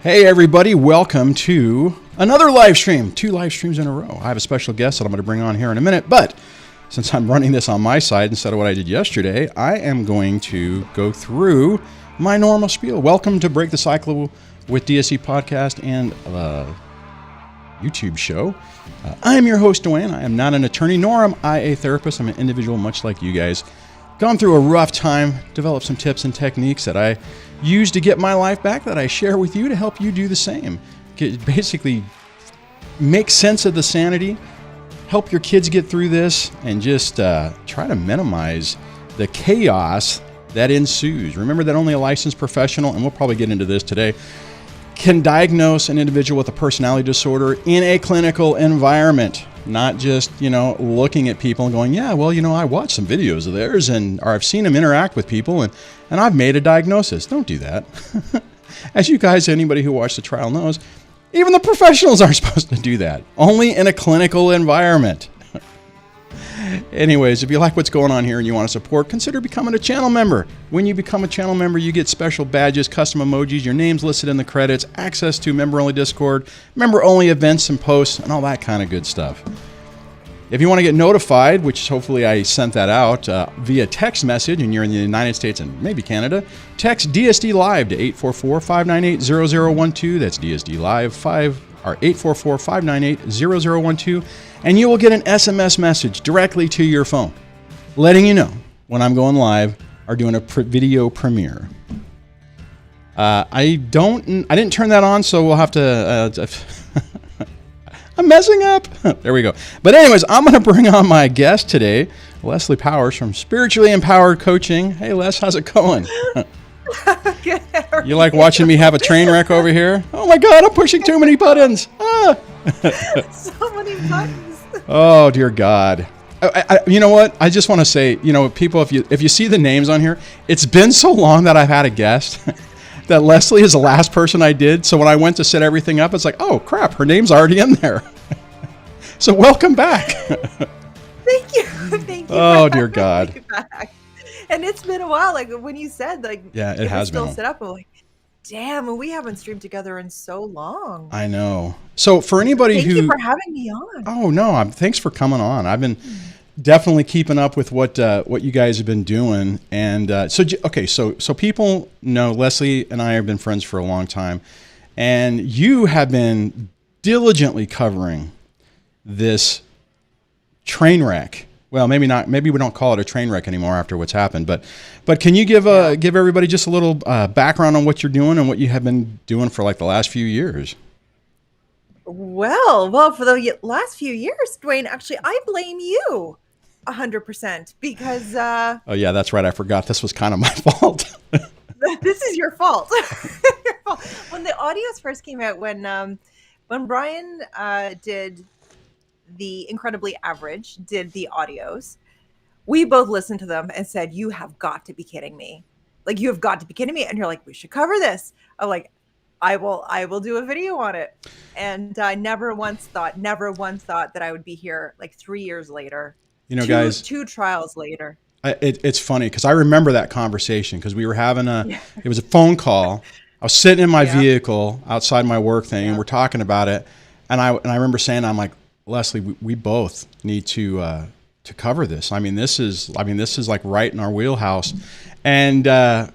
Hey everybody, welcome to another live stream. 2 live streams in a row. I have a special guest that I'm going to bring on here in a minute, but since I'm running this on my side instead of what I did yesterday, I am going to go through my normal spiel. Welcome to Break the Cycle with DSD podcast and YouTube show. I am your host, Duane. I am not an attorney, nor am I a therapist. I'm an individual much like you guys. Gone through a rough time, developed some tips and techniques that I use to get my life back that I share with you to help you do the same. Basically, make sense of the sanity, help your kids get through this, and just try to minimize the chaos that ensues. Remember that only a licensed professional, and we'll probably get into this today, can diagnose an individual with a personality disorder in a clinical environment. Not just, looking at people and going, yeah, well, I watched some videos of theirs or I've seen them interact with people and I've made a diagnosis. Don't do that. As you guys, anybody who watched the trial knows, even the professionals aren't supposed to do that. Only in a clinical environment. Anyways, if you like what's going on here and you want to support, consider becoming a channel member. When you become a channel member, you get special badges, custom emojis, your name's listed in the credits, access to member-only Discord, member-only events and posts, and all that kind of good stuff. If you want to get notified, which hopefully I sent that out via text message, and you're in the United States and maybe Canada, text DSDLIVE to 844-598-0012. That's DSDLIVE 844-598-0012. And you will get an SMS message directly to your phone, letting you know when I'm going live or doing a video premiere. I didn't turn that on, so we'll have to. I'm messing up. There we go. But anyways, I'm going to bring on my guest today, Lesley Powers from Spiritually Empowered Coaching. Hey, Les, how's it going? Good. You like watching me have a train wreck over here? Oh my God, I'm pushing too many buttons. So many buttons. Oh dear God. You know what? I just want to say, people, if you see the names on here, it's been so long that I've had a guest that Lesley is the last person I did. So when I went to set everything up, it's like, oh crap, her name's already in there. So welcome back. Thank you. Thank you. Oh dear God. And it's been a while. Like when you said, yeah, it has been. Still set up. I'm like, damn, we haven't streamed together in so long. I know. So for anybody Thank you for having me on. Oh no, thanks for coming on. I've been definitely keeping up with what you guys have been doing, and so people know Lesley and I have been friends for a long time, and you have been diligently covering this train wreck. Well, maybe not. Maybe we don't call it a train wreck anymore after what's happened. But can you give everybody just a little background on what you're doing and what you have been doing for like the last few years? Well, for the last few years, Duane, actually, I blame you 100% because. Oh yeah, that's right. I forgot this was kind of my fault. This is your fault. When the audios first came out, when Brian did the Incredibly Average, did the audios, we both listened to them and said, you have got to be kidding me. Like, you have got to be kidding me. And you're like, we should cover this. I'm like, I will do a video on it. And I never once thought that I would be here like 3 years later. Guys, 2 trials later. It's funny because I remember that conversation because we were having it was a phone call. I was sitting in my vehicle outside my work thing and we're talking about it. And I remember saying, I'm like, Lesley, we both need to cover this. I mean, this is like right in our wheelhouse. And I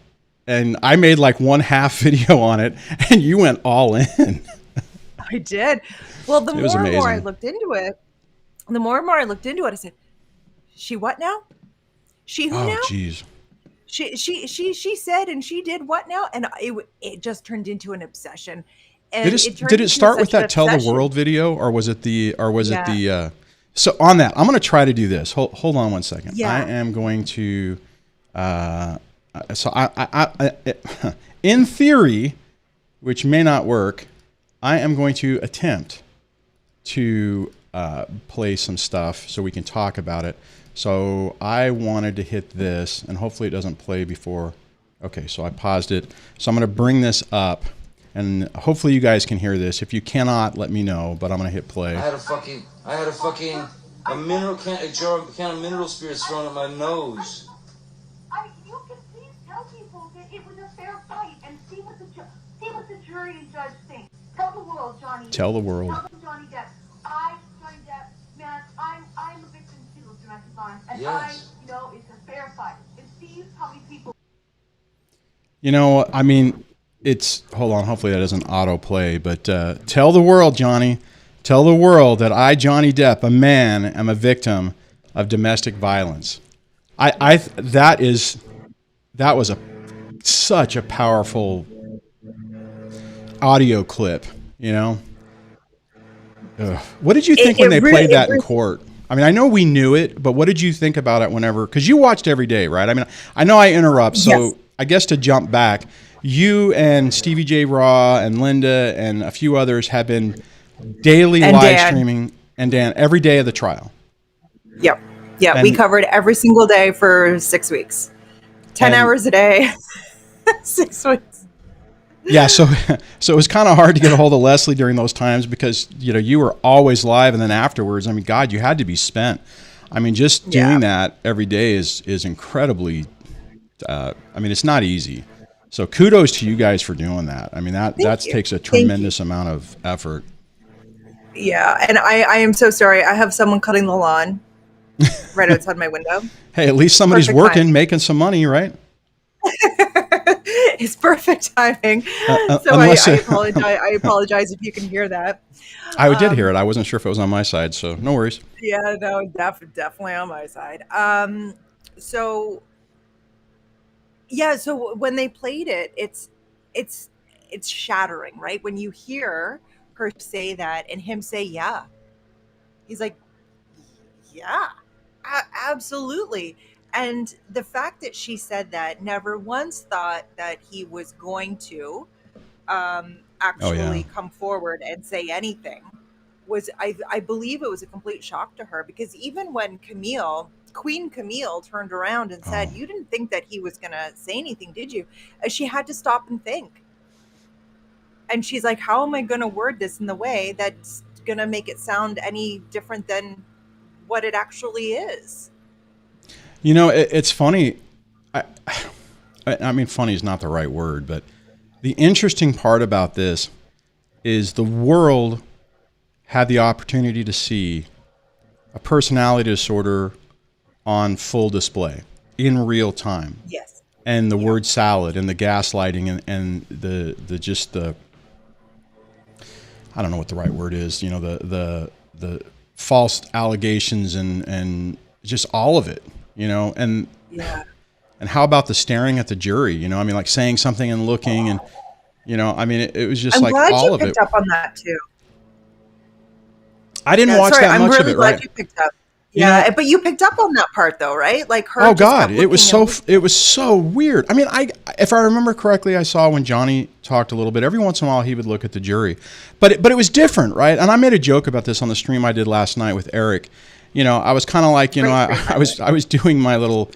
made like one half video on it and you went all in. I did. Well, the more and more I looked into it, I said, she what now? She who now? Oh, geez. She said, and she did what now? And it just turned into an obsession. And did it start with that Tell the World video, or was it the so on that, I'm going to try to do this. Hold on one second. Yeah. I am going to, in theory, which may not work, I am going to attempt to play some stuff so we can talk about it. So I wanted to hit this, and hopefully it doesn't play before. Okay, so I paused it. So I'm going to bring this up. And hopefully you guys can hear this. If you cannot, let me know, but I'm going to hit play. I had a can of mineral spirits thrown at my nose. You can please tell people that it was a fair fight and see what the jury and judge Tell the world, Johnny. Tell the world. Tell them, Johnny Depp. Johnny Depp, man, I'm a victim too of domestic violence. And Yes. it's a fair fight. And see how many people. You know, I mean, hold on, hopefully that doesn't autoplay, but tell the world, Johnny. Tell the world that I, Johnny Depp, a man, am a victim of domestic violence. That was such a powerful audio clip, you know? Ugh. What did you think when they played that in court? I mean, I know we knew it, but what did you think about it whenever, because you watched every day, right? I mean, I know I interrupt, so Yes. I guess to jump back, you and Stevie J. Raw and Linda and a few others have been daily And live Dan. streaming, and Dan, every day of the trial. Yep. Yeah, we And- covered every single day for 6 weeks. 10 And- hours a day. 6 weeks. Yeah, so it was kind of hard to get a hold of Lesley during those times because you were always live, and then afterwards, I mean, God, you had to be spent. I mean, just doing that every day is incredibly. I mean, it's not easy. So kudos to you guys for doing that. I mean, that takes a tremendous amount of effort. Yeah, and I am so sorry. I have someone cutting the lawn right outside my window. Hey, at least somebody's Perfect working, time. making some money, right? It's perfect timing. So unless- I apologize. I apologize if you can hear that. I did hear it. I wasn't sure if it was on my side, so no worries. Yeah, no, definitely on my side. So yeah, so when they played it, it's shattering, right? When you hear her say that and him say, "Yeah," he's like, "Yeah, absolutely." And the fact that she said that, never once thought that he was going to actually come forward and say anything, was I believe it was a complete shock to her, because even when Queen Camille turned around and said, "You didn't think that he was going to say anything, did you?" She had to stop and think. And she's like, "How am I going to word this in the way that's going to make it sound any different than what it actually is?" You know, it's funny. I mean, funny is not the right word, but the interesting part about this is the world had the opportunity to see a personality disorder on full display in real time. Yes. And the word salad and the gaslighting and the just the, I don't know what the right word is, the false allegations and just all of it, and and how about the staring at the jury, I mean, like saying something and looking and, I mean, it was just I'm like glad all you of it. picked up on that too. I didn't watch Sorry, that I'm much really of it, glad right? you picked up. You Yeah, know- but you picked up on that part though, right? Like her. Oh just God, kept it was looking so and it was so weird. I mean, if I remember correctly, I saw when Johnny talked a little bit. Every once in a while, he would look at the jury, but it was different, right? And I made a joke about this on the stream I did last night with Eric. I was kind of like, I was doing my little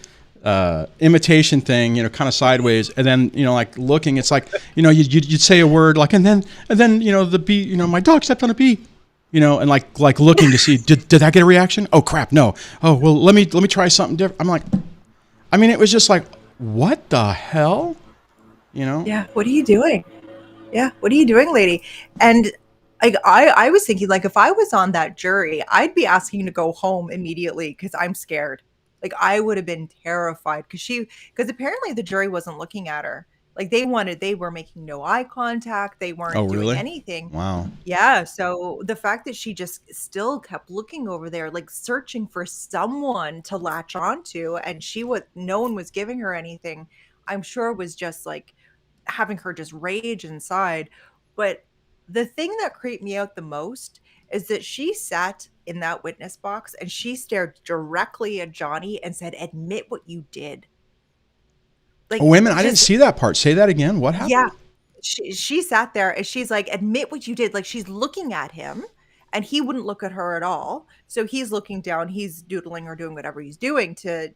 imitation thing, kind of sideways, and then like looking. It's like you'd say a word like, and then the bee, my dog stepped on a bee. And like looking to see, did that get a reaction? Oh crap, no. Oh well, let me try something different. I'm like, I mean, it was just like, what the hell, Yeah, what are you doing? Yeah, what are you doing, lady? And like I was thinking, like, if I was on that jury, I'd be asking to go home immediately because I'm scared. Like I would have been terrified because apparently the jury wasn't looking at her. Like they were making no eye contact. They weren't Oh, doing really? anything. Wow. Yeah. So the fact that she just still kept looking over there, like searching for someone to latch onto, and no one was giving her anything, I'm sure was just like having her just rage inside. But the thing that creeped me out the most is that she sat in that witness box and she stared directly at Johnny and said, "Admit what you did." Like, Oh, wait a minute, I didn't just- see that part. Say that again. What happened? Yeah. She sat there and she's like, "Admit what you did." Like she's looking at him and he wouldn't look at her at all. So he's looking down, he's doodling or doing whatever he's doing to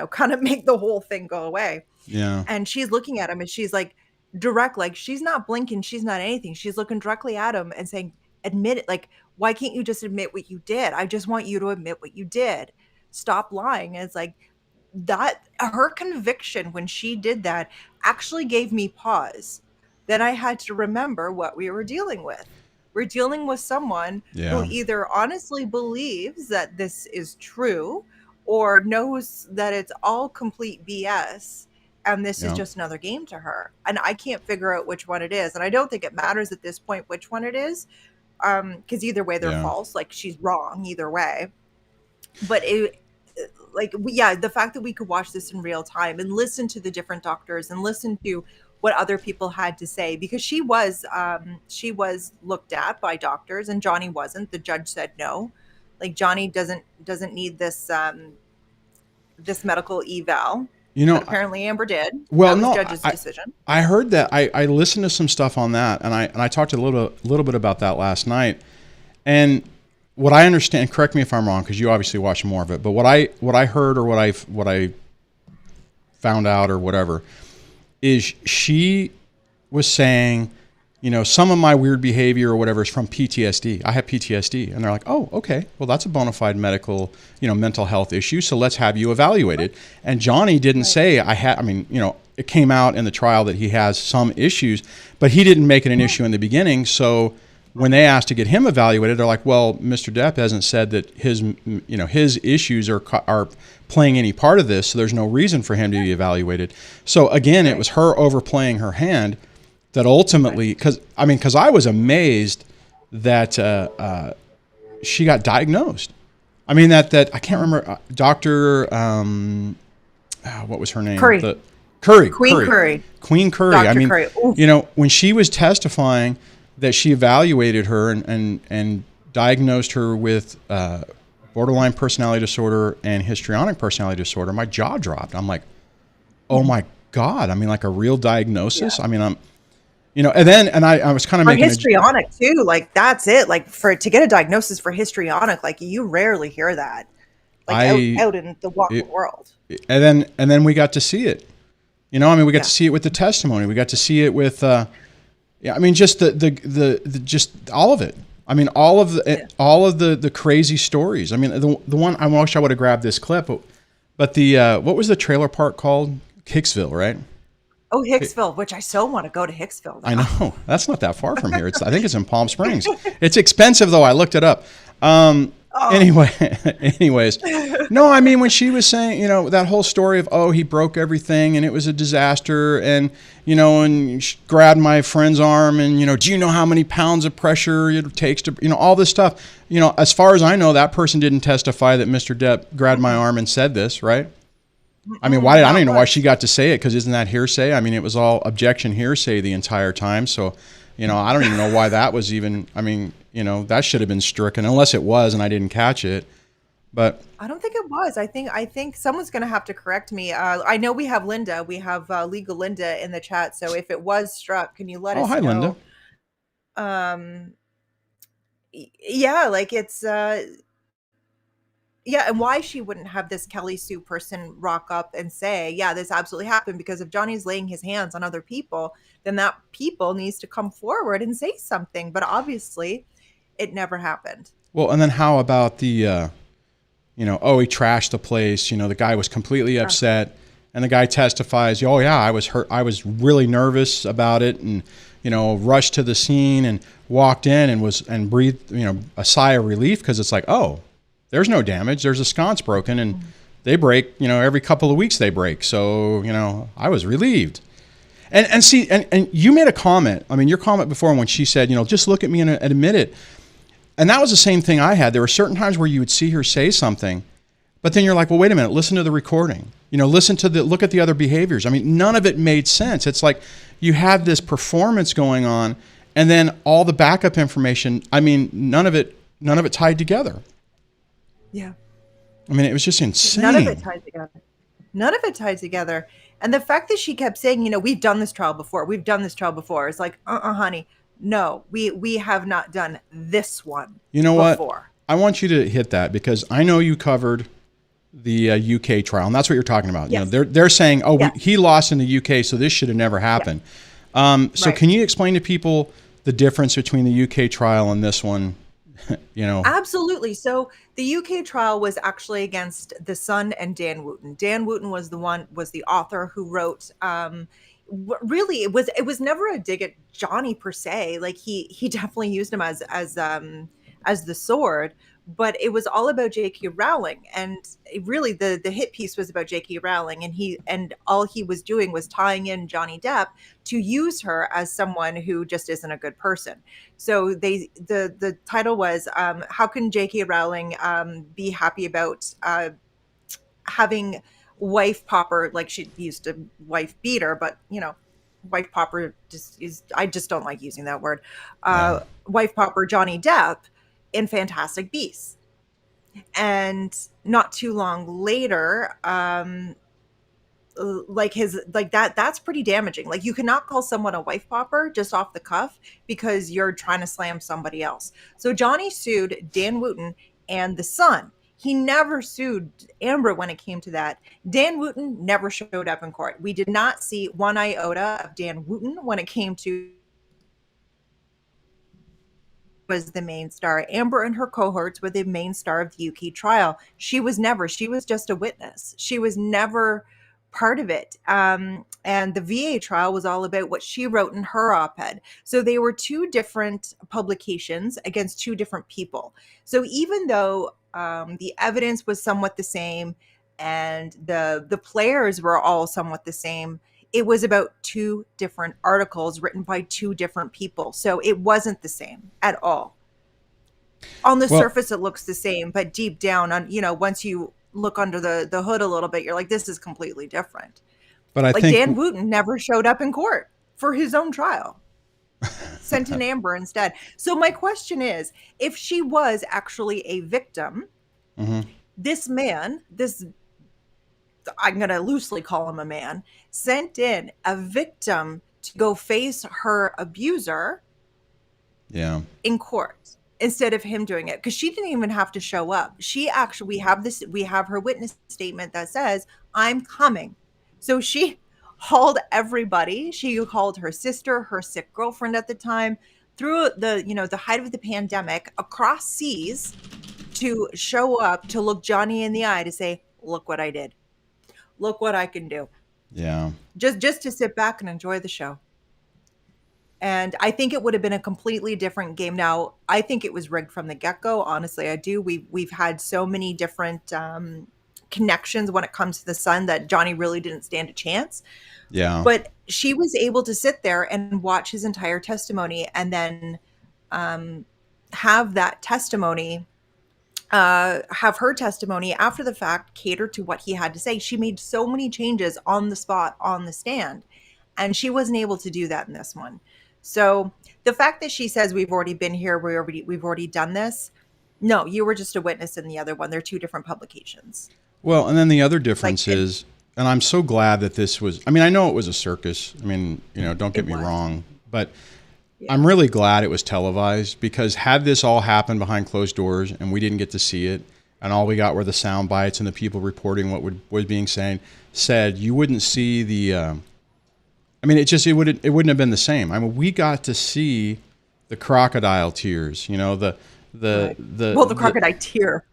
kind of make the whole thing go away. Yeah. And she's looking at him and she's like direct, like she's not blinking, she's not anything. She's looking directly at him and saying, "Admit it. Like, why can't you just admit what you did? I just want you to admit what you did. Stop lying." And it's like that, her conviction when she did that actually gave me pause. Then I had to remember what we were dealing with. We're dealing with someone who either honestly believes that this is true or knows that it's all complete BS and this is just another game to her. And I can't figure out which one it is. And I don't think it matters at this point which one it is, because either way they're false. Like, she's wrong either way. But the fact that we could watch this in real time and listen to the different doctors and listen to what other people had to say, because she was looked at by doctors and Johnny wasn't. The judge said no. Like, Johnny doesn't need this this medical eval. But apparently Amber did. Well, that was no, judge's decision. I heard that. I listened to some stuff on that, and I talked a little bit about that last night. And what I understand, correct me if I'm wrong, because you obviously watch more of it, but what I heard or what I found out or whatever is she was saying, some of my weird behavior or whatever is from PTSD. I have PTSD. And they're like, oh, okay, well, that's a bona fide medical, mental health issue. So let's have you evaluated. And Johnny didn't say it came out in the trial that he has some issues, but he didn't make it an issue in the beginning. So when they asked to get him evaluated, they're like, well, Mr. Depp hasn't said that his issues are playing any part of this, so there's no reason for him to be evaluated. So again, it was her overplaying her hand that ultimately, because I was amazed that she got diagnosed. I mean, that I can't remember, Dr. What was her name? Curry. Queen Curry. Dr. I mean, Curry. When she was testifying that she evaluated her and diagnosed her with borderline personality disorder and histrionic personality disorder, my jaw dropped. I'm like, oh my God. I mean, like a real diagnosis. Yeah. I mean, I was kind of making histrionic too. Like, that's it. Like, to get a diagnosis for histrionic, like, you rarely hear that, like out in the walking world. And then we got to see it. We got to see it with the testimony. We got to see it with, just the just all of it. I mean, all of the crazy stories. I mean, the one I wish I would have grabbed this clip, but the what was the trailer park called? Hicksville, right? Oh, Hicksville, which I so want to go to Hicksville now. I know. That's not that far from here. I think it's in Palm Springs. It's expensive though. I looked it up. Anyways, no, I mean, when she was saying, that whole story of, he broke everything and it was a disaster and, and she grabbed my friend's arm and, do you know how many pounds of pressure it takes to, all this stuff, as far as I know, that person didn't testify that Mr. Depp grabbed my arm and said this, right? I mean, I don't even know why she got to say it, because isn't that hearsay? I mean, it was all objection hearsay the entire time. So, I don't even know why that was even, that should have been stricken, unless it was and I didn't catch it. But I don't think it was. I think someone's going to have to correct me. I know we have Linda. We have legal Linda in the chat. So if it was struck, can you let us know? Oh, hi, Linda. Yeah, like it's... Yeah, and why she wouldn't have this Kelly Sue person rock up and say, yeah, this absolutely happened, because if Johnny's laying his hands on other people, then that people needs to come forward and say something. But obviously, it never happened. Well, and then how about the, he trashed the place. The guy was completely upset, and the guy testifies, oh yeah, I was hurt. I was really nervous about it, and rushed to the scene and walked in and breathed, a sigh of relief, because it's like, oh, there's no damage. There's a sconce broken, and they break, every couple of weeks they break. So, I was relieved. And see, and you made a comment. I mean, your comment before when she said, just look at me and admit it. And that was the same thing I had. There were certain times where you would see her say something, but then you're like, well, wait a minute, listen to the recording. Look at the other behaviors. I mean, none of it made sense. It's like you had this performance going on, and then all the backup information, I mean, none of it tied together. Yeah. I mean, it was just insane. None of it tied together. And the fact that she kept saying, we've done this trial before. It's like, honey, no, we have not done this one. You know before. What? I want you to hit that, because I know you covered the UK trial, and that's what you're talking about. Yes. They're saying, he lost in the UK, so this should have never happened. Yeah. So can you explain to people the difference between the UK trial and this one? Absolutely. So the UK trial was actually against The Sun and Dan Wooten. Dan Wooten was the author who wrote really, it was never a dig at Johnny per se. Like he definitely used him as the sword, but it was all about J.K. Rowling, and really the hit piece was about J.K. Rowling, and all he was doing was tying in Johnny Depp to use her as someone who just isn't a good person. So the title was how can J.K. Rowling be happy about having wife popper, like she used to wife beater, but wife popper just is, I just don't like using that word. Yeah. Wife popper Johnny Depp in Fantastic Beasts. And not too long later, that's pretty damaging. Like, you cannot call someone a wife popper just off the cuff because you're trying to slam somebody else. So Johnny sued Dan Wooten and the Sun. He never sued Amber when it came to that. Dan Wooten never showed up in court. We did not see one iota of Dan Wooten when it came to was the main star. Amber and her cohorts were the main star of the UK trial. She was just a witness. She was never part of it. And the VA trial was all about what she wrote in her op-ed. So they were two different publications against two different people. So even though the evidence was somewhat the same and the players were all somewhat the same, it was about two different articles written by two different people. So it wasn't the same at all. On the surface, it looks the same, but deep down once you look under the hood a little bit, you're like, this is completely different. But I think Dan Wooten never showed up in court for his own trial. Sent in Amber instead. So my question is, if she was actually a victim, this man, I'm going to loosely call him a man, sent in a victim to go face her abuser in court instead of him doing it, because she didn't even have to show up. She actually, we have her witness statement that says, I'm coming. So she hauled everybody. She called her sister, her sick girlfriend at the time, through the height of the pandemic, across seas to show up, to look Johnny in the eye, to say, look what I did. Look what I can do. Yeah. Just to sit back and enjoy the show. And I think it would have been a completely different game. Now, I think it was rigged from the get-go. Honestly, I do. We've had so many different connections when it comes to the Sun that Johnny really didn't stand a chance. Yeah. But she was able to sit there and watch his entire testimony, and then have that testimony, have her testimony after the fact cater to what he had to say. She made so many changes on the spot, on the stand, and she wasn't able to do that in this one. So the fact that she says we've already been here, we've already done this. No, you were just a witness in the other one. They're two different publications. Well, and then the other difference is, and I'm so glad that this was, I know it was a circus. Don't get me wrong, but I'm really glad it was televised, because had this all happened behind closed doors and we didn't get to see it, and all we got were the sound bites and the people reporting what was being said, you wouldn't see the, it wouldn't have been the same. We got to see the crocodile tears, the crocodile tear.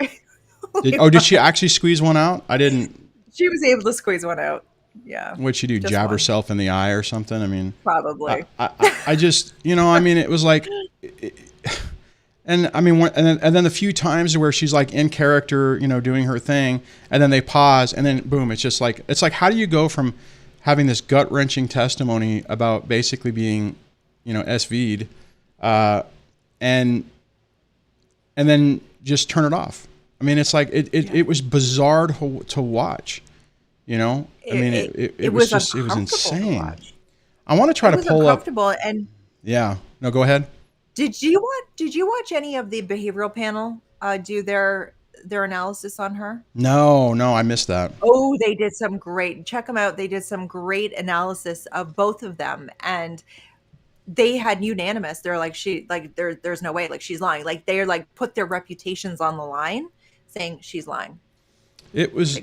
Did she actually squeeze one out? I didn't. She was able to squeeze one out. Yeah. What'd she do? Jab herself in the eye or something? Probably. I just, it was like, and then the few times where she's like in character, doing her thing, and then they pause, and then boom, it's just like, how do you go from having this gut wrenching testimony about basically being, SV'd, and then just turn it off? It was bizarre to watch, it was insane. I want to try to pull up. And yeah, no, go ahead. Did you watch any of the behavioral panel do their analysis on her? No, I missed that. Oh, they did some great. Check them out. They did some great analysis of both of them, and they had unanimous. They're like, there's no way, like, she's lying. Like, they're like, put their reputations on the line, saying she's lying. It was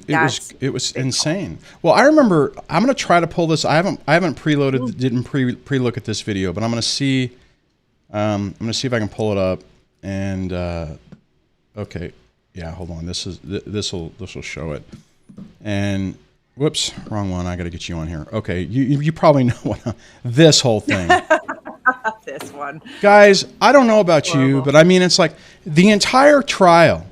insane. Well, I remember, I'm going to try to pull this. I haven't preloaded, didn't pre-look at this video, but I'm going to see if I can pull it up. And okay, yeah, hold on. This will show it. And Whoops, wrong one. I got to get you on here. Okay, you probably know what this whole thing. This one. Guys, I don't know about you, Horrible. but I mean, it's like the entire trial,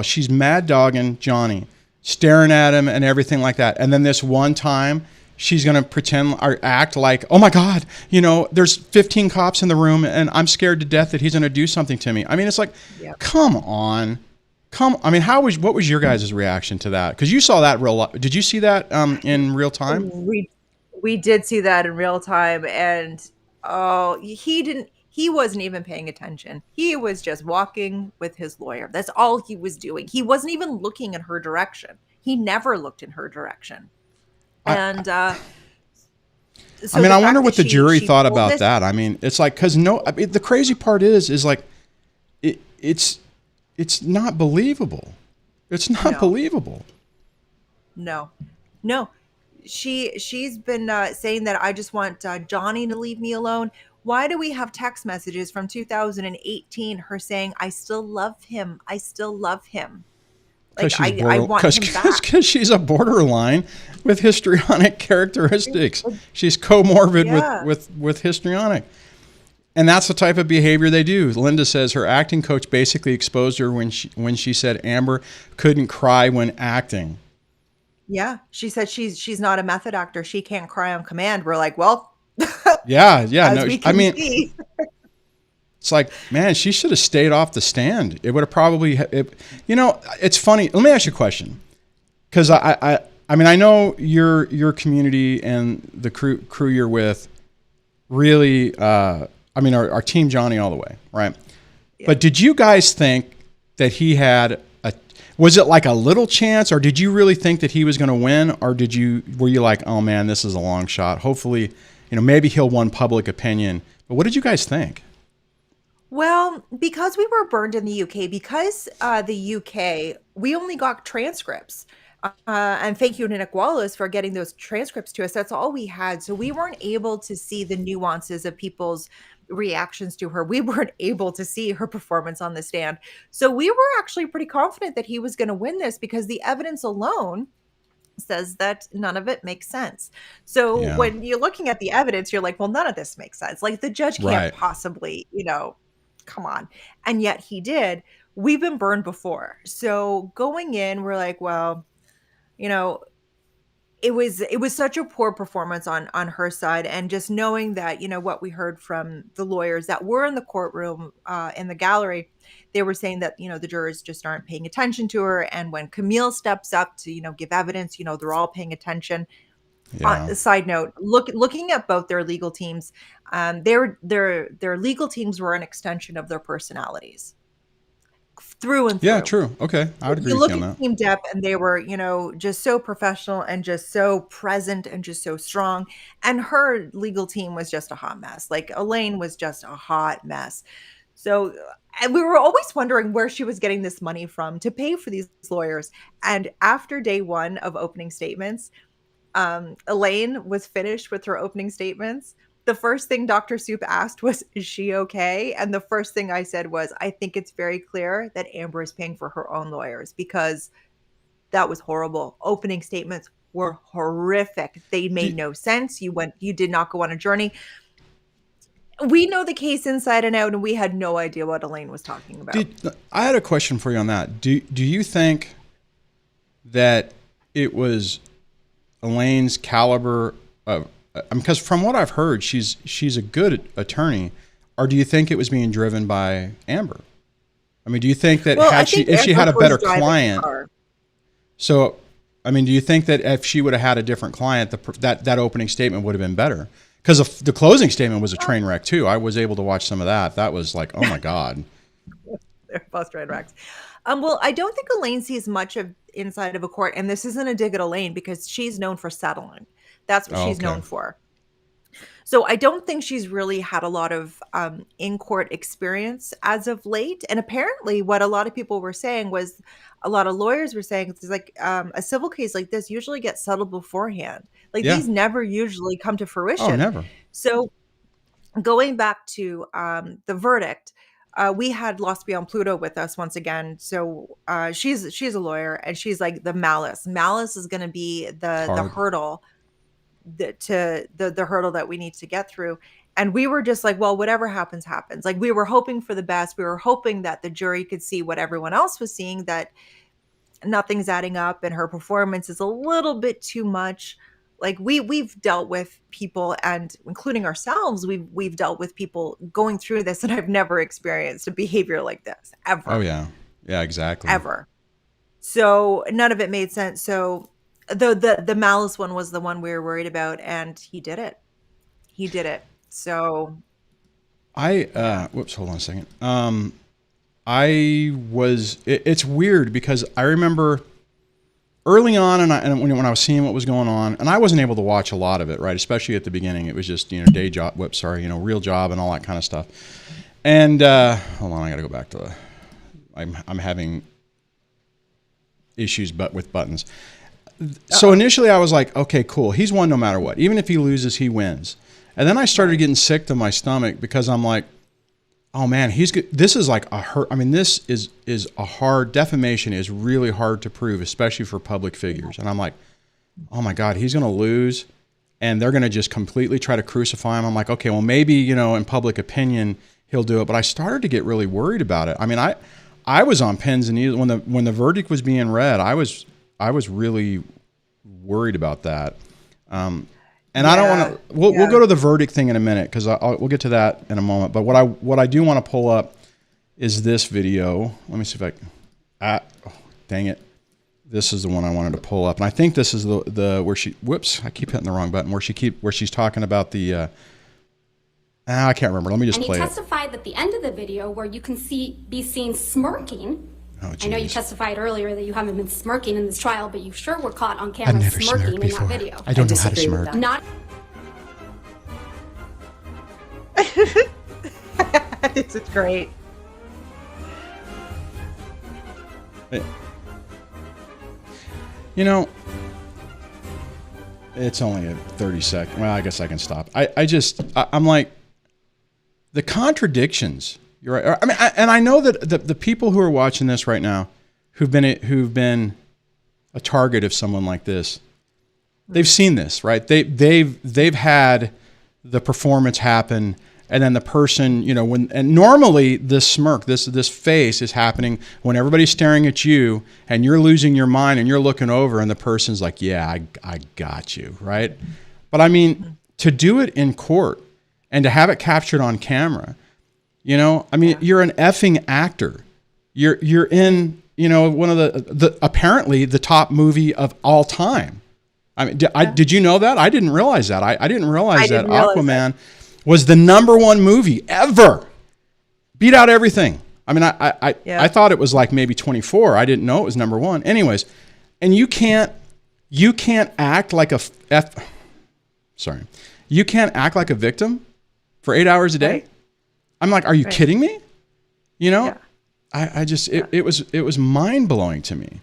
she's mad dogging Johnny, staring at him and everything like that. And then this one time, she's going to pretend or act like, oh my God, there's 15 cops in the room and I'm scared to death that he's going to do something to me. I mean, it's like, come on. I mean, what was your guys' reaction to that? Because you saw that did you see that in real time? We did see that in real time, and he wasn't even paying attention. He was just walking with his lawyer. That's all he was doing. He wasn't even looking in her direction. He never looked in her direction. And I mean, I wonder what the jury thought about that. I mean, it's like, the crazy part is like, it's not believable. It's not believable. No. She's been saying that I just want Johnny to leave me alone. Why do we have text messages from 2018, her saying, I still love him. I still love him. Like, I want him back. Because she's a borderline with histrionic characteristics. She's comorbid with histrionic. And that's the type of behavior they do. Linda says her acting coach basically exposed her when she said Amber couldn't cry when acting. Yeah, she said she's not a method actor. She can't cry on command. We're like, well, yeah. No, I mean, see. It's like, man, she should have stayed off the stand. It would have probably, it's funny. Let me ask you a question, because I mean, I know your community and the crew you're with really. I mean, our Team Johnny all the way, right? Yeah. But did you guys think that he had was it like a little chance, or did you really think that he was going to win, or were you like, oh man, this is a long shot. Hopefully, maybe he'll win public opinion. But what did you guys think? Well, because we were burned in the UK, because the UK, we only got transcripts. And thank you to Nick Wallace for getting those transcripts to us. That's all we had. So we weren't able to see the nuances of people's reactions to her. We weren't able to see her performance on the stand. So we were actually pretty confident that he was going to win this, because the evidence alone says that none of it makes sense. So when you're looking at the evidence, you're like, well, none of this makes sense. Like, the judge can't possibly, come on. And yet he did. We've been burned before. So going in, we're like, well, it was such a poor performance on her side. And just knowing that, what we heard from the lawyers that were in the courtroom, in the gallery, they were saying that, the jurors just aren't paying attention to her. And when Camille steps up to, give evidence, they're all paying attention. Side note, looking at both their legal teams, their legal teams were an extension of their personalities. Through and through. Yeah, true. Okay. I would agree with you on that. Team Depp, and they were, just so professional and just so present and just so strong. And her legal team was just a hot mess. Like, Elaine was just a hot mess. So, and we were always wondering where she was getting this money from to pay for these lawyers. And after day one of opening statements, Elaine was finished with her opening statements. The first thing Dr. Soup asked was, is she okay? And the first thing I said was, I think it's very clear that Amber is paying for her own lawyers, because that was horrible. Opening statements were horrific. They made no sense. You did not go on a journey. We know the case inside and out, and we had no idea what Elaine was talking about. I had a question for you on that. Do you think that it was Elaine's caliber of, because from what I've heard, she's a good attorney, or do you think it was being driven by Amber? I mean, do you think that if she had a better client? So, I mean, do you think that if she would have had a different client, that opening statement would have been better? Because the closing statement was a train wreck too. I was able to watch some of that. That was like, oh my God. They're both train wrecks. Well, I don't think Elaine sees much of inside of a court, and this isn't a dig at Elaine, because she's known for settling. That's what she's known for. So I don't think she's really had a lot of in-court experience as of late. And apparently what a lot of people were saying was, a lot of lawyers were saying, it's like a civil case like this usually gets settled beforehand. Like these never usually come to fruition. Oh, never. So going back to the verdict, we had Lost Beyond Pluto with us once again. So she's a lawyer, and she's like the malice. Malice is going to be the hurdle the hurdle that we need to get through. And we were just like, well, whatever happens, happens. Like, we were hoping for the best. We were hoping that the jury could see what everyone else was seeing, that nothing's adding up and her performance is a little bit too much. Like, we've dealt with people, and including ourselves, we've dealt with people going through this, and I've never experienced a behavior like this ever. Oh yeah. Yeah, exactly. Ever. So none of it made sense. So the malice one was the one we were worried about, and he did it. He did it. So whoops, hold on a second. It's weird because I remember early on, and when I was seeing what was going on, and I wasn't able to watch a lot of it, right? Especially at the beginning, it was just, day job, real job and all that kind of stuff. And hold on, I got to go back to I'm having issues with buttons. So initially I was like, okay, cool. He's won no matter what. Even if he loses, he wins. And then I started getting sick to my stomach because I'm like, oh man, he's good. This is like this is a hard, defamation is really hard to prove, especially for public figures. And I'm like, oh my God, he's going to lose and they're going to just completely try to crucify him. I'm like, okay, well maybe, in public opinion, he'll do it. But I started to get really worried about it. I mean, I was on pins and needles when the verdict was being read. I was really worried about that. And I don't want to, we'll go to the verdict thing in a minute, because we'll get to that in a moment. But what I do want to pull up is this video. Let me see if dang it. This is the one I wanted to pull up. And I think this is the where she, whoops, I keep hitting the wrong button, where she's talking about the, I can't remember. Let me just play it. And he testified at the end of the video where you can be seen smirking. Oh, I know you testified earlier that you haven't been smirking in this trial, but you sure were caught on camera smirking in that video. I don't know how to smirk. Not. It's great. It's only a 30-second. Well, I guess I can stop. I'm like, the contradictions. You're right. I mean, and I know that the people who are watching this right now, who've been a target of someone like this, they've seen this, right? They've had the performance happen, and then the person, and normally this smirk, this face is happening when everybody's staring at you, and you're losing your mind, and you're looking over, and the person's like, "Yeah, I got you," right? But I mean, to do it in court and to have it captured on camera. You're an effing actor. You're in, one of the apparently the top movie of all time. I mean, did you know that? I didn't realize that. I didn't realize that Aquaman was the #1 movie ever. Beat out everything. I mean, I thought it was like maybe 24. I didn't know it was #1. Anyways, and you can't act like you can't act like a victim for 8 hours a day. Right. I'm like, are you kidding me? It was mind blowing to me.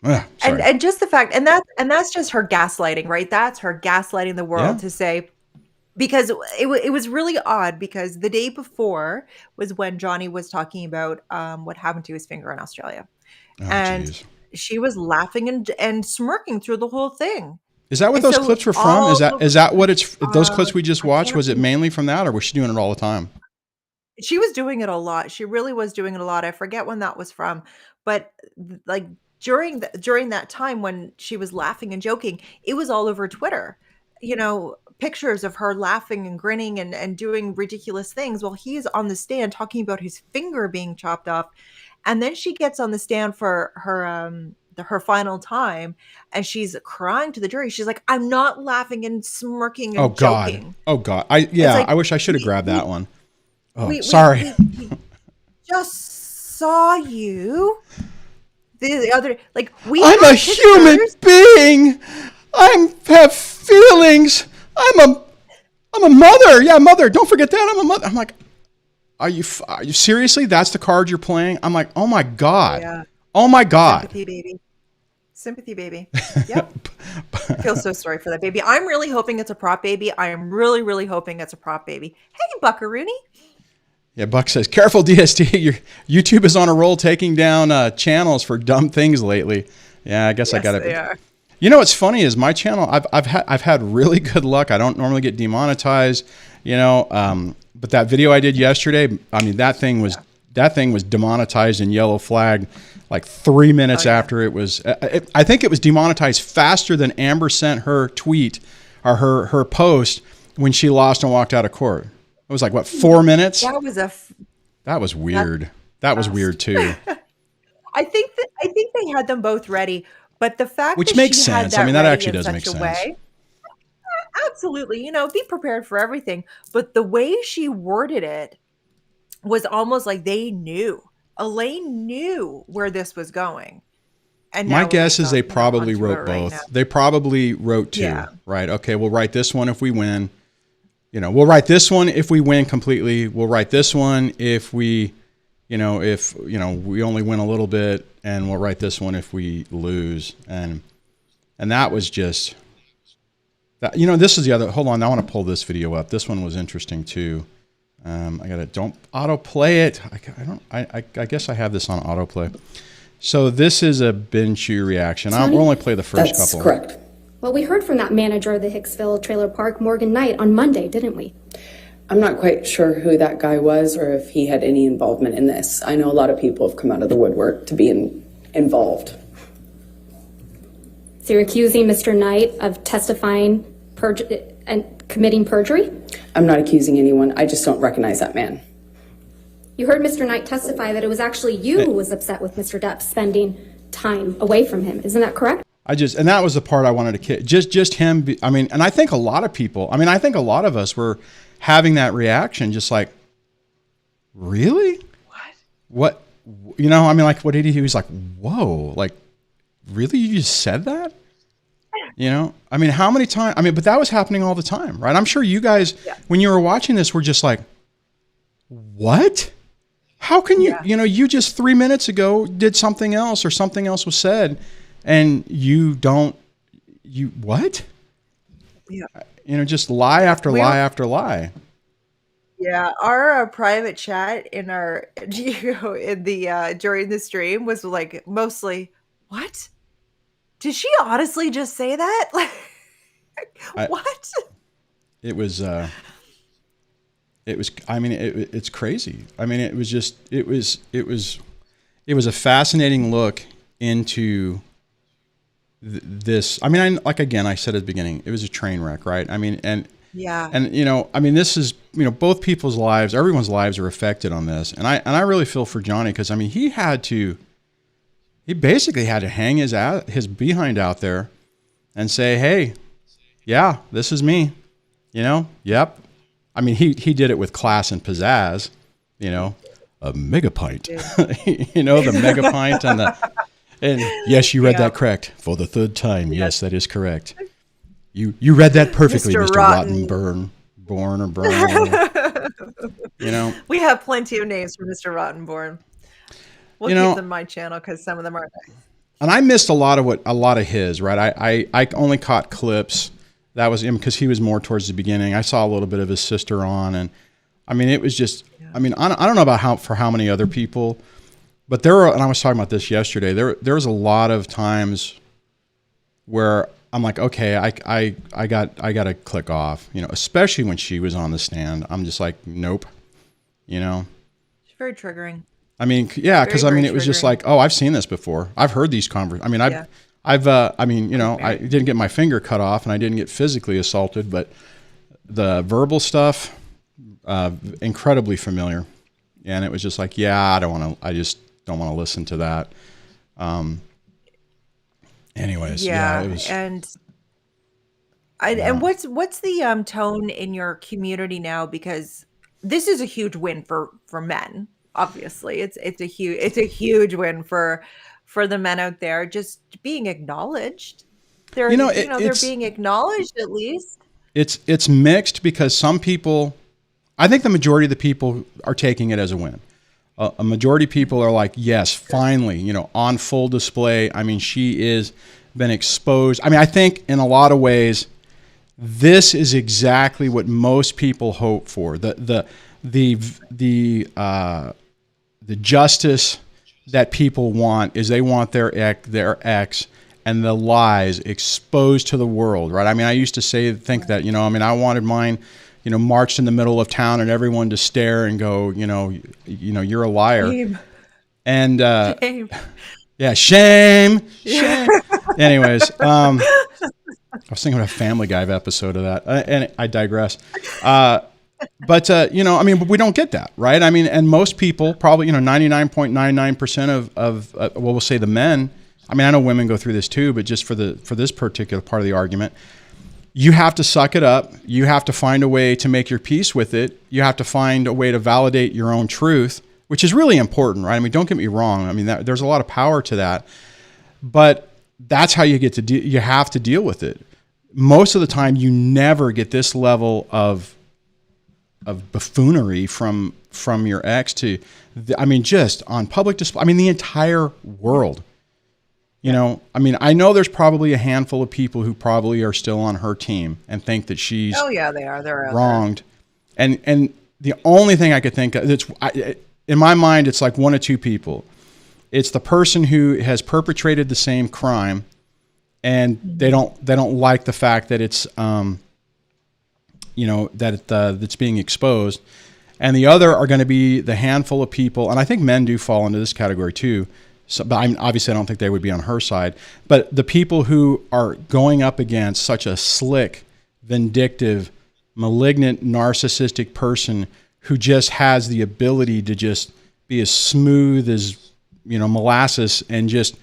And just the fact, and that's just her gaslighting, right? That's her gaslighting the world to say, because it was really odd, because the day before was when Johnny was talking about what happened to his finger in Australia. And she was laughing and smirking through the whole thing. Is that what those clips were from? Is that what it's, those clips we just watched, was it mainly from that, or was she doing it all the time? She was doing it a lot. She really was doing it a lot. I forget when that was from, but like during that time when she was laughing and joking, it was all over Twitter. Pictures of her laughing and grinning and doing ridiculous things while he is on the stand talking about his finger being chopped off. And then she gets on the stand for her final time, and she's crying to the jury. She's like, "I'm not laughing and smirking and joking." Oh God. Like, I wish I should have grabbed that one. Oh, sorry. We just saw you. The other, I'm a human being. I have feelings. I'm a mother. Yeah, mother. Don't forget that. I'm a mother. I'm like, are you seriously? That's the card you're playing? I'm like, oh my God. Yeah. Oh my God. Sympathy, baby. Yep. I feel so sorry for that baby. I'm really hoping it's a prop baby. I am really, really hoping it's a prop baby. Hey, Buckaroony. Yeah, Buck says, careful DSD, your YouTube is on a roll taking down channels for dumb things lately. Yeah, I guess Yes, I got they it. are. You know what's funny is my channel, I've had really good luck. I don't normally get demonetized, but that video I did yesterday, I mean, that thing was demonetized and yellow flagged like 3 minutes after it was. I think it was demonetized faster than Amber sent her tweet or her post when she lost and walked out of court. It was like, what, 4 minutes? That was weird. That was weird too. I think they had them both ready, but the fact Which that makes she had sense. I mean, that ready actually in does make such a sense. way, absolutely, be prepared for everything. But the way she worded it was almost like they knew. Elaine knew where this was going. And my now guess is they onto probably it wrote right both. now. They probably wrote two, Yeah. right? Okay, we'll write this one if we win. We'll write this one if we win completely. We'll write this one if we, if we only win a little bit, and we'll write this one if we lose. And that was just that. This is the other. Hold on, I want to pull this video up. This one was interesting too. Don't autoplay it. I guess I have this on autoplay. So this is a Bin-Chu reaction. We'll only play the first couple. That's correct. Well, we heard from that manager of the Hicksville Trailer Park, Morgan Knight, on Monday, didn't we? I'm not quite sure who that guy was or if he had any involvement in this. I know a lot of people have come out of the woodwork to be involved. So you're accusing Mr. Knight of testifying and committing perjury? I'm not accusing anyone. I just don't recognize that man. You heard Mr. Knight testify that it was actually you who was upset with Mr. Depp spending time away from him. Isn't that correct? And that was the part I wanted to just him. And I think a lot of people, I think a lot of us were having that reaction, just like, really? What? What did he was like, whoa, like, really? You just said that? How many times? But that was happening all the time, right? I'm sure you guys, when you were watching this, were just like, what? How can you, you just 3 minutes ago did something else or something else was said and what? Yeah. Just lie after lie after lie. Yeah, our private chat in our in the during the stream was like mostly, what? Did she honestly just say that? What? It was it's crazy. It was a fascinating look into this. Again, I said at the beginning, it was a train wreck, right? This is, both people's lives, everyone's lives are affected on this. And I really feel for Johnny because, he basically had to hang his behind out there and say, hey, yeah, this is me, yep. He did it with class and pizzazz, a mega pint, the mega pint and yes, you read that correct for the third time. Yes, that is correct. You read that perfectly, Mr. Rottenborn. We have plenty of names for Mr. Rottenborn. We'll keep them on my channel because some of them are nice. And I missed a lot of his, right? I only caught clips. That was him because he was more towards the beginning. I saw a little bit of his sister on, and it was just. I don't know about how many other people, but there were. And I was talking about this yesterday. There was a lot of times where I'm like, okay, I got to click off. Especially when she was on the stand. I'm just like, nope. It's very triggering. Yeah, because it was just like, oh, I've seen this before. I've heard these conversations. I didn't get my finger cut off and I didn't get physically assaulted, but the verbal stuff, incredibly familiar. And it was just like, yeah, I just don't want to listen to that. Anyways, yeah, it was. And what's the tone in your community now? Because this is a huge win for men. Obviously, it's a huge win for the men out there, just being acknowledged. They're being acknowledged at least. It's mixed because some people, I think the majority of the people are taking it as a win. A majority of people are like, yes, finally, on full display. She is been exposed. I think in a lot of ways, this is exactly what most people hope for. the justice that people want is they want their ex and the lies exposed to the world, right? I mean, I used to think that, I wanted mine, marched in the middle of town and everyone to stare and go, you're a liar. Shame. And Shame. yeah, shame. Anyways, I was thinking of a Family Guy episode of that, and I digress. But we don't get that, right? I mean, and most people, probably, 99.99% of we'll say the men. I mean, I know women go through this too, but just for this particular part of the argument, you have to suck it up. You have to find a way to make your peace with it. You have to find a way to validate your own truth, which is really important, right? I mean, don't get me wrong. I mean, there's a lot of power to that, but that's how you get to you have to deal with it. Most of the time, you never get this level of buffoonery from your ex just on public display. I mean, the entire world. I know there's probably a handful of people who probably are still on her team and think that she's they are. They're wronged. And the only thing I could think of, in my mind, it's like one of two people. It's the person who has perpetrated the same crime, and they don't like the fact that it's that's being exposed, and the other are going to be the handful of people, and I think men do fall into this category too. So, but obviously I don't think they would be on her side. But the people who are going up against such a slick, vindictive, malignant, narcissistic person who just has the ability to just be as smooth as molasses and just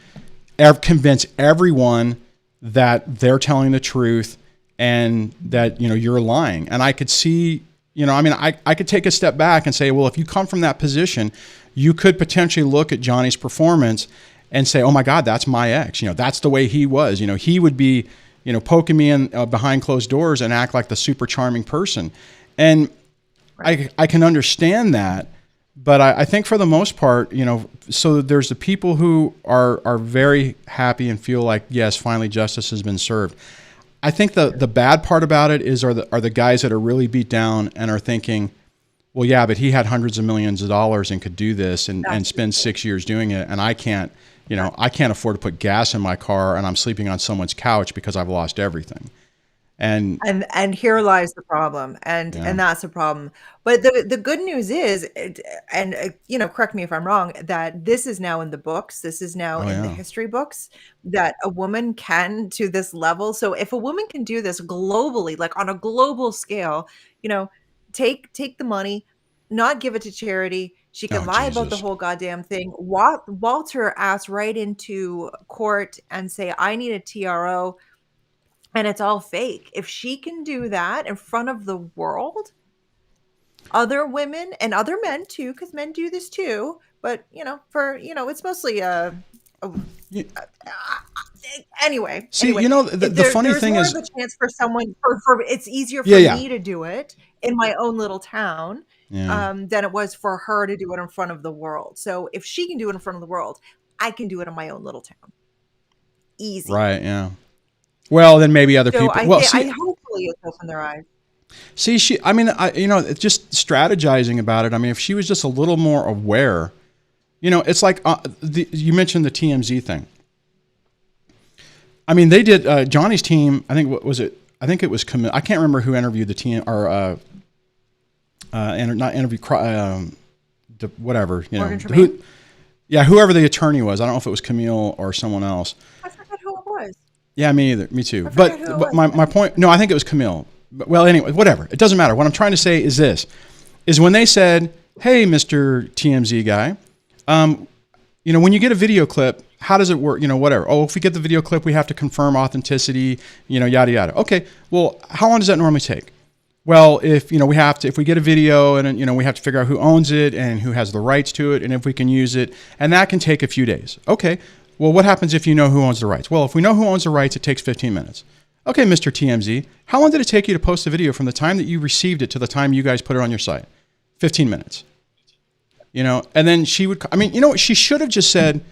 convince everyone that they're telling the truth and that you're lying. And I could see, I could take a step back and say, well, if you come from that position, you could potentially look at Johnny's performance and say, oh my God, that's my ex. That's the way he was. He would be, poking me in behind closed doors and act like the super charming person. And I can understand that, but I think for the most part, so there's the people who are very happy and feel like, yes, finally justice has been served. I think the bad part about it are the guys that are really beat down and are thinking, well, yeah, but he had hundreds of millions of dollars and could do this and spend 6 years doing it. And I can't afford to put gas in my car and I'm sleeping on someone's couch because I've lost everything. And here lies the problem, and that's the problem. But the good news is, correct me if I'm wrong, that this is now in the books. This is now in the history books that a woman can to this level. So if a woman can do this globally, like on a global scale, take the money, not give it to charity. She can lie about the whole goddamn thing. Walter ass right into court and say, I need a TRO. And it's all fake. If she can do that in front of the world, other women and other men too, because men do this too. But it's mostly anyway. See, the funny thing is, there's more of a chance for someone. For it's easier for me to do it in my own little town than it was for her to do it in front of the world. So if she can do it in front of the world, I can do it in my own little town. Easy, right? Yeah. Well, then maybe other people. I hopefully it's opened their eyes. See, just strategizing about it. I mean, if she was just a little more aware, it's like you mentioned the TMZ thing. I mean, they did Johnny's team. I think I think it was Camille. I can't remember who interviewed the team or not interview. Whatever whoever the attorney was. I don't know if it was Camille or someone else. I forgot who it was. Yeah, me either. Me too. But my point, no, I think it was Camille. But, well, anyway, whatever. It doesn't matter. What I'm trying to say is this, is when they said, hey, Mr. TMZ guy, when you get a video clip, how does it work? Whatever. Oh, if we get the video clip, we have to confirm authenticity, yada, yada. Okay. Well, how long does that normally take? Well, if we get a video and, we have to figure out who owns it and who has the rights to it and if we can use it, and that can take a few days. Okay. Well, what happens if you know who owns the rights? Well, if we know who owns the rights, it takes 15 minutes. Okay, Mr. TMZ, how long did it take you to post the video from the time that you received it to the time you guys put it on your site? 15 minutes. And then she would, what she should have just said,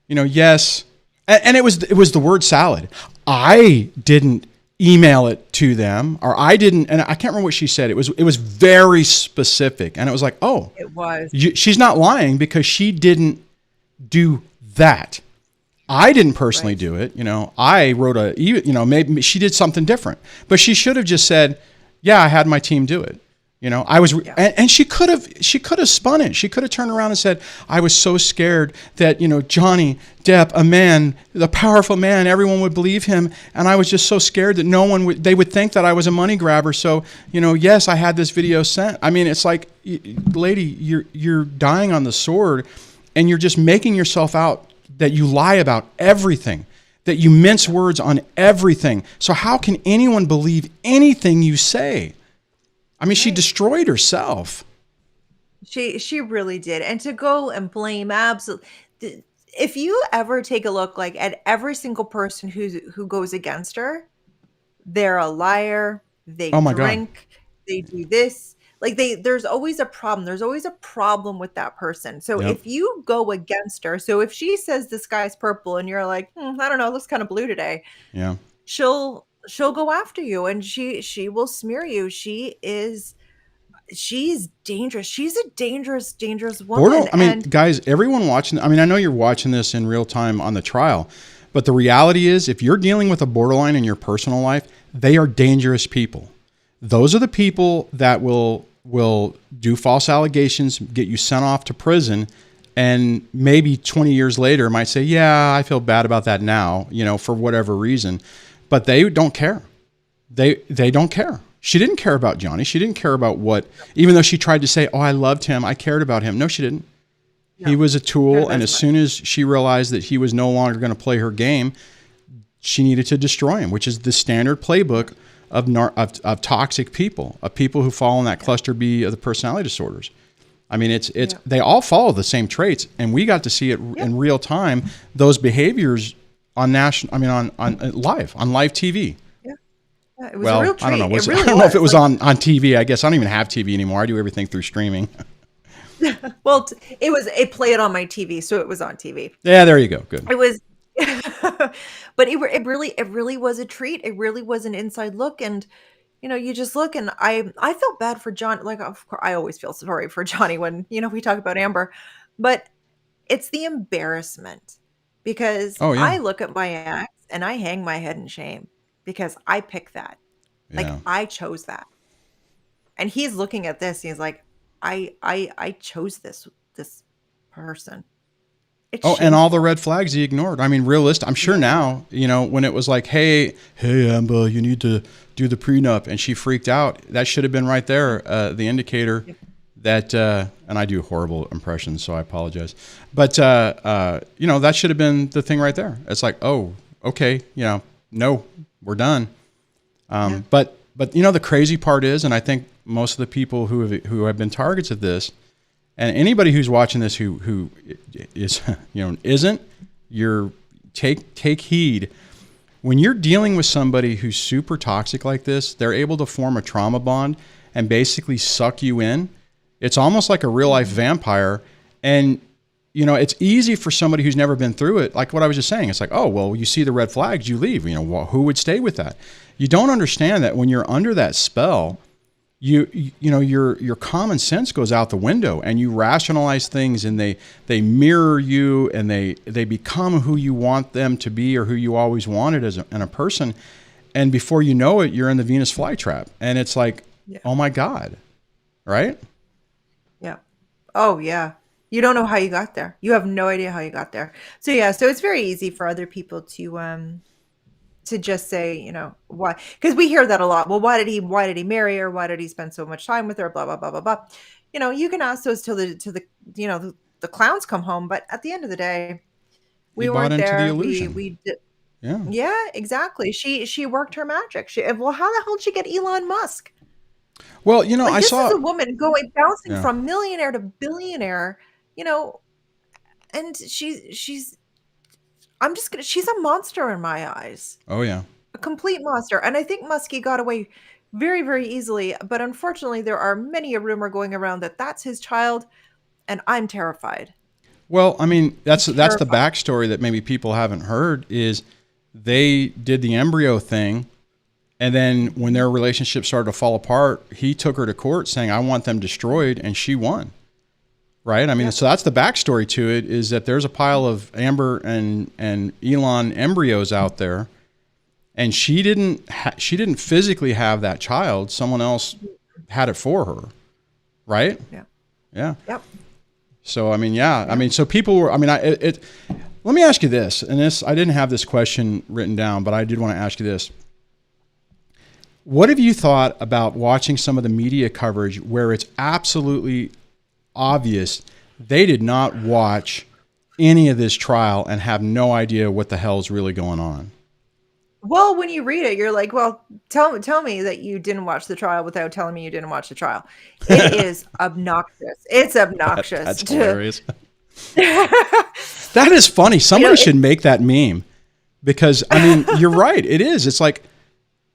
yes. And it was the word salad. I didn't email it to them, or I didn't, and I can't remember what she said. It was very specific, and it was like, oh, It was. she's not lying because she didn't do that. I didn't personally Right. do it. I wrote maybe she did something different, but she should have just said, yeah, I had my team do it. I was, and she could have spun it. She could have turned around and said, I was so scared that, Johnny Depp, a man, the powerful man, everyone would believe him. And I was just so scared that they would think that I was a money grabber. So, yes, I had this video sent. I mean, it's like, lady, you're dying on the sword, and you're just making yourself out that you lie about everything, that you mince words on everything. So how can anyone believe anything you say? I mean, she destroyed herself. She really did. And to go and blame absolutely, if you ever take a look like at every single person who goes against her, they're a liar, they Oh my God. drink, they do this. Like there's always a problem. There's always a problem with that person. So Yep. if you go against her, so if she says the sky's purple and you're like, I don't know, it looks kind of blue today, Yeah. she'll go after you, and she will smear you. She's dangerous. She's a dangerous woman. And Guys, everyone watching, I know you're watching this in real time on the trial, but the reality is if you're dealing with a borderline in your personal life, they are dangerous people. Those are the people that will do false allegations, get you sent off to prison, and maybe 20 years later might say, yeah, I feel bad about that now, for whatever reason. But they don't care. They don't care. She didn't care about Johnny. She didn't care about even though she tried to say, oh, I loved him, I cared about him. No, she didn't. No, he was a tool, and as much. soon as she realized that he was no longer going to play her game, she needed to destroy him, which is the standard playbook of toxic people, of people who fall in that cluster B of the personality disorders. I mean, they all follow the same traits, and we got to see it in real time. Those behaviors on live TV. Yeah, it was a real treat. I don't know. It really I don't know if it was like, on TV. I guess I don't even have TV anymore. I do everything through streaming. Well, it played on my TV, so it was on TV. Yeah, there you go. Good. It was, but it really was a treat. It really was an inside look, and you just look, and I felt bad for John. Like, of course, I always feel sorry for Johnny when we talk about Amber, but it's the embarrassment because Oh, yeah. I look at my ex and I hang my head in shame because I picked that. Like Yeah. I chose that, and he's looking at this. And he's like, I chose this person. It's And all the shameful. red flags he ignored. I mean, realistic. I'm sure now, when it was like, hey, Amber, you need to do the prenup, and she freaked out. That should have been right there, the indicator that, and I do horrible impressions, so I apologize. But, that should have been the thing right there. It's like, oh, okay, no, we're done. But the crazy part is, and I think most of the people who have been targets of this, and anybody who's watching this who is isn't, take heed. When you're dealing with somebody who's super toxic like this, they're able to form a trauma bond and basically suck you in. It's almost like a real life vampire. And it's easy for somebody who's never been through it. Like what I was just saying, it's like, oh, well, you see the red flags, you leave. Who would stay with that? You don't understand that when you're under that spell, your common sense goes out the window, and you rationalize things, and they mirror you, and they become who you want them to be, or who you always wanted in a person. And before you know it, you're in the Venus flytrap, and it's like, oh my God, right? Yeah. Oh yeah. You don't know how you got there. You have no idea how you got there. So yeah, so it's very easy for other people to just say, why? Because we hear that a lot. Well, why did he marry her? Why did he spend so much time with her? Blah blah blah blah blah. You can ask those till the clowns come home. But at the end of the day, we You bought weren't into there. the illusion. We did. Yeah. Yeah, exactly. She worked her magic. Well, how the hell did she get Elon Musk? Well, Like I this saw is a woman bouncing Yeah. from millionaire to billionaire. And she's a monster in my eyes. Oh yeah. A complete monster. And I think Muskie got away very, very easily. But unfortunately, there are many a rumor going around that that's his child. And I'm terrified. Well, I mean, that's the terrified. backstory that maybe people haven't heard is they did the embryo thing, And then when their relationship started to fall apart, he took her to court saying, I want them destroyed, and she won. Right? I mean, so that's the backstory to it, is that there's a pile of Amber and Elon embryos out there, and she didn't physically have that child. Someone else had it for her. Right? Yeah. Yeah. Yep. So, I mean, yeah. I mean, so people were, I mean, let me ask you this, and I didn't have this question written down, but I did want to ask you this. What have you thought about watching some of the media coverage where it's absolutely obvious they did not watch any of this trial and have no idea what the hell is really going on? Well, when you read it, you're like, well, tell me that you didn't watch the trial without telling me you didn't watch the trial. It is obnoxious. It's obnoxious. That's hilarious. That is funny. Somebody should make that meme, because, I mean, you're right. It is. It's like,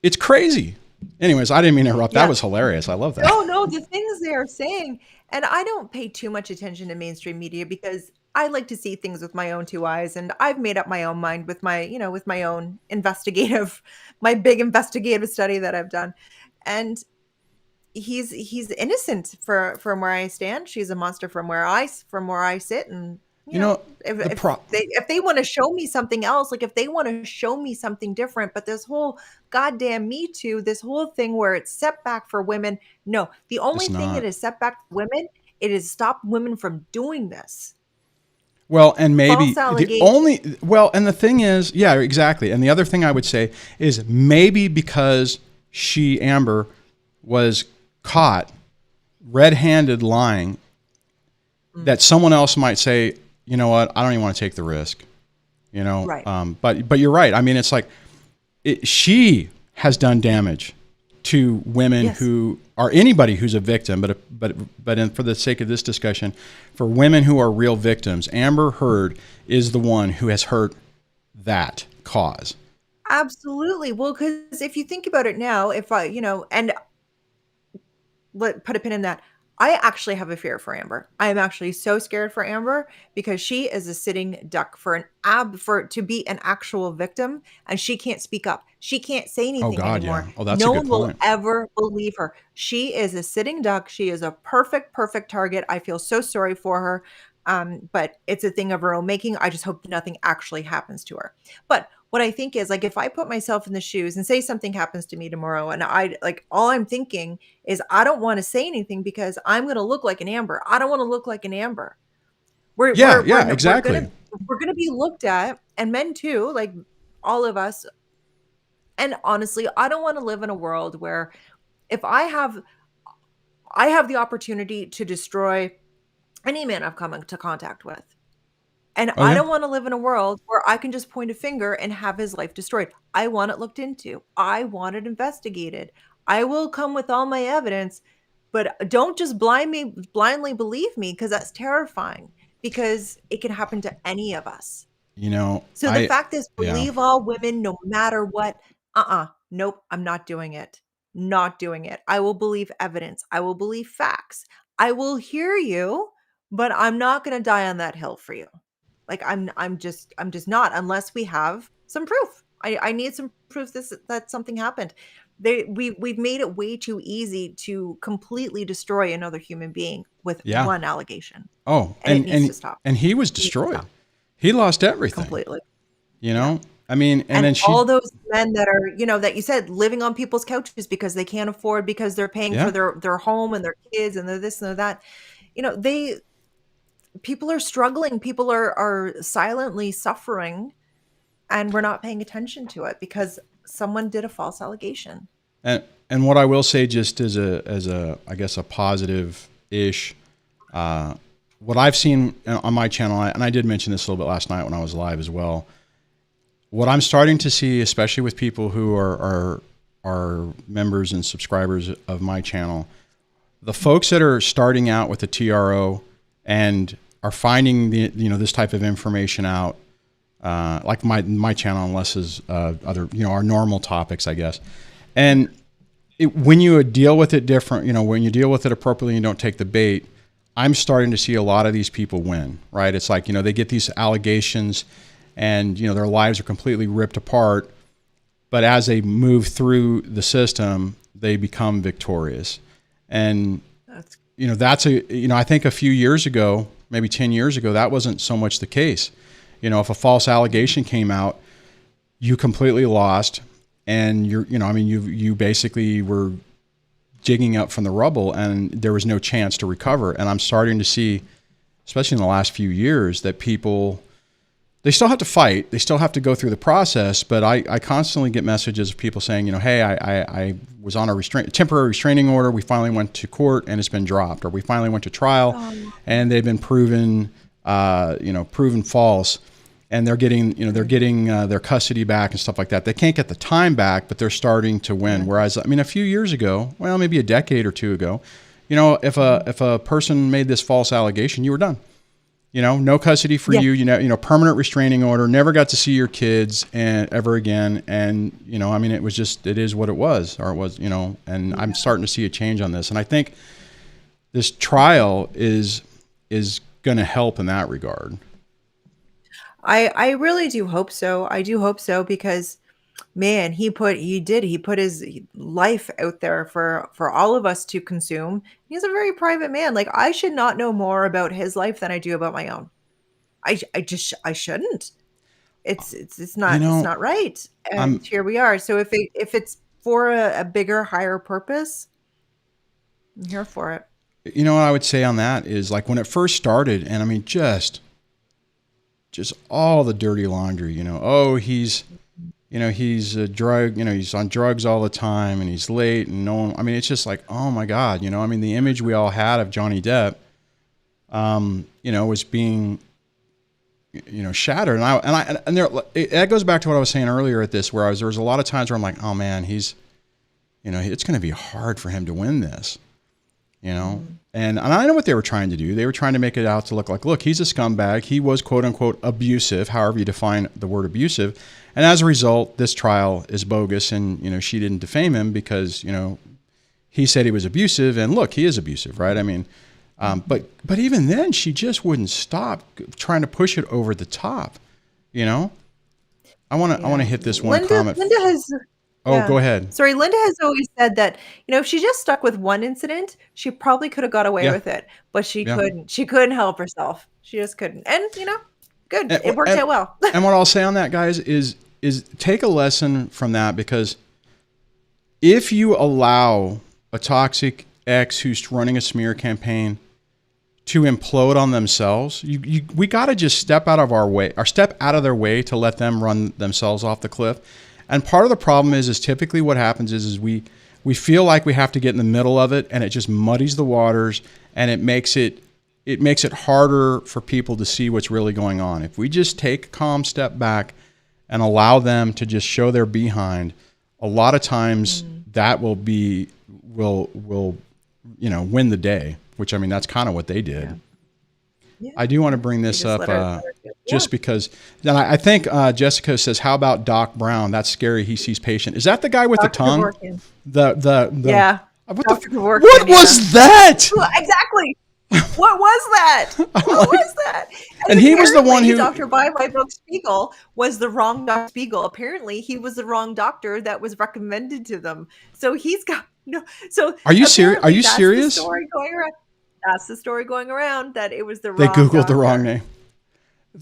it's crazy. Anyways, I didn't mean to interrupt. That was hilarious. I love that. No, the things they are saying. And I don't pay too much attention to mainstream media because I like to see things with my own two eyes. And I've made up my own mind with with my own my big investigative study that I've done. And he's innocent from where I stand. She's a monster from where I sit. And if they want to show me something else, like if they want to show me something different, but this whole goddamn Me Too, this whole thing where it's set back for women, no, the only thing that is set back for women, it is stop women from doing this. Well, and maybe and the thing is, yeah, exactly. And the other thing I would say is maybe because Amber was caught red-handed lying, that someone else might say, you know what, I don't even want to take the risk, Right. But you're right. I mean, it's like she has done damage to women who are anybody who's a victim, but for the sake of this discussion, for women who are real victims, Amber Heard is the one who has hurt that cause. Absolutely. Well, because if you think about it now, if I, and put a pin in that, I actually have a fear for Amber. I am actually so scared for Amber because she is a sitting duck to be an actual victim, and she can't speak up. She can't say anything anymore. Yeah. Oh, that's no a good one point. will ever believe her. She is a sitting duck. She is a perfect target. I feel so sorry for her. But it's a thing of her own making. I just hope nothing actually happens to her. But what I think is, like, if I put myself in the shoes and say something happens to me tomorrow, and all I'm thinking is I don't want to say anything because I'm going to look like an Amber. I don't want to look like an Amber. Exactly. We're going to be looked at, and men too, like all of us. And honestly, I don't want to live in a world where if I have the opportunity to destroy any man I've come into contact with. And I don't want to live in a world where I can just point a finger and have his life destroyed. I want it looked into. I want it investigated. I will come with all my evidence, but don't just blindly believe me, because that's terrifying, because it can happen to any of us. So the fact is, believe all women no matter what. Nope, I'm not doing it. Not doing it. I will believe evidence. I will believe facts. I will hear you, but I'm not going to die on that hill for you. Like I'm just not, unless we have some proof. I need some proof that something happened. We've made it way too easy to completely destroy another human being with one allegation. Oh, and it needs to stop. And he was destroyed. He lost everything completely. I mean, and then all those men that are, that you said, living on people's couches because they can't afford, because they're paying for their home and their kids and they're this and they're that. People are struggling. People are silently suffering, and we're not paying attention to it because someone did a false allegation. And what I will say, just as a I guess a positive-ish, what I've seen on my channel, and I did mention this a little bit last night when I was live as well. What I'm starting to see, especially with people who are members and subscribers of my channel, the folks that are starting out with the TRO and are finding this type of information out, like my channel, unless is other our normal topics, I guess. And when you deal with it different, when you deal with it appropriately and you don't take the bait, I'm starting to see a lot of these people win. Right? It's like, they get these allegations, and their lives are completely ripped apart. but as they move through the system, they become victorious. And That's that's I think a few years ago, maybe 10 years ago, that wasn't so much the case. If a false allegation came out, you completely lost, and you basically were digging up from the rubble, and there was no chance to recover. And I'm starting to see, especially in the last few years, that people, they still have to fight, they still have to go through the process, but I constantly get messages of people saying, hey, I was on a temporary restraining order, we finally went to court and it's been dropped, or we finally went to trial and they've been proven false, and they're getting their custody back and stuff like that. They can't get the time back, but they're starting to win. Whereas, a few years ago, well, maybe a decade or two ago, if a person made this false allegation, you were done. No custody for you, permanent restraining order, never got to see your kids ever again. And, it is what it was, and I'm starting to see a change on this. And I think this trial is going to help in that regard. I really do hope so. I do hope so, because man, he put his life out there for all of us to consume. He's a very private man. Like, I should not know more about his life than I do about my own. I shouldn't. It's not right. And here we are. So if it's for a bigger, higher purpose, I'm here for it. What I would say on that is, like, when it first started, and just all the dirty laundry, he's a drug, he's on drugs all the time and he's late, and it's just like, oh my God, the image we all had of Johnny Depp, was being, shattered. And that goes back to what I was saying earlier at this, where there was a lot of times where I'm like, oh man, he's, it's going to be hard for him to win this, And I know what they were trying to do. They were trying to make it out to look like, look, he's a scumbag. He was, quote unquote, abusive, however you define the word abusive. And as a result, this trial is bogus. And, she didn't defame him because, he said he was abusive. And look, he is abusive, right? But even then, she just wouldn't stop trying to push it over the top. I want to hit this one comment. Linda has. Oh, go ahead. Sorry, Linda has always said that, if she just stuck with one incident, she probably could have got away with it, but she couldn't. She couldn't help herself. She just couldn't. And, good. It worked out well. And what I'll say on that, guys, is take a lesson from that, because if you allow a toxic ex who's running a smear campaign to implode on themselves, we got to just step out of their way to let them run themselves off the cliff. And part of the problem is typically what happens is we feel like we have to get in the middle of it, and it just muddies the waters, and it makes it harder for people to see what's really going on. If we just take a calm step back and allow them to just show their behind, a lot of times that will win the day, which, that's kind of what they did. Yeah. Yeah. I do want to bring this up just because. And I think Jessica says, "How about Doc Brown? That's scary. He sees patient." Is that the guy with Dr. the tongue? Kevorkian. The yeah. What was that? Exactly. What was that? What was that? And he was the one who Dr. Buck Spiegel was the wrong Dr. Spiegel. Apparently, he was the wrong doctor that was recommended to them. So he's got no. So are you serious? Are you serious? That's the story going around, that it was the wrong They Googled doctor. The wrong name.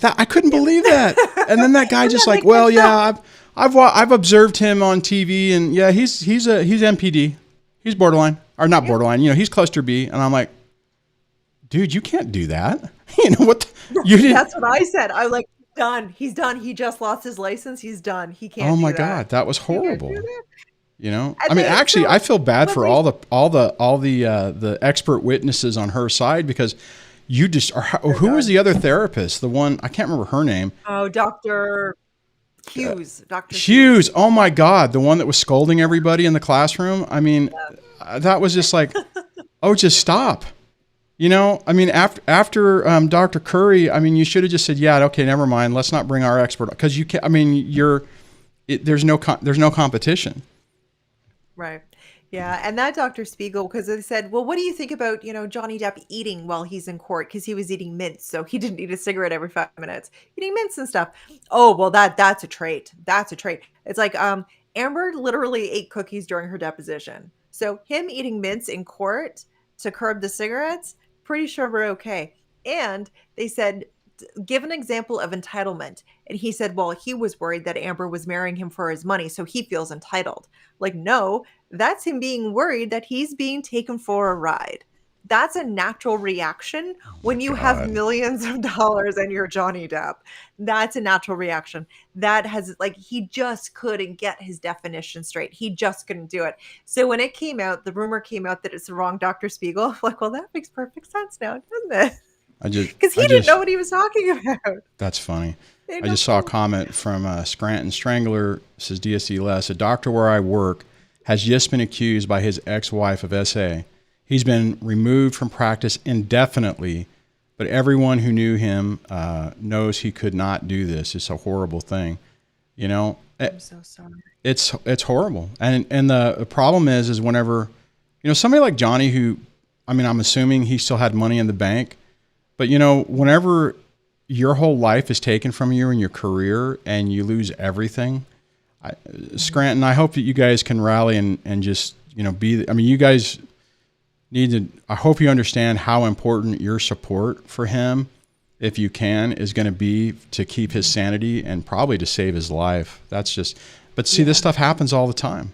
I couldn't believe that. And then that guy just like, well, yeah, I've observed him on TV, and yeah, he's MPD. He's borderline, or not borderline. He's cluster B. And I'm like, dude, you can't do that. What? That's what I said. I was like, done. He's done. He just lost his license. He's done. He can't. Oh my God, that was horrible. Actually, I feel bad for all the expert witnesses on her side, because you just are. Who was the other therapist? The one, I can't remember her name. Oh, Dr. Hughes. Dr. Hughes. Oh my God, the one that was scolding everybody in the classroom. That was just like, oh, just stop. After Dr. Curry, you should have just said, yeah, okay, never mind. Let's not bring our expert, because you can't. There's no competition. Right. Yeah. And that Dr. Spiegel, because they said, well, what do you think about, Johnny Depp eating while he's in court? Because he was eating mints. So he didn't eat a cigarette every 5 minutes, eating mints and stuff. Oh, well, that's a trait. That's a trait. It's like, Amber literally ate cookies during her deposition. So him eating mints in court to curb the cigarettes, pretty sure we're okay. And they said, give an example of entitlement. And he said, well, he was worried that Amber was marrying him for his money, so he feels entitled. Like, no, that's him being worried that he's being taken for a ride. That's a natural reaction when you have God. millions of dollars and you're Johnny Depp. That's a natural reaction. That has, like, he just couldn't get his definition straight. He just couldn't do it. So when it came out, the rumor came out that it's the wrong Dr. Spiegel. Like, well, that makes perfect sense now, doesn't it? Because he didn't know what he was talking about. That's funny. I just saw a comment from Scranton Strangler, says DSDLIVE, a doctor where I work has just been accused by his ex-wife of SA. He's been removed from practice indefinitely, but everyone who knew him knows he could not do this. It's a horrible thing. You know, I'm so sorry. It's horrible. And the problem is whenever, you know, somebody like Johnny, who, I mean, I'm assuming he still had money in the bank, but you know, whenever your whole life is taken from you and your career and you lose everything, Scranton, I hope that you guys can rally and just, you know, I mean, you guys need to, I hope you understand how important your support for him, if you can, is going to be to keep his sanity and probably to save his life. That's just, but see, this stuff happens all the time.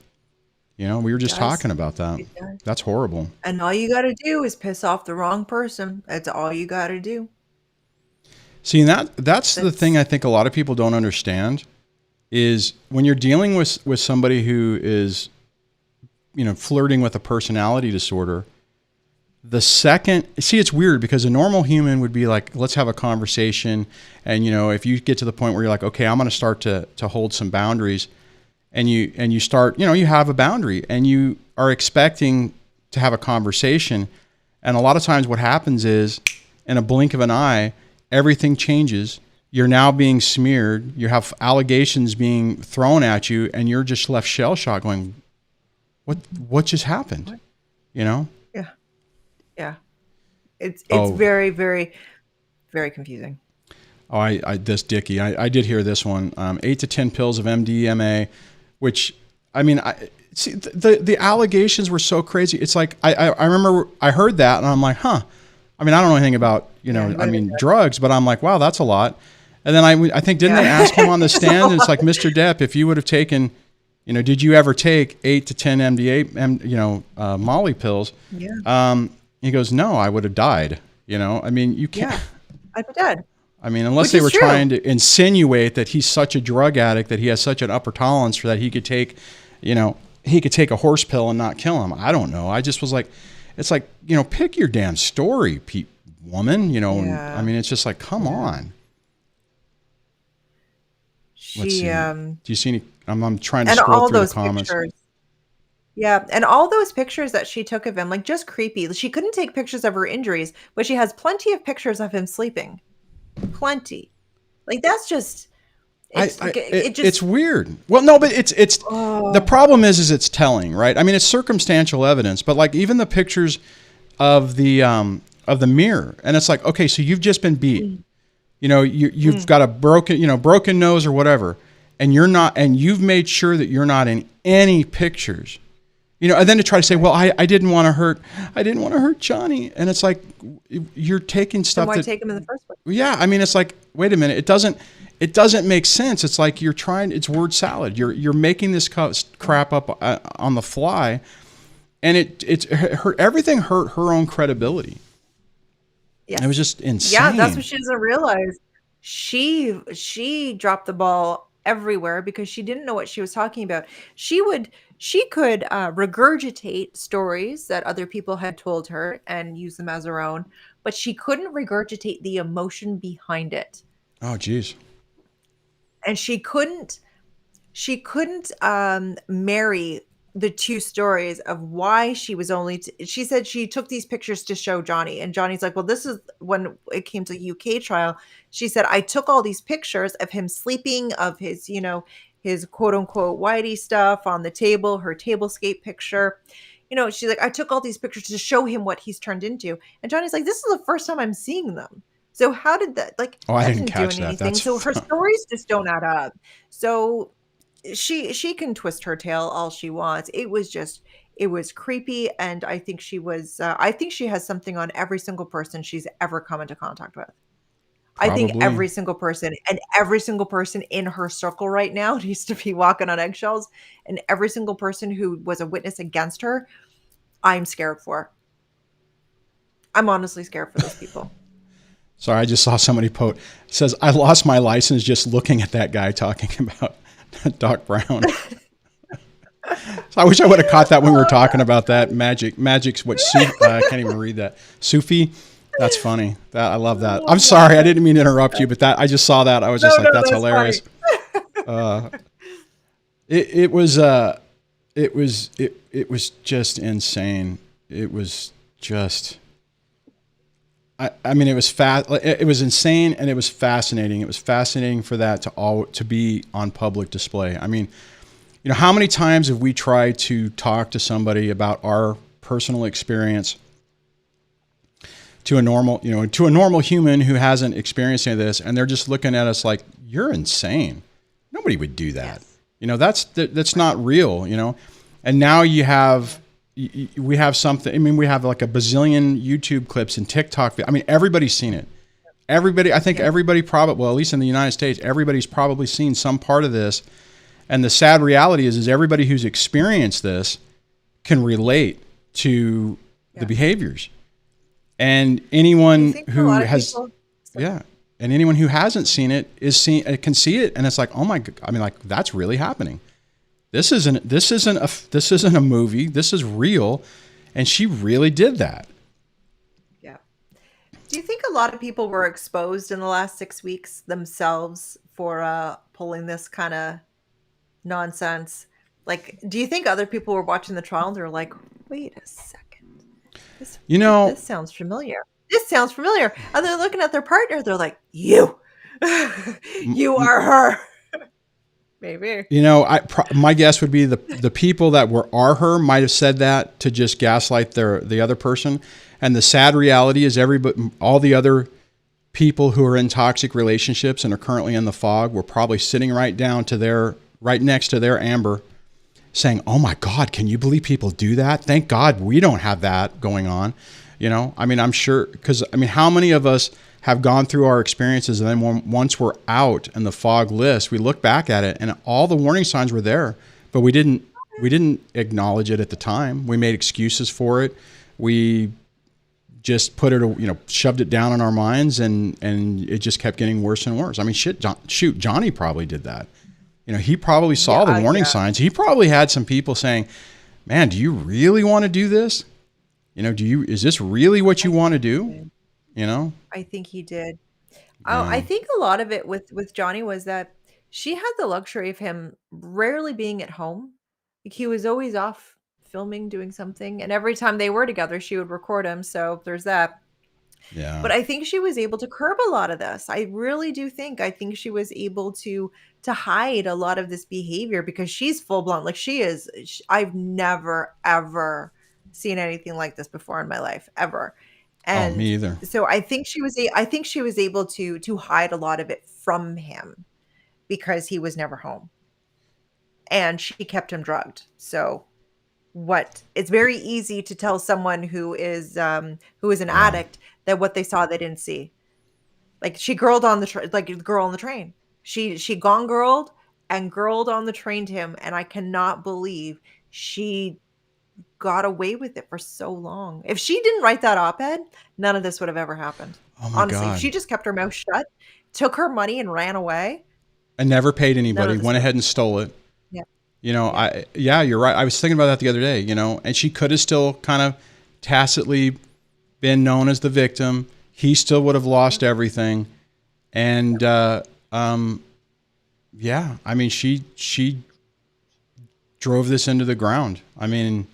You know, we were just talking about that. That's horrible. And all you got to do is piss off the wrong person. That's all you got to do. See, and that's the thing I think a lot of people don't understand is when you're dealing with somebody who is, you know, flirting with a personality disorder, the second, see, it's weird because a normal human would be like, let's have a conversation. And, you know, if you get to the point where you're like, okay, I'm going to start to hold some boundaries, and you start, you know, you have a boundary and you are expecting to have a conversation. And a lot of times what happens is in a blink of an eye, everything changes. You're now being smeared. You have allegations being thrown at you and you're just left shell shocked going, what just happened? What? You know? Yeah. Yeah. It's very, very, very confusing. Oh, this Dickie, I did hear this one. 8 to 10 pills of MDMA, which, I mean, see, the allegations were so crazy. It's like, I remember I heard that and I'm like, huh. I mean, I don't know anything about, you know, I mean, drugs, but I'm like, wow, that's a lot. And then I think, didn't they ask him on the stand? And it's like, Mr. Depp, if you would have taken, you know, did you ever take 8 to 10 MDA, you know, Molly pills? Yeah. He goes, no, I would have died. You know, I mean, you can't. Yeah, I'd be dead. I mean, unless they were trying to insinuate that he's such a drug addict that he has such an upper tolerance for that he could take, you know, he could take a horse pill and not kill him. I don't know. I just was like, it's like, you know, pick your damn story, woman. You know, I mean, it's just like, come on. Let's see. Do you see any? I'm trying to scroll through the comments. Pictures. Yeah, and all those pictures that she took of him, like, just creepy. She couldn't take pictures of her injuries, but she has plenty of pictures of him sleeping. Plenty. Like, that's just it's weird. Well, no, but it's the problem is it's telling, right? I mean, it's circumstantial evidence, but like even the pictures of the mirror, and it's like, okay, so you've just been beat. You know, you've got a broken nose or whatever, and you're not, and you've made sure that you're not in any pictures. You know, and then to try to say, well, I didn't want to hurt Johnny. And it's like, you're taking stuff. Then why take him in the first place? Yeah. I mean, it's like, wait a minute. It doesn't make sense. It's like it's word salad. You're making this crap up on the fly, and everything hurt her own credibility. Yes. It was just insane. Yeah. That's what she doesn't realize. She dropped the ball everywhere because she didn't know what she was talking about. She could regurgitate stories that other people had told her and use them as her own, but she couldn't regurgitate the emotion behind it. Oh, geez. And she couldn't marry the two stories of why she was only. She said she took these pictures to show Johnny, and Johnny's like, well, this is when it came to UK trial. She said, I took all these pictures of him sleeping, of his, you know, his quote unquote whitey stuff on the table, her tablescape picture. You know, she's like, I took all these pictures to show him what he's turned into. And Johnny's like, this is the first time I'm seeing them. So how did that, like, I that didn't catch do that. anything. So her stories just don't add up. So she can twist her tail all she wants. It was creepy, and I think I think she has something on every single person she's ever come into contact with. I think Probably. every single person in her circle right now needs to be walking on eggshells, and every single person who was a witness against her, I'm scared for. I'm honestly scared for those people. Sorry, I just saw somebody post. It says, I lost my license just looking at that guy talking about Doc Brown. So I wish I would have caught that when we were talking about that. Magic's what, I can't even read that. Sufi? That's funny. I love that. I'm sorry, I didn't mean to interrupt you, but I just saw that. I was just that's hilarious. It was just insane. It was just, I mean, it was insane, and it was fascinating. It was fascinating for that to be on public display. I mean, you know, how many times have we tried to talk to somebody about our personal experience to a normal human who hasn't experienced any of this, and they're just looking at us like, you're insane. Nobody would do that. Yes. You know, that's not real, you know? And now we have something. I mean, we have like a bazillion YouTube clips and TikTok. I mean, everybody's seen it. I think everybody probably, well, at least in the United States, everybody's probably seen some part of this. And the sad reality is everybody who's experienced this can relate to the behaviors. And anyone who has, and anyone who hasn't seen it can see it, and it's like, oh my God! I mean, like, that's really happening. This isn't a movie. This is real, and she really did that. Yeah. Do you think a lot of people were exposed in the last 6 weeks themselves for pulling this kind of nonsense? Like, do you think other people were watching the trial and they're like, wait a second? This sounds familiar. This sounds familiar. And they're looking at their partner. They're like, you are her. Maybe. You know, my guess would be the people that are her might have said that to just gaslight the other person. And the sad reality is all the other people who are in toxic relationships and are currently in the fog were probably sitting right next to their Amber, saying, oh my God, can you believe people do that? Thank God we don't have that going on. You know, I mean, I'm sure, because I mean, how many of us have gone through our experiences, and then once we're out and the fog lifts, we look back at it and all the warning signs were there, but we didn't acknowledge it at the time. We made excuses for it. We just put it, you know, shoved it down in our minds, and it just kept getting worse and worse. I mean, Johnny probably did that. You know, he probably saw the warning signs. He probably had some people saying, man, do you really want to do this? You know, is this really what you want to do? You know? I think he did. I think a lot of it with Johnny was that she had the luxury of him rarely being at home. Like, he was always off filming, doing something. And every time they were together, she would record him. So there's that. Yeah. But I think she was able to curb a lot of this. I really do think. I think she was able to hide a lot of this behavior, because she's full blown. Like, I've never, ever seen anything like this before in my life, ever. And me either. So I think she was able to hide a lot of it from him, because he was never home, and she kept him drugged. So it's very easy to tell someone who is an addict that what they saw they didn't see. Like, she girled on the girl on the train. She gone girled and girled on the train to him, and I cannot believe she got away with it for so long. If she didn't write that op-ed, none of this would have ever happened. Oh my Honestly, God. if she just kept her mouth shut, took her money and ran away, and never paid anybody, went ahead and stole it. Yeah. You know, you're right. I was thinking about that the other day, you know, and she could have still kind of tacitly been known as the victim. He still would have lost everything. And, I mean, she drove this into the ground. I mean,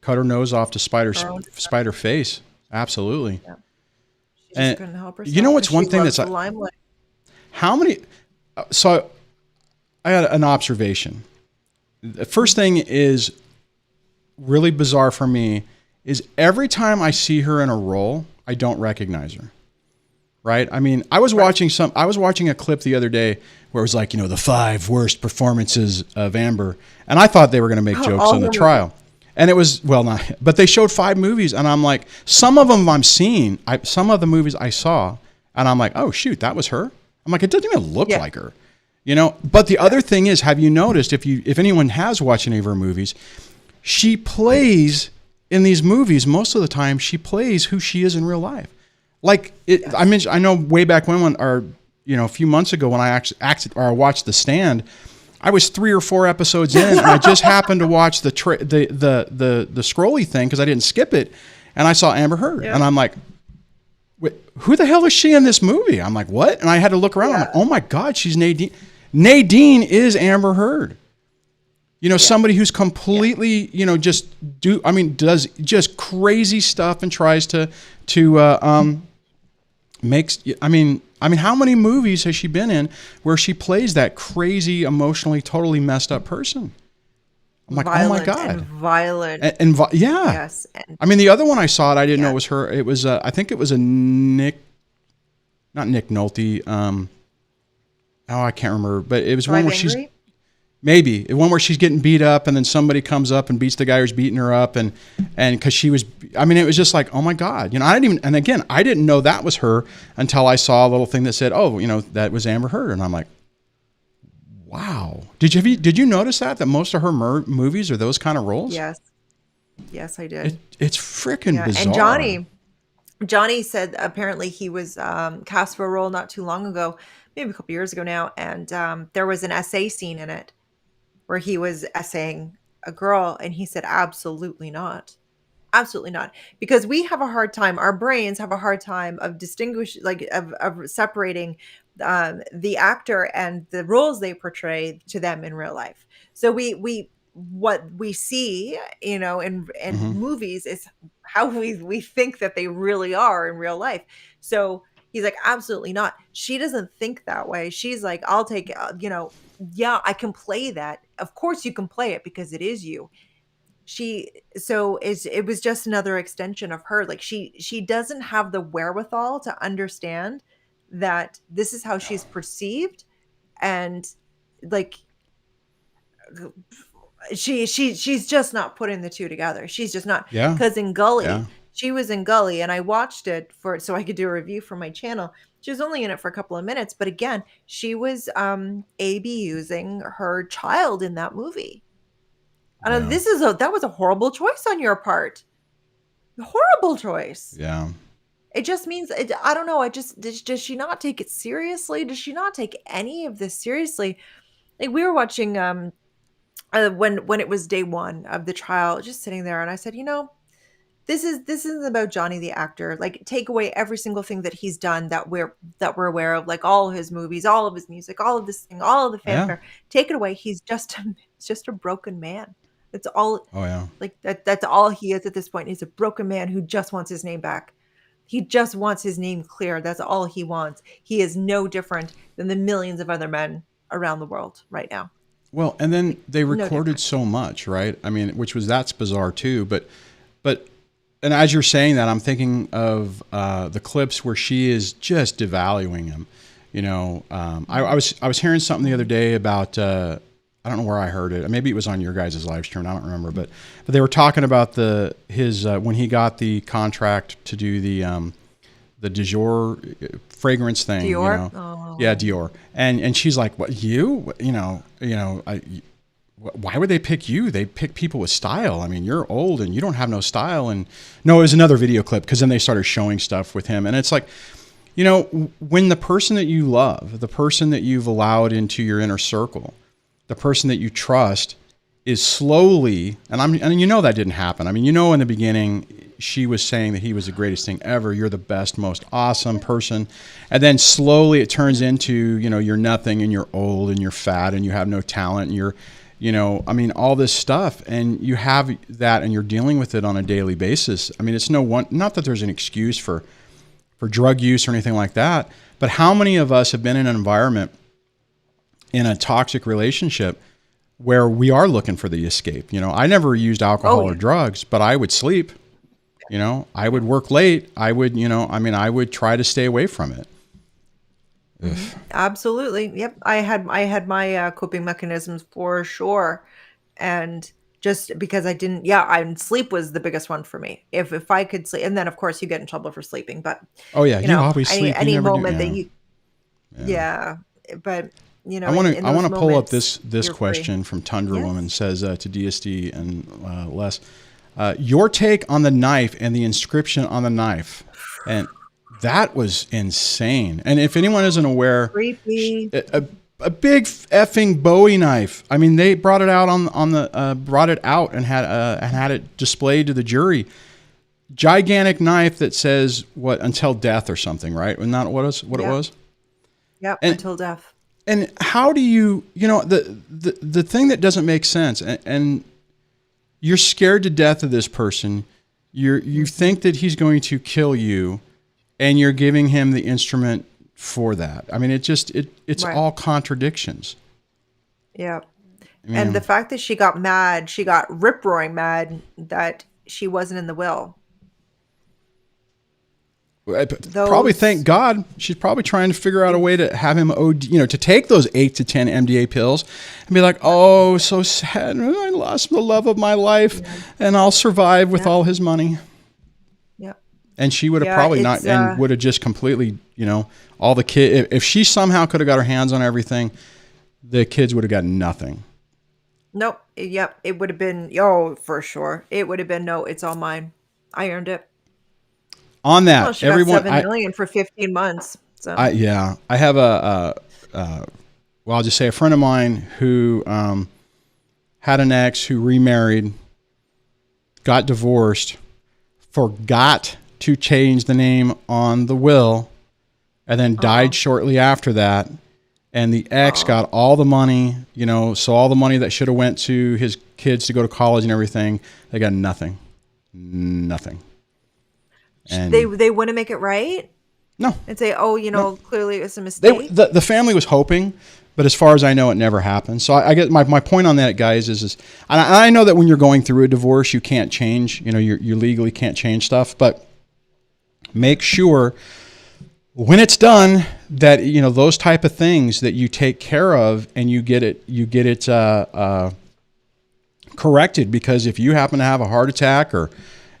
cut her nose off to spite her face. Absolutely. Yeah. She just couldn't help herself. You know what's one thing that's the limelight. How many? So I had an observation. The first thing is really bizarre for me is every time I see her in a role, I don't recognize her. right? I mean, I was watching a clip the other day where it was like, the 5 worst performances of Amber. And I thought they were going to make jokes on the trial. And it was, well, not, but they showed 5 movies. And I'm like, some of them I'm seeing, some of the movies I saw, and I'm like, oh, shoot, that was her. I'm like, it doesn't even look like her, But the other thing is, have you noticed, if anyone has watched any of her movies, she plays in these movies, most of the time, she plays who she is in real life. Like I mentioned, I know way back when a few months ago when I actually watched The Stand, I was 3 or 4 episodes in, and I just happened to watch the scrolly thing because I didn't skip it, and I saw Amber Heard, and I'm like, wait, who the hell is she in this movie? I'm like, what? And I had to look around. I'm like, oh my God, she's Nadine. Nadine is Amber Heard. Somebody who's completely, does just crazy stuff and tries to makes. I mean, how many movies has she been in where she plays that crazy, emotionally, totally messed up person? I'm like, violent, oh my God. and violent. Yeah. Yes. I mean, the other one I saw it, I didn't know it was her. It was, I think it was not Nick Nolte. I can't remember, but it was one where she's one where she's getting beat up, and then somebody comes up and beats the guy who's beating her up, and because she was, it was just like, oh my God, I didn't know that was her until I saw a little thing that said, oh, that was Amber Heard, and I'm like, wow. Did you notice that most of her movies are those kind of roles? Yes, I did. It's freaking bizarre. And Johnny said apparently he was cast for a role not too long ago, maybe a couple years ago now, and there was an essay scene in it where he was essaying a girl, and he said, absolutely not, because we have a hard time. Our brains have a hard time of of separating the actor and the roles they portray to them in real life. So what we see, in movies is how we think that they really are in real life. So he's like, absolutely not. She doesn't think that way. She's like, I'll take, I can play that. Of course you can play it because it is you. It was just another extension of her. Like she doesn't have the wherewithal to understand that this is how she's perceived. And like, she's just not putting the two together. She's just not. Yeah. Because in Gully, she was in Gully, and I watched it so I could do a review for my channel. She was only in it for a couple of minutes, but again, she was abusing her child in that movie. And that was a horrible choice on your part. Horrible choice. Yeah. It just means, I don't know. Does she not take it seriously? Does she not take any of this seriously? Like, we were watching when it was day 1 of the trial, just sitting there, and I said, this isn't about Johnny the actor. Like, take away every single thing that he's done that we're aware of, like all of his movies, all of his music, all of this thing, all of the fanfare. Yeah. Take it away. He's just a broken man. That's all. Oh yeah. Like that's all he is at this point. He's a broken man who just wants his name back. He just wants his name clear. That's all he wants. He is no different than the millions of other men around the world right now. Well, and then they recorded so much, right? I mean, that's bizarre too. But, and as you're saying that, I'm thinking of the clips where she is just devaluing him. I was hearing something the other day about I don't know where I heard it. Maybe it was on your guys' live stream. I don't remember, but they were talking about his when he got the contract to do the Dior fragrance thing. Dior? Yeah, Dior. And she's like, "What, you? Why would they pick you? They pick people with style. I mean, you're old and you don't have no style." And no, it was another video clip because then they started showing stuff with him, and it's like, when the person that you love, the person that you've allowed into your inner circle, the person that you trust is slowly, and that didn't happen. I mean, in the beginning, she was saying that he was the greatest thing ever. You're the best, most awesome person. And then slowly it turns into, you're nothing and you're old and you're fat and you have no talent and you're, all this stuff. And you have that and you're dealing with it on a daily basis. I mean, it's not that there's an excuse for drug use or anything like that, but how many of us have been in an environment in a toxic relationship where we are looking for the escape? I never used alcohol or drugs, but I would sleep. You know, I would work late. I would, I would try to stay away from it. Ugh. Absolutely. Yep. I had my coping mechanisms for sure. And just because sleep was the biggest one for me. If I could sleep, and then of course you get in trouble for sleeping, but Oh yeah, you always sleep. Any you never moment do, that you, but I want to pull up this question free. from Tundra Yes. Woman. Says to DSD and Les, your take on the knife and the inscription on the knife, and that was insane. And if anyone isn't aware, Creepy. A big effing Bowie knife. I mean, they brought it out brought it out and had it displayed to the jury. Gigantic knife that says what, until death or something, right? And not what it was. Yep. And, until death. And how do you the thing that doesn't make sense, and you're scared to death of this person. You think that he's going to kill you, and you're giving him the instrument for that. I mean, it's Right. all contradictions. Yeah. And the fact that she got mad, she got rip-roaring mad that she wasn't in the will. Probably, thank God, she's probably trying to figure out a way to have him to take those 8 to 10 MDA pills and be like, oh, so sad. I lost the love of my life, and I'll survive with all his money. Yeah. And she would have probably not, and would have just completely, all the kids, if she somehow could have got her hands on everything, the kids would have got nothing. Nope. Yep. It would have been, for sure. It would have been, no, it's all mine. I earned it. On that, Well, she everyone, got $7 million for 15 months. So I have I'll just say a friend of mine who had an ex who remarried, got divorced, forgot to change the name on the will, and then died shortly after that. And the ex got all the money, so all the money that should have went to his kids to go to college and everything, they got nothing. And they want to make it right. No. And say, clearly it was a mistake. The family was hoping, but as far as I know, it never happened. So I get my point on that, guys, is I know that when you're going through a divorce, you can't change, you legally can't change stuff, but make sure when it's done that, those type of things that you take care of and you get it corrected, because if you happen to have a heart attack or,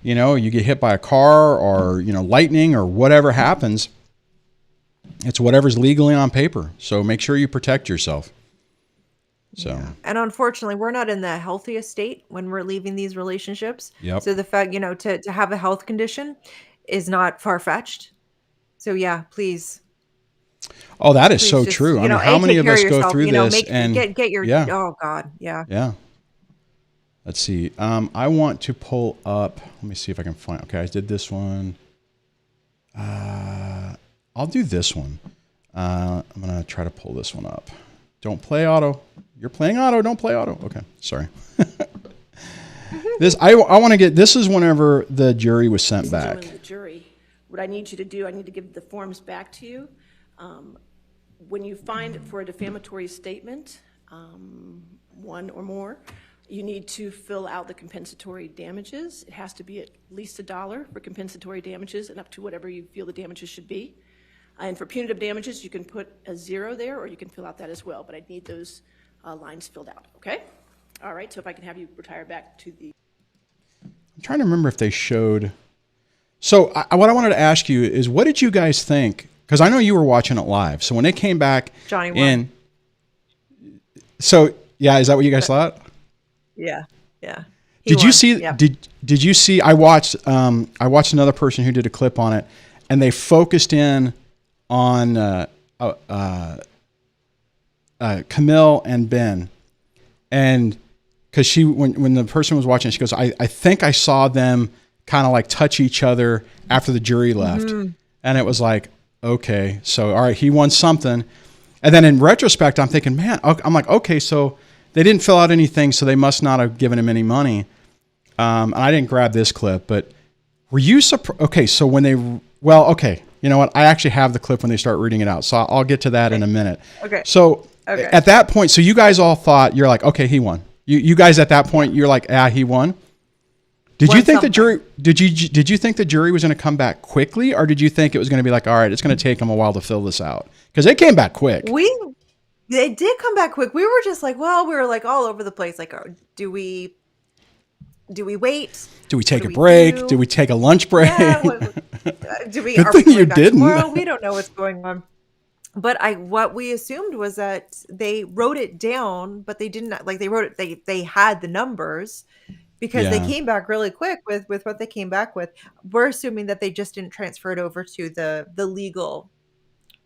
you get hit by a car or, lightning or whatever happens, it's whatever's legally on paper. So make sure you protect yourself. So, and unfortunately, we're not in the healthiest state when we're leaving these relationships. Yep. So the fact, to have a health condition is not far-fetched. So yeah, please. Oh, that is so just, true. I mean, how many of us go through this and get your, oh God. Yeah. Yeah. Let's see. I want to pull up. Let me see if I can find. Okay, I did this one. I'll do this one. I'm gonna try to pull this one up. Don't play auto. You're playing auto. Don't play auto. Okay, sorry. This I want to get. This is whenever the jury was sent back. The jury. What I need you to do, I need to give the forms back to you. When you find for a defamatory statement, one or more, you need to fill out the compensatory damages. It has to be at least $1 for compensatory damages and up to whatever you feel the damages should be. And for punitive damages, you can put a 0 there, or you can fill out that as well, but I need those lines filled out, okay? All right, so if I can have you retire back to the... I'm trying to remember if they showed... So what I wanted to ask you is, what did you guys think? Because I know you were watching it live. So when they came back Johnny in... So, yeah, is that what you guys thought? Yeah. Yeah. Did you see? Yeah. Did you see? I watched another person who did a clip on it, and they focused in on Camille and Ben, and because when the person was watching, she goes, I think I saw them kind of like touch each other after the jury left, and it was like, okay, so all right, he won something, and then in retrospect, I'm thinking, man, I'm like, okay, so. They didn't fill out anything, so they must not have given him any money. And I didn't grab this clip, but were you surprised? Okay, so when they, okay, you know what? I actually have the clip when they start reading it out, so I'll get to that in a minute. Okay. So at that point, so you guys all thought, you're like, okay, he won. You guys at that point, you're like, he won. Did you think the jury? Did you think the jury was going to come back quickly, or did you think it was going to be like, all right, it's going to take them a while to fill this out? Because they came back quick. They did come back quick. We were just like, well, we were like all over the place. Like, do we wait? Do we take a break? Do we take a lunch break? Yeah, do we? Good are thing we you going back didn't. Tomorrow? We don't know what's going on. But what we assumed was that they wrote it down, but they didn't. Like, they wrote it. They had the numbers because they came back really quick with what they came back with. We're assuming that they just didn't transfer it over to the legal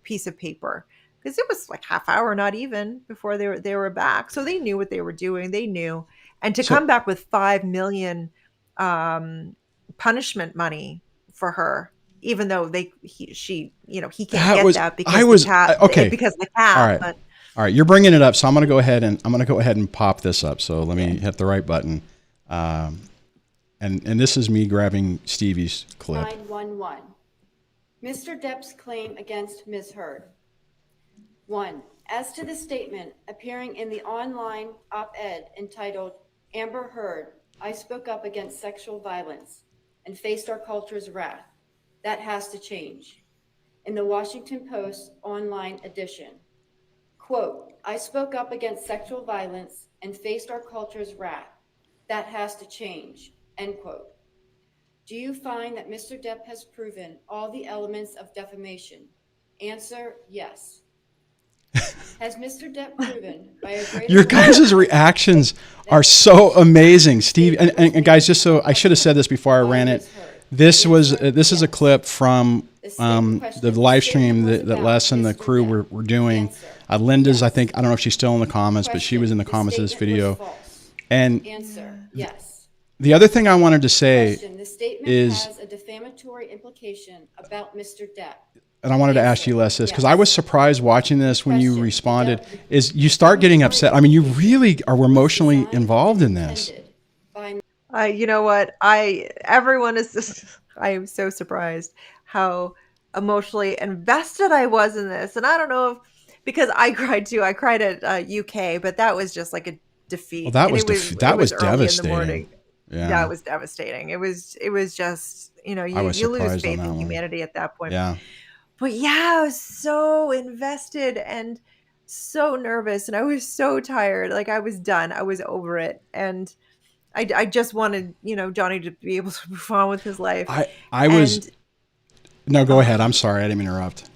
piece of paper, because it was like half hour, not even, before they were back. So they knew what they were doing. They knew. And to come back with $5 million punishment money for her, even though he can't get that because because of the cap. All right. All right. You're bringing it up. So I'm going to go ahead and pop this up. So let me hit the right button. And this is me grabbing Stevie's clip. 911. Mr. Depp's claim against Ms. Heard. 1. As to the statement appearing in the online op-ed entitled, Amber Heard, I spoke up against sexual violence and faced our culture's wrath. That has to change. In the Washington Post online edition, quote, I spoke up against sexual violence and faced our culture's wrath. That has to change, end quote. Do you find that Mr. Depp has proven all the elements of defamation? Answer, yes. Has Mr. Depp proven by a greater... Your guys' reactions are so amazing, Steve. And guys, just so I should have said this before I ran it. This is a clip from the live stream that Les and the crew were doing. Linda's, I don't know if she's still in the comments, but she was in the comments of this video. And answer, yes. The other thing I wanted to say the statement is has a defamatory implication about Mr. Depp. And I wanted to ask you, Les, this, because I was surprised watching this when you responded, is you start getting upset. I mean, you really are emotionally involved in this. You know what? Everyone is just, I am so surprised how emotionally invested I was in this. And I don't know because I cried too. I cried at UK, but that was just like a defeat. Well, that was devastating. In the morning. Yeah. That was devastating. It was just, you lose faith in humanity at that point. Yeah. But yeah, I was so invested and so nervous, and I was so tired. Like, I was done. I was over it. And I just wanted, Johnny to be able to move on with his life. No, go ahead. I'm sorry. I didn't interrupt.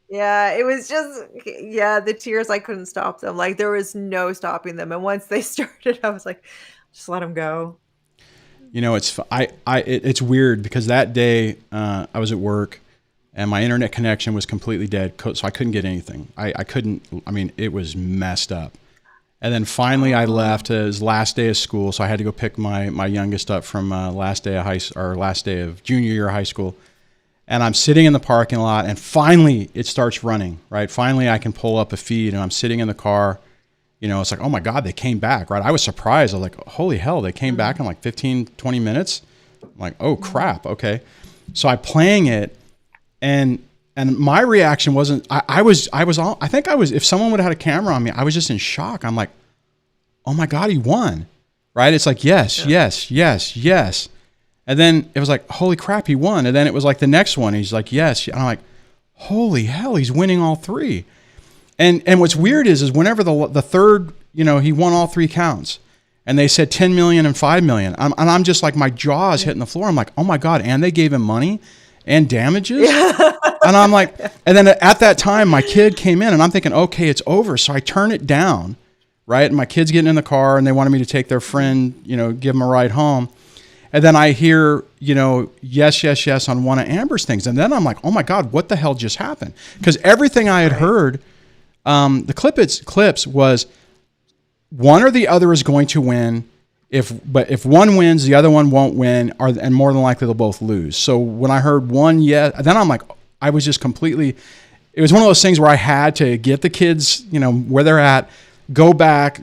Yeah, it was just, the tears, I couldn't stop them. Like, there was no stopping them. And once they started, I was like, just let them go. It's weird because that day I was at work and my internet connection was completely dead. So I couldn't get anything. It was messed up. And then finally I left. It was last day of school. So I had to go pick my youngest up from last day of junior year of high school. And I'm sitting in the parking lot and finally it starts running, right? Finally I can pull up a feed and I'm sitting in the car. It's like, oh my God, they came back, right? I was surprised. I was like, holy hell, they came back in like 15, 20 minutes. I'm like, oh crap. Okay. So I'm playing it and my reaction wasn't, if someone would have had a camera on me, I was just in shock. I'm like, oh my God, he won, right? It's like, yes. And then it was like, holy crap, he won. And then it was like the next one, he's like, yes. And I'm like, holy hell, he's winning all three. And what's weird is whenever the third, he won all three counts and they said 10 million and 5 million. And I'm just like, my jaw is hitting the floor. I'm like, oh my God. And they gave him money and damages. Yeah. And I'm like, and then at that time, my kid came in and I'm thinking, okay, it's over. So I turn it down, right? And my kid's getting in the car and they wanted me to take their friend, give him a ride home. And then I hear, yes on one of Amber's things. And then I'm like, oh my God, what the hell just happened? Because everything I had heard, the clips was one or the other is going to win. But if one wins, the other one won't win, and more than likely they'll both lose. So when I heard one then I'm like, I was just completely. It was one of those things where I had to get the kids, where they're at, go back,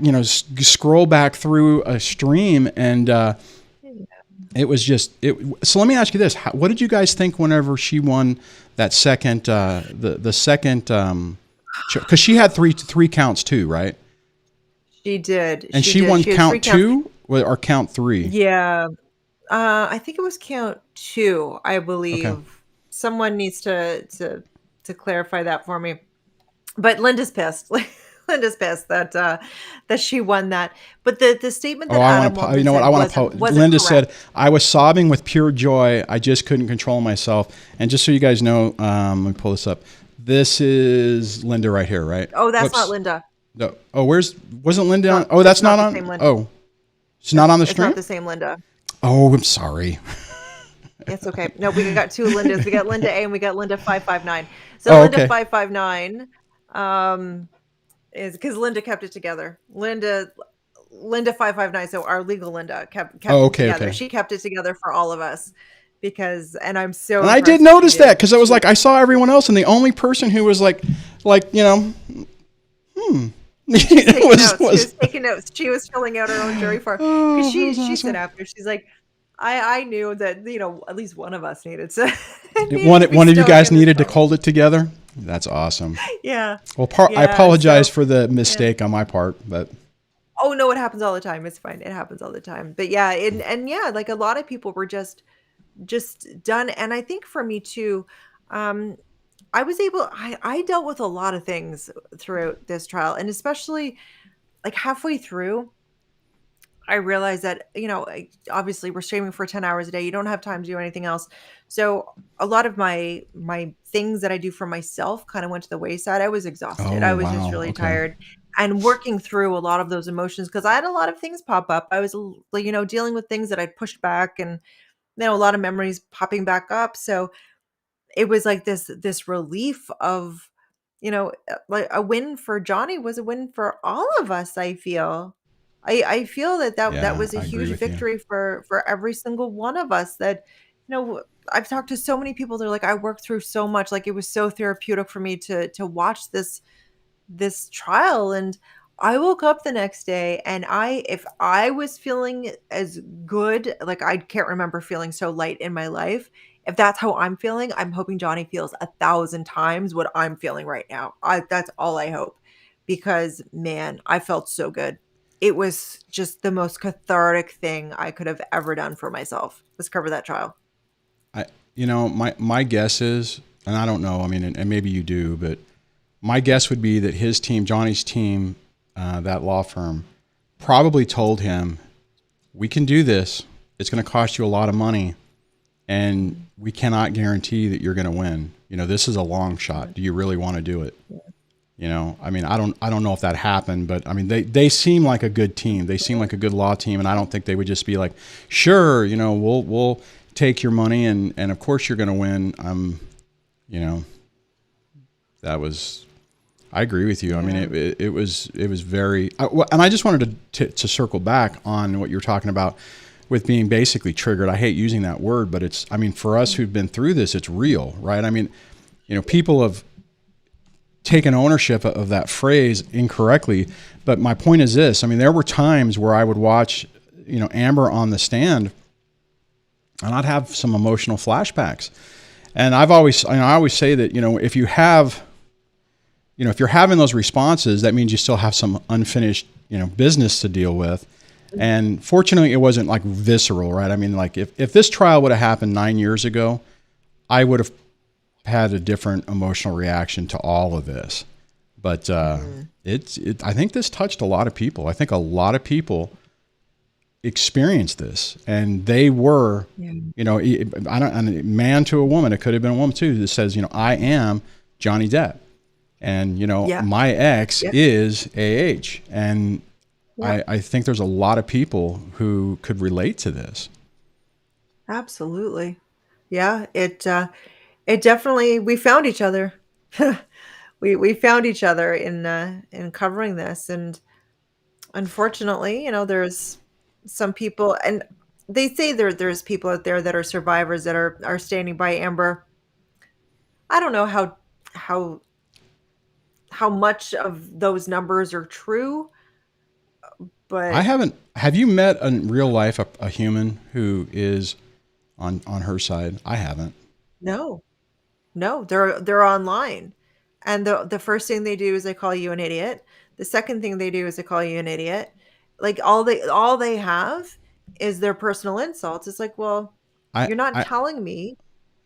scroll back through a stream, and it was just it. So let me ask you this: what did you guys think whenever she won that second, the second? Because she had three counts too, right? She did. And she won count 2 or count 3? Yeah. I think it was count 2, I Okay. believe. Someone needs to clarify that for me. But Linda's pissed. Linda's pissed that that she won that. But the statement Oh, that I Adam want to. Walton You know what? said I want to. wasn't Linda correct. said, "I was sobbing with pure joy. I just couldn't control myself." And just so you guys know, let me pull this up. This is Linda right here, right? Oh, that's Whoops. not Linda. No. Oh, wasn't Linda on? Not, Oh, that's it's not not the on. same Linda. Oh, it's not on the It's stream. not the same Linda. Oh, I'm sorry. It's okay. No, we got 2 Lindas. We got Linda A and we got Linda 559. So Oh, Linda okay. 559 is because Linda kept it together. Linda 559. So our legal Linda kept Oh, it okay, together. okay. She kept it together for all of us because, and I'm so And I did impressed she notice that did. because I was She like, I saw everyone else, and the only person who was like, you know, taking notes. She was. was taking notes. She was filling out her own jury form Oh, because that was she said awesome. after, she's like, I knew that at least one of us needed to One to be of you stowing guys in this needed to phone. hold it together. That's awesome. Yeah. Well, I Yeah. apologize So for the mistake on my part, but oh no, it happens all the time. It's fine. It happens all the time. But yeah, and yeah, like a lot of people were just done. And I think for me too, um, I dealt with a lot of things throughout this trial, and especially like halfway through, I realized that, obviously we're streaming for 10 hours a day. You don't have time to do anything else. So a lot of my things that I do for myself kind of went to the wayside. I was exhausted. oh I was just wow, really okay, tired and working through a lot of those emotions because I had a lot of things pop up. I was, dealing with things that I'd pushed back and, a lot of memories popping back up. So it was like this relief of, like a win for Johnny was a win for all of us, I feel. I feel that yeah, was a I agree huge with you. victory for every single one of us that, I've talked to so many people, they're like, I worked through so much. Like it was so therapeutic for me to watch this trial. And I woke up the next day and if I was feeling as good, like I can't remember feeling so light in my life. If that's how I'm feeling, I'm hoping Johnny feels 1,000 times what I'm feeling right now. That's all I hope because man, I felt so good. It was just the most cathartic thing I could have ever done for myself. Let's cover that trial. I, my guess is, and I don't know. I mean, and maybe you do, but my guess would be that his team, Johnny's team, that law firm, probably told him, "We can do this. It's going to cost you a lot of money, and we cannot guarantee that you're going to win. This is a long shot. Do you really want to do it?" I mean, I don't know if that happened, but I mean, they seem like a good team. They seem like a good law team, and I don't think they would just be like, "Sure, we'll take your money, and of course you're going to win." That was. I agree with you. I mean, it was very, and I just wanted to circle back on what you're talking about with being basically triggered. I hate using that word, but it's, I mean, for us who've been through this, it's real, right? I mean, people have taken ownership of that phrase incorrectly, but my point is this. I mean, there were times where I would watch, Amber on the stand, and I'd have some emotional flashbacks. And I always say that, if you have, if you're having those responses, that means you still have some unfinished, business to deal with. And fortunately, it wasn't like visceral, right? I mean, like if this trial would have happened 9 years ago, I would have had a different emotional reaction to all of this. But I think this touched a lot of people. I think a lot of people experienced this, and they were, a man to a woman. It could have been a woman too that says, I am Johnny Depp. And, my ex is AH. And I think there's a lot of people who could relate to this. Absolutely. Yeah, it definitely, we found each other. We found each other in covering this, and unfortunately, there's some people, and they say there's people out there that are survivors that are standing by Amber. I don't know how much of those numbers are true, but Have you met in real life a human who is on her side? I haven't. no, they're online, and the first thing they do is they call you an idiot. The second thing they do is they call you an idiot. Like all they have is their personal insults. It's like, well, you're not telling me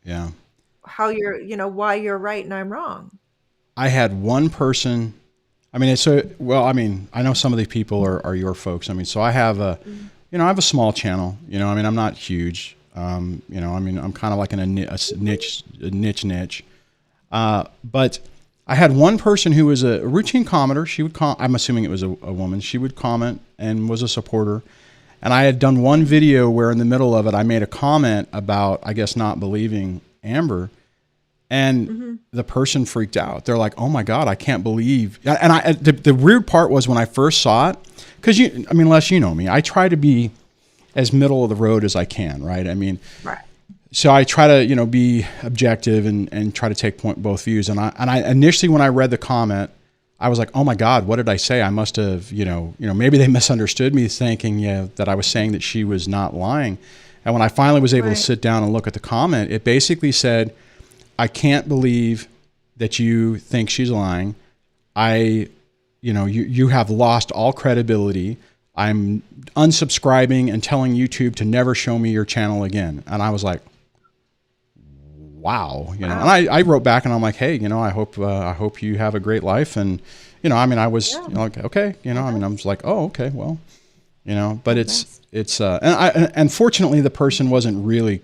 yeah. how you're, why you're right and I'm wrong. I had one person. I mean, I know some of the people are your folks. I mean, so I have I have a small channel. I mean, I'm not huge. I mean, I'm kind of like in a niche. But I had one person who was a routine commenter. She would I'm assuming it was a woman. She would comment and was a supporter. And I had done one video where in the middle of it, I made a comment about, I guess, not believing Amber. And the person freaked out. They're like, "Oh my God, I can't believe." And the weird part was when I first saw it, because Les, you know me. I try to be as middle of the road as I can, right? I mean, right. So I try to, be objective and try to take both views. And I initially, when I read the comment, I was like, "Oh my God, what did I say? I must have, maybe they misunderstood me, thinking that I was saying that she was not lying." And when I finally was able to sit down and look at the comment, it basically said, "I can't believe that you think she's lying. You have lost all credibility. I'm unsubscribing and telling YouTube to never show me your channel again." And I was like, wow. And I wrote back and I'm like, "Hey, I hope you have a great life." And, I mean, I was like, okay, I mean, I was like, "Oh, okay, well, but it's and fortunately the person wasn't really,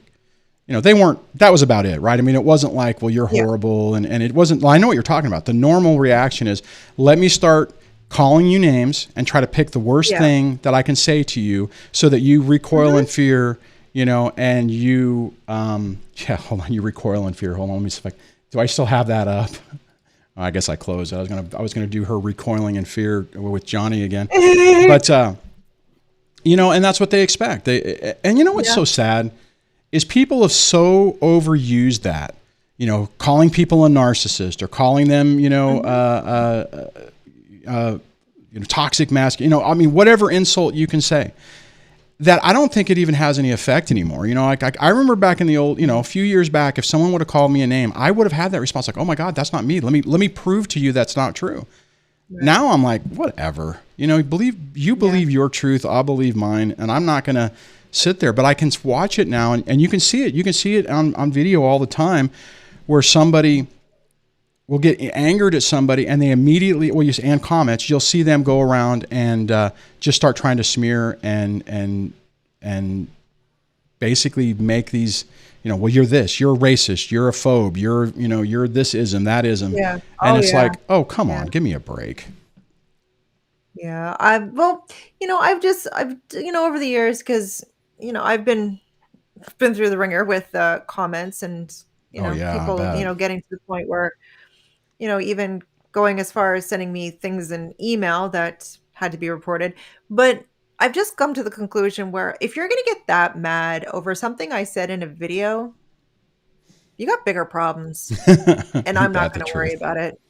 that was about it, right? I mean, it wasn't like, "Well, you're horrible." And it wasn't, well, I know what you're talking about. The normal reaction is, let me start calling you names and try to pick the worst thing that I can say to you so that you recoil in fear, and you, hold on, you recoil in fear. Hold on, let me see if do I still have that up? I guess I closed. I was going to do her recoiling in fear with Johnny again. But, and that's what they expect. What's so sad is people have so overused that, calling people a narcissist or calling them, toxic masculine, I mean, whatever insult you can say, that I don't think it even has any effect anymore. I remember back in the old, a few years back, if someone would have called me a name, I would have had that response like, "Oh my God, that's not me. Let me prove to you that's not true." Right. Now I'm like, whatever, believe your truth. I'll believe mine. And I'm not going to sit there, but I can watch it now. And you can see it. You can see it on video all the time where somebody will get angered at somebody and they immediately, and comments, you'll see them go around and just start trying to smear and basically make these, well, you're this, you're a racist, you're a phobe, you're this ism, that ism. Yeah. And it's like, oh, come on, give me a break. Yeah. I've over the years, cause I've been through the ringer with comments and, people, getting to the point where, even going as far as sending me things in email that had to be reported. But I've just come to the conclusion where if you're going to get that mad over something I said in a video, you got bigger problems. And I'm not going to worry about it.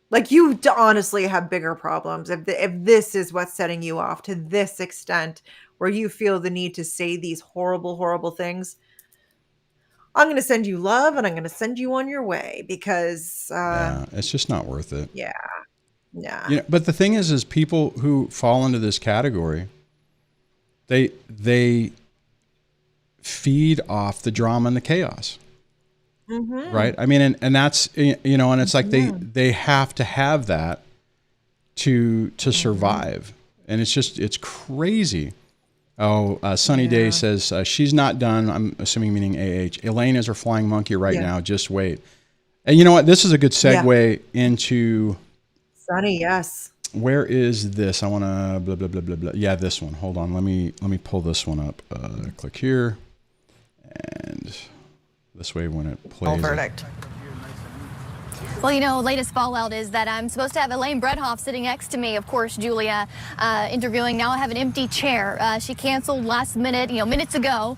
Like, you honestly have bigger problems. If this is what's setting you off to this extent, where you feel the need to say these horrible, horrible things, I'm going to send you love and I'm going to send you on your way, because it's just not worth it. Yeah. But the thing is people who fall into this category, they feed off the drama and the chaos. Mm-hmm. Right. I mean, and that's, and it's like they have to have that to survive. And it's crazy. Oh, Sunny Day says she's not done. I'm assuming meaning AH. Elaine is her flying monkey right now. Just wait. And you know what? This is a good segue into Sunny. Yes. Where is this? I want to blah, blah, blah, blah, blah. Yeah, this one. Hold on. Let me pull this one up. Click here. And this way when it plays. Verdict. Well, latest fallout is that I'm supposed to have Elaine Bredhoff sitting next to me, of course, Julia, interviewing. Now I have an empty chair. She canceled last minute, minutes ago.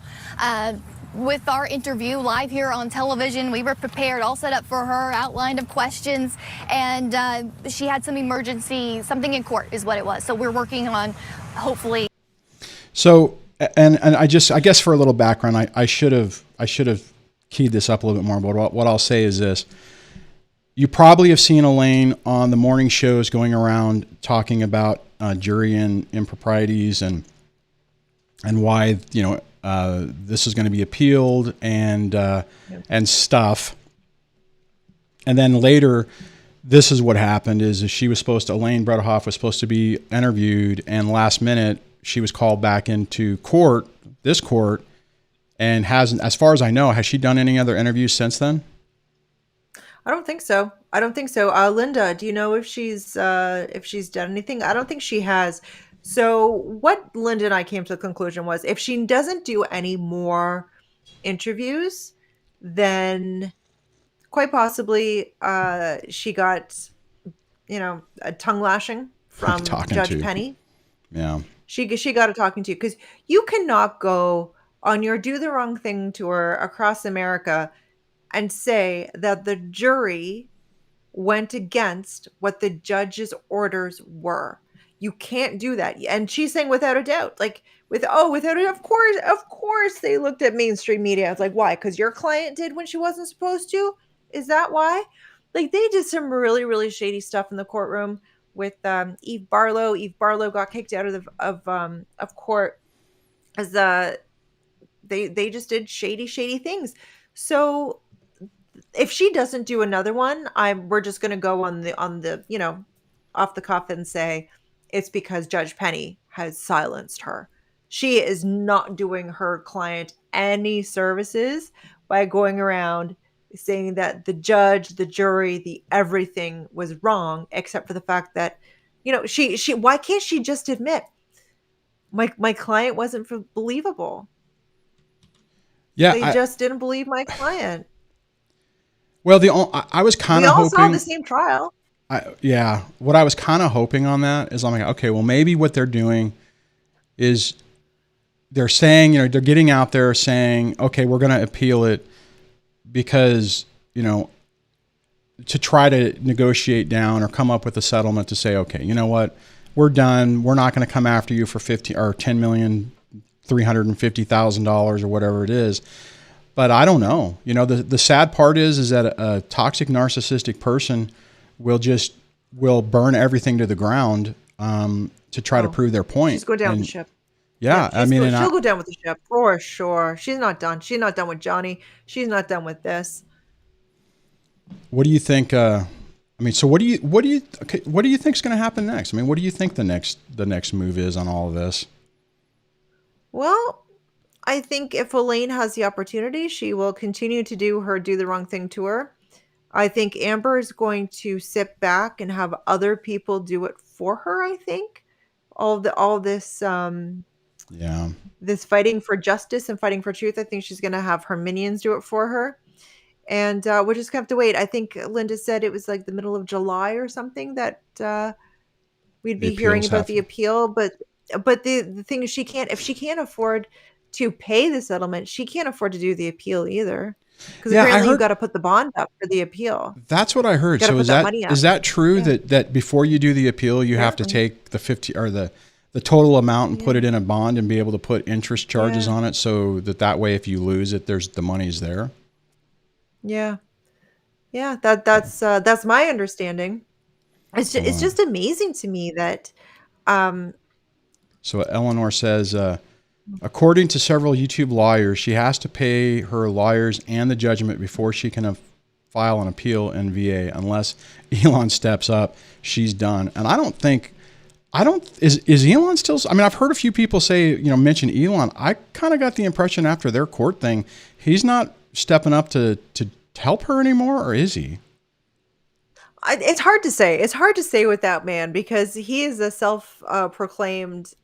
With our interview live here on television, we were prepared, all set up for her, outline of questions, and she had some emergency, something in court is what it was. So we're working on, hopefully. So, and I guess for a little background, I should have keyed this up a little bit more, but what I'll say is this. You probably have seen Elaine on the morning shows going around talking about jury and improprieties and and why, this is going to be appealed and stuff. And then later, this is what happened is Elaine Bredehoff was supposed to be interviewed, and last minute she was called back into this court, and hasn't, as far as I know, has she done any other interviews since then? I don't think so. Linda, do you know if she's done anything? I don't think she has. So what Linda and I came to the conclusion was if she doesn't do any more interviews, then quite possibly she got, a tongue lashing from Judge Penny. Yeah. She got a talking to, because you cannot go on your Do the Wrong Thing tour across America and say that the jury went against what the judge's orders were. You can't do that. And she's saying without a doubt, without it, of course they looked at mainstream media. It's like, why? Because your client did when she wasn't supposed to? Is that why? They did some really, really shady stuff in the courtroom with Eve Barlow. Eve Barlow got kicked out of court as they just did shady things. So if she doesn't do another one, we're just going to go on the off the cuff and say it's because Judge Penny has silenced her. She is not doing her client any services by going around saying that the judge, the jury, the everything was wrong, except for the fact that, she why can't she just admit my client wasn't believable? Yeah, they just didn't believe my client. Well, I was kind of hoping. We all saw the same trial. What I was kind of hoping on that is I'm like, okay, well, maybe what they're doing is they're saying, they're getting out there saying, okay, we're going to appeal it because, to try to negotiate down or come up with a settlement to say, okay, you know what, we're done. We're not going to come after you for $10,350,000 or whatever it is. But I don't know. The sad part is that a toxic narcissistic person will burn everything to the ground to try to prove their point. Just go down with the ship. Yeah, she'll go down with the ship for sure. She's not done. She's not done with Johnny. She's not done with this. What do you think? So what do you think is going to happen next? What do you think the next move is on all of this? Well, I think if Elaine has the opportunity, she will continue to do her Do the Wrong Thing tour. I think Amber is going to sit back and have other people do it for her. I think all this this fighting for justice and fighting for truth. I think she's going to have her minions do it for her, and we're just going to have to wait. I think Linda said it was like the middle of July or something that we'd be hearing about the appeal. But the thing is, if she can't afford to pay the settlement, she can't afford to do the appeal either. Because apparently you've got to put the bond up for the appeal. That's what I heard. So is that true that before you do the appeal, you have to take the 50 or the total amount and put it in a bond and be able to put interest charges on it, so that way if you lose it, the money's there? Yeah. Yeah, that's my understanding. It's just amazing to me that So Eleanor says, according to several YouTube lawyers, she has to pay her lawyers and the judgment before she can file an appeal in VA. Unless Elon steps up, she's done. And is Elon still? I've heard a few people say, mention Elon. I kind of got the impression after their court thing, he's not stepping up to help her anymore, or is he? It's hard to say. It's hard to say with that man, because he is a self-proclaimed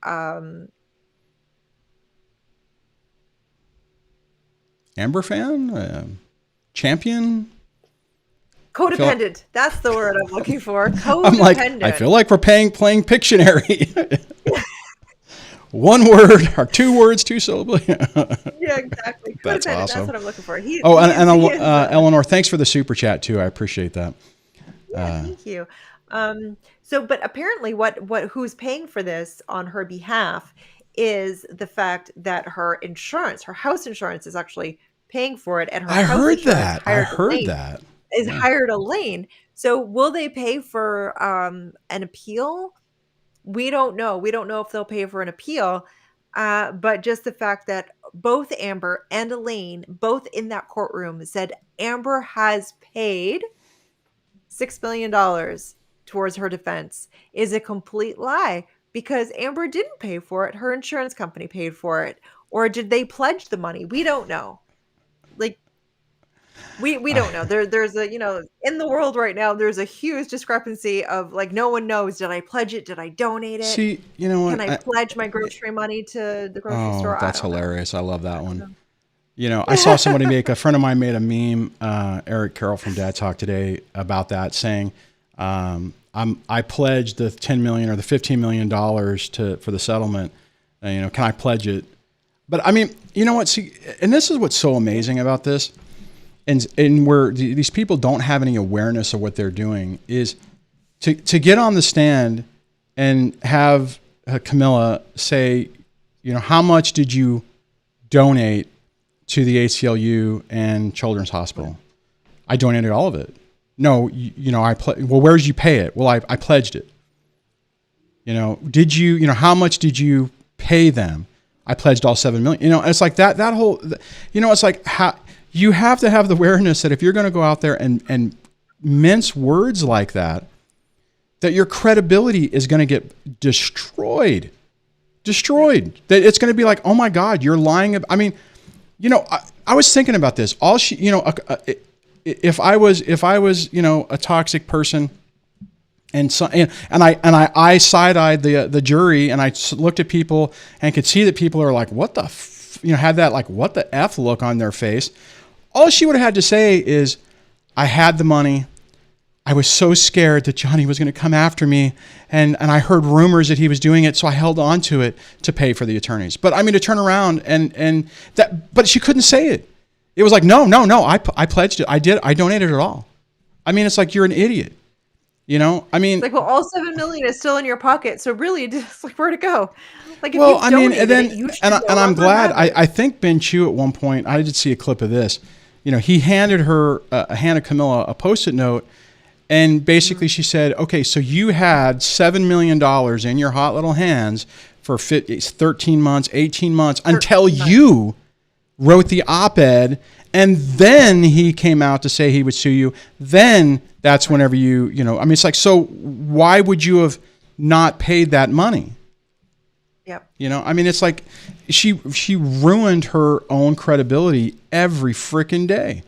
Amber fan, champion, codependent. That's the word I'm looking for. Codependent. I'm like, I feel like we're playing Pictionary. One word or two words, two syllables. Yeah, exactly. That's awesome. That's what I'm looking for. Eleanor, thanks for the super chat too. I appreciate that. Yeah, thank you. But apparently who's paying for this on her behalf is the fact that her insurance, her house insurance, is actually paying for it, and her hired Elaine. So will they pay for an appeal? We don't know. We don't know if they'll pay for an appeal. But just the fact that both Amber and Elaine, both in that courtroom, said Amber has paid $6 million towards her defense is a complete lie, because Amber didn't pay for it. Her insurance company paid for it. Or did they pledge the money? We don't know. Like, we don't know. There's a, in the world right now, there's a huge discrepancy of, like, no one knows. Did I pledge it? Did I donate it? See, you know what? Can I pledge my grocery money to the grocery Oh, store? that's hilarious. I love that one. I saw somebody a friend of mine made a meme, Eric Carroll from Dad Talk today, about that, saying, I pledged the $10 million or the $15 million for the settlement. Can I pledge it? But I mean, you know what? See, and this is what's so amazing about this, and where these people don't have any awareness of what they're doing, is to get on the stand and have Camilla say, how much did you donate to the ACLU and Children's Hospital? I donated all of it. No, well, where did you pay it? Well, I pledged it. Did you, how much did you pay them? I pledged all $7 million. It's like that whole, it's like how you have to have the awareness that if you're going to go out there and mince words like that, that your credibility is going to get destroyed. That it's going to be like, oh my God, you're lying. I mean, I was thinking about this. If I was, a toxic person, and I side-eyed the jury, and I looked at people and could see that people are like, what the, had that like, what the F look on their face. All she would have had to say is, I had the money. I was so scared that Johnny was going to come after me. And I heard rumors that he was doing it. So I held on to it to pay for the attorneys. But I mean, to turn around and that, but she couldn't say it. It was like, no, I pledged it. I donated it all. I mean, it's like, you're an idiot. I mean, it's like, well, all $7 million is still in your pocket. So really, just like, where'd it go? Like, if well, I mean, and I'm glad. I think Ben Chu at one point, I did see a clip of this. He handed Camilla a Post-it note, and basically she said, okay, so you had $7 million in your hot little hands for 13 months, 18 months, until you wrote the op-ed, and then he came out to say he would sue you. Then that's whenever I mean, it's like, so why would you have not paid that money? Yep. I mean, it's like she ruined her own credibility every freaking day.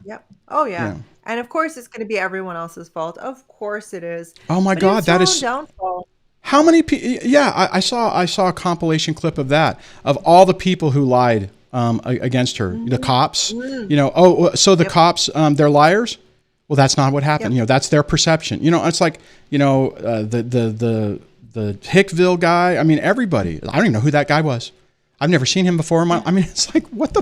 Yep. Oh yeah. And of course it's going to be everyone else's fault. Of course it is. Oh my God, that is downfall. How many people? Yeah, I saw a compilation clip of that, of all the people who lied against her. The cops. So the cops, they're liars. Well, that's not what happened. Yep. That's their perception. It's like the Hickville guy. I mean, everybody. I don't even know who that guy was. I've never seen him before. I mean, it's like, what the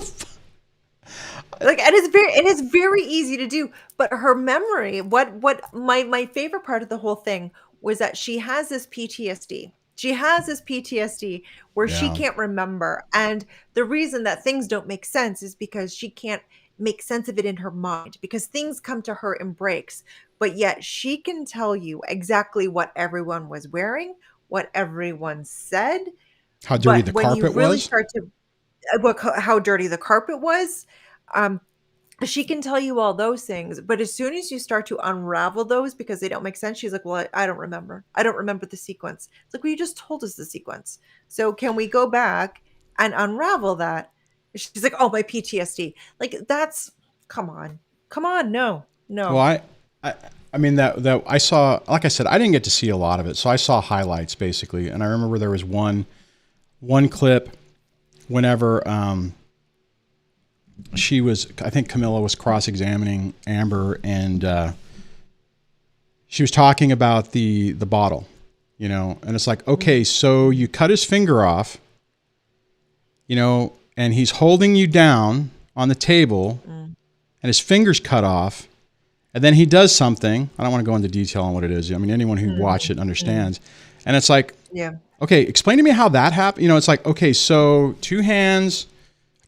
like, and it is very easy to do, but her memory, what my favorite part of the whole thing was that she has this PTSD. She has this PTSD where she can't remember. And the reason that things don't make sense is because she can't make sense of it in her mind, because things come to her in breaks. But yet she can tell you exactly what everyone was wearing, what everyone said. How dirty the carpet was. How dirty the carpet was. She can tell you all those things, but as soon as you start to unravel those because they don't make sense, she's like, well, I don't remember. I don't remember the sequence. It's like, well, you just told us the sequence. So can we go back and unravel that? She's like, oh, my PTSD. Like, that's, come on, no. Well, I mean, that I saw, like I said, I didn't get to see a lot of it. So I saw highlights basically. And I remember there was one clip whenever, I think Camilla was cross-examining Amber, and she was talking about the bottle, and it's like, okay, so you cut his finger off, and he's holding you down on the table, and his finger's cut off, and then he does something. I don't want to go into detail on what it is. I mean, anyone who watched it understands. And it's like, okay, explain to me how that happened. It's like, okay, so two hands.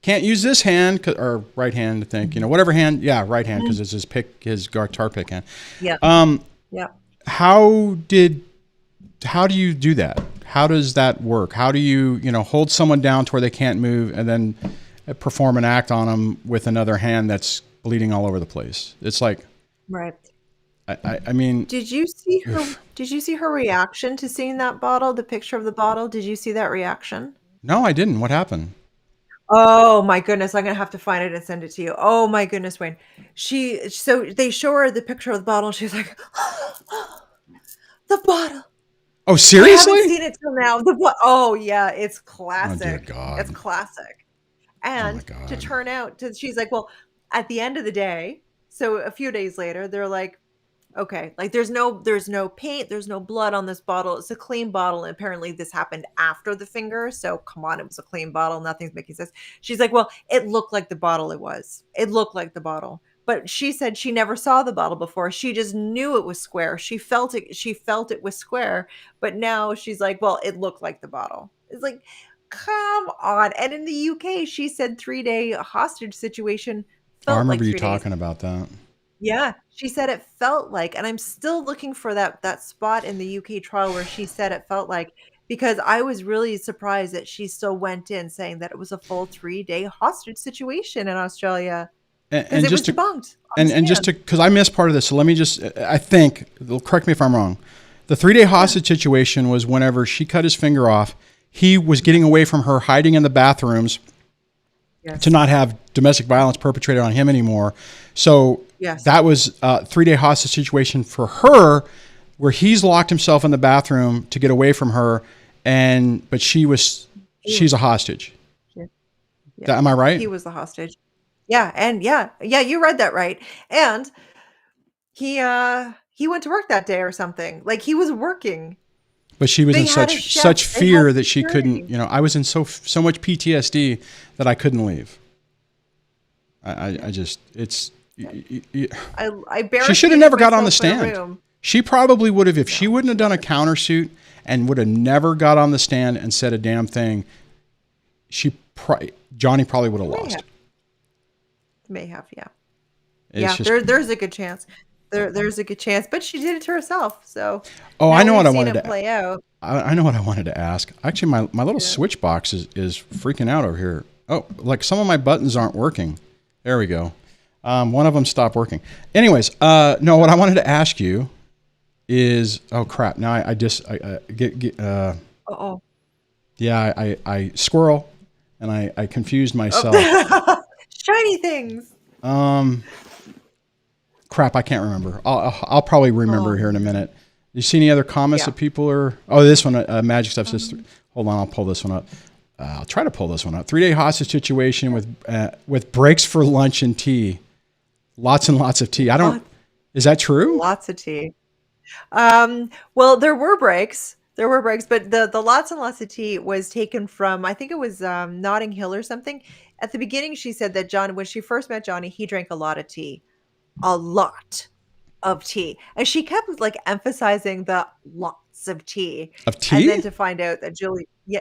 Can't use this hand or right hand, I think, whatever hand. Yeah, right hand, because it's his guitar pick hand. Yeah. How do you do that? how does that work? How do you, hold someone down to where they can't move and then perform an act on them with another hand that's bleeding all over the place? It's like, Right. I mean, Did you see her? Did you see her reaction to seeing that bottle? The picture of the bottle. Did you see that reaction? no, I didn't. What happened? Oh my goodness, I'm gonna have to find it and send it to you. Oh my goodness, Wayne. So they show her the picture of the bottle and she's like, the bottle. Oh, I seriously? haven't seen it till now. Oh yeah, it's Oh, classic. dear God. It's classic. Oh, And my God. to turn out to, she's like, well, at the end of the day, so a few days later, they're like, okay, like there's no paint, there's no blood on this bottle. It's a clean bottle. And apparently this happened after the finger. So come on, it was a clean bottle. Nothing's making sense. She's like, well, it looked like the bottle it was. It looked like the bottle. But she said she never saw the bottle before. She just knew it was square. She felt it was square. But now she's like, well, it looked like the bottle. It's like, come on. And in the UK, she said 3-day hostage situation Oh, I felt like remember you 3 days. talking about that. Yeah, she said it felt like, and I'm still looking for that spot in the UK trial where she said it felt like, because I was really surprised that she still went in saying that it was a full 3-day hostage situation in Australia because it was debunked. And just to, because I missed part of this, so let me just, I think, correct me if I'm wrong. The 3-day hostage situation was whenever she cut his finger off, he was getting away from her, hiding in the bathrooms to not have domestic violence perpetrated on him anymore. So that was a 3-day hostage situation for her, where he's locked himself in the bathroom to get away from her, but she's a hostage. Yeah. Am I right? He was the hostage. Yeah, and yeah, you read that right. And he went to work that day or something. Like he was working. But she was They in had a such chef. They fear had that she security. couldn't, I was in so much PTSD that I couldn't leave. I just, it's, I barely. she should have never got on the myself in a stand. room. She probably would have, if she wouldn't have done a countersuit and would have never got on the stand and said a damn thing, Johnny probably would have lost. May have, yeah. It's just, there's a good chance. There's a good chance, but she did it to herself. So I know what I we've seen wanted it to play out. I know what I wanted to ask. Actually, my little switch box is freaking out over here. Oh, like some of my buttons aren't working. There we go. One of them stopped working. Anyways, no, what I wanted to ask you is, oh crap. Now I yeah, I squirrel and I confused myself. Shiny things. Crap, I can't remember. I'll probably remember here in a minute. You see any other comments that people are? Oh, this one, Magic Stuff says. Hold on, I'll pull this one up. I'll try to pull this one up. 3-day hostage situation with breaks for lunch and tea. Lots and lots of tea. Is that true? Lots of tea. Well, there were breaks. But the lots and lots of tea was taken from, I think it was Notting Hill or something. At the beginning, she said that when she first met Johnny, he drank a lot of tea. A lot of tea. And she kept like emphasizing the lots of tea. Of tea? And then to find out that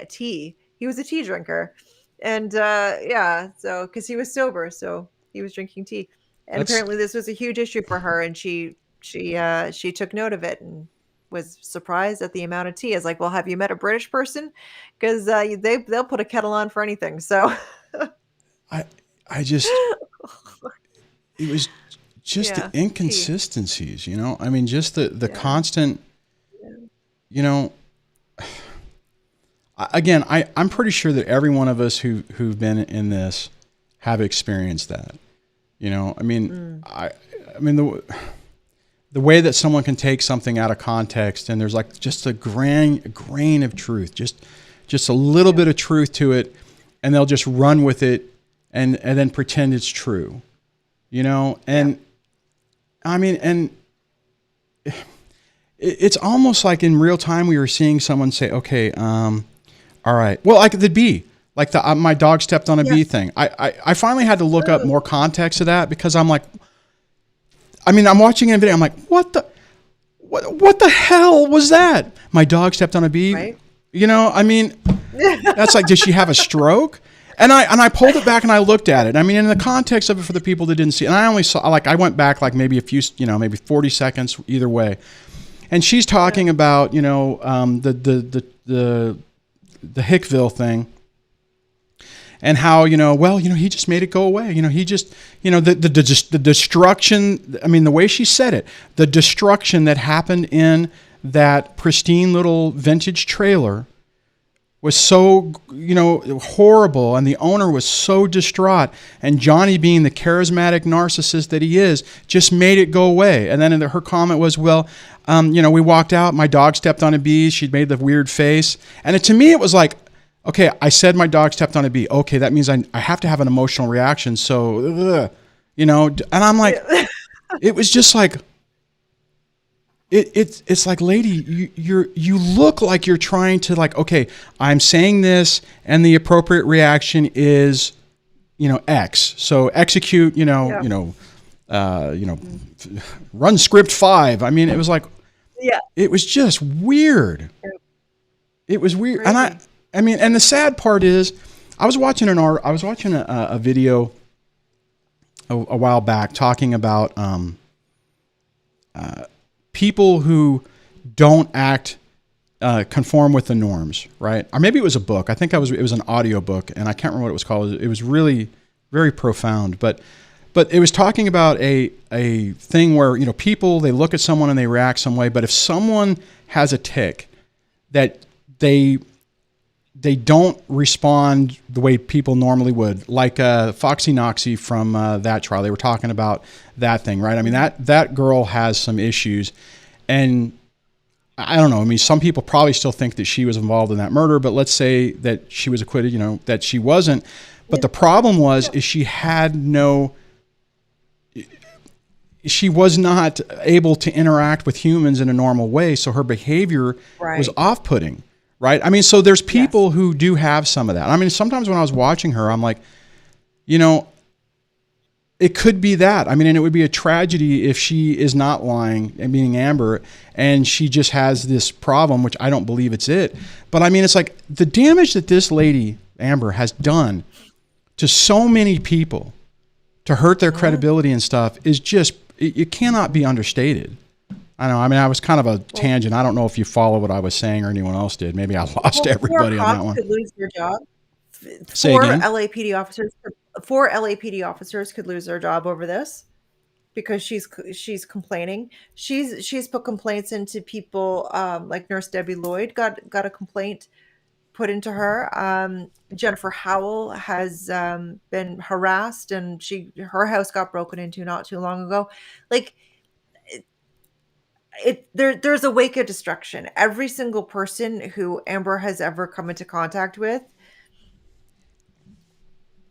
tea. He was a tea drinker. And so because he was sober, so he was drinking tea. And apparently this was a huge issue for her, and she took note of it and was surprised at the amount of tea. I was like, well, have you met a British person? Because they'll put a kettle on for anything. So I just, it was just the inconsistencies, I mean, just the constant, again, I'm pretty sure that every one of us who've been in this have experienced that, I mean, I mean, the way that someone can take something out of context and there's like just a grain of truth, just a little bit of truth to it, and they'll just run with it and then pretend it's true, and I mean, and it's almost like in real time we were seeing someone say, okay, all right, well, like the bee, like my dog stepped on a bee thing. I finally had to look up more context to that, because I'm like, I mean, I'm watching a video. I'm like, what the hell was that? My dog stepped on a bee. Right. I mean, that's like, did she have a stroke? And I pulled it back and I looked at it. I mean, in the context of it for the people that didn't see it, and I only saw, like, I went back like maybe a few, maybe 40 seconds either way. and she's talking about, you know, the Hickville thing, and how, you know, well, you know, he just made it go away. You know, he just, you know, the destruction. I mean, the way she said it, the destruction that happened in that pristine little vintage trailer was so, you know, horrible, and the owner was so distraught, and Johnny, being the charismatic narcissist that he is, just made it go away. And then her comment was, well, you know, we walked out, my dog stepped on a bee, she'd made the weird face, and to me it was like, okay, I said my dog stepped on a bee, okay, that means I have to have an emotional reaction, so, you know, and I'm like, it was just like, it's like, lady, you look like you're trying to, like, okay, I'm saying this, and the appropriate reaction is, you know, X. So execute, run script 5. I mean, it was like, it was just weird. It was weird, and I mean, and the sad part is, I was watching a video a while back talking about people who don't act conform with the norms, right? Or maybe it was a book. I think it was an audio book, and I can't remember what it was called. It was really very profound, but it was talking about a thing where, you know, people, they look at someone and they react some way, but if someone has a tic that they don't respond the way people normally would, like Foxy Noxy from that trial. They were talking about that thing, right? I mean, that girl has some issues, and I don't know. I mean, some people probably still think that she was involved in that murder, but let's say that she was acquitted, you know, that she wasn't. But the problem is she was not able to interact with humans in a normal way, so her behavior was off-putting. Right. I mean, so there's people who do have some of that. I mean, sometimes when I was watching her, I'm like, you know, it could be that. I mean, and it would be a tragedy if she is not lying and being Amber, and she just has this problem, which I don't believe it's it. But I mean, it's like the damage that this lady, Amber, has done to so many people to hurt their credibility and stuff is just, it cannot be understated. I know. I mean, I was kind of a tangent. I don't know if you follow what I was saying or anyone else did. Maybe I lost everybody on that one. Could lose their job. Say again? Four LAPD officers could lose their job over this because she's complaining. She's put complaints into people, like Nurse Debbie Lloyd got a complaint put into her. Jennifer Howell has been harassed, and her house got broken into not too long ago. Like, there's a wake of destruction. Every single person who Amber has ever come into contact with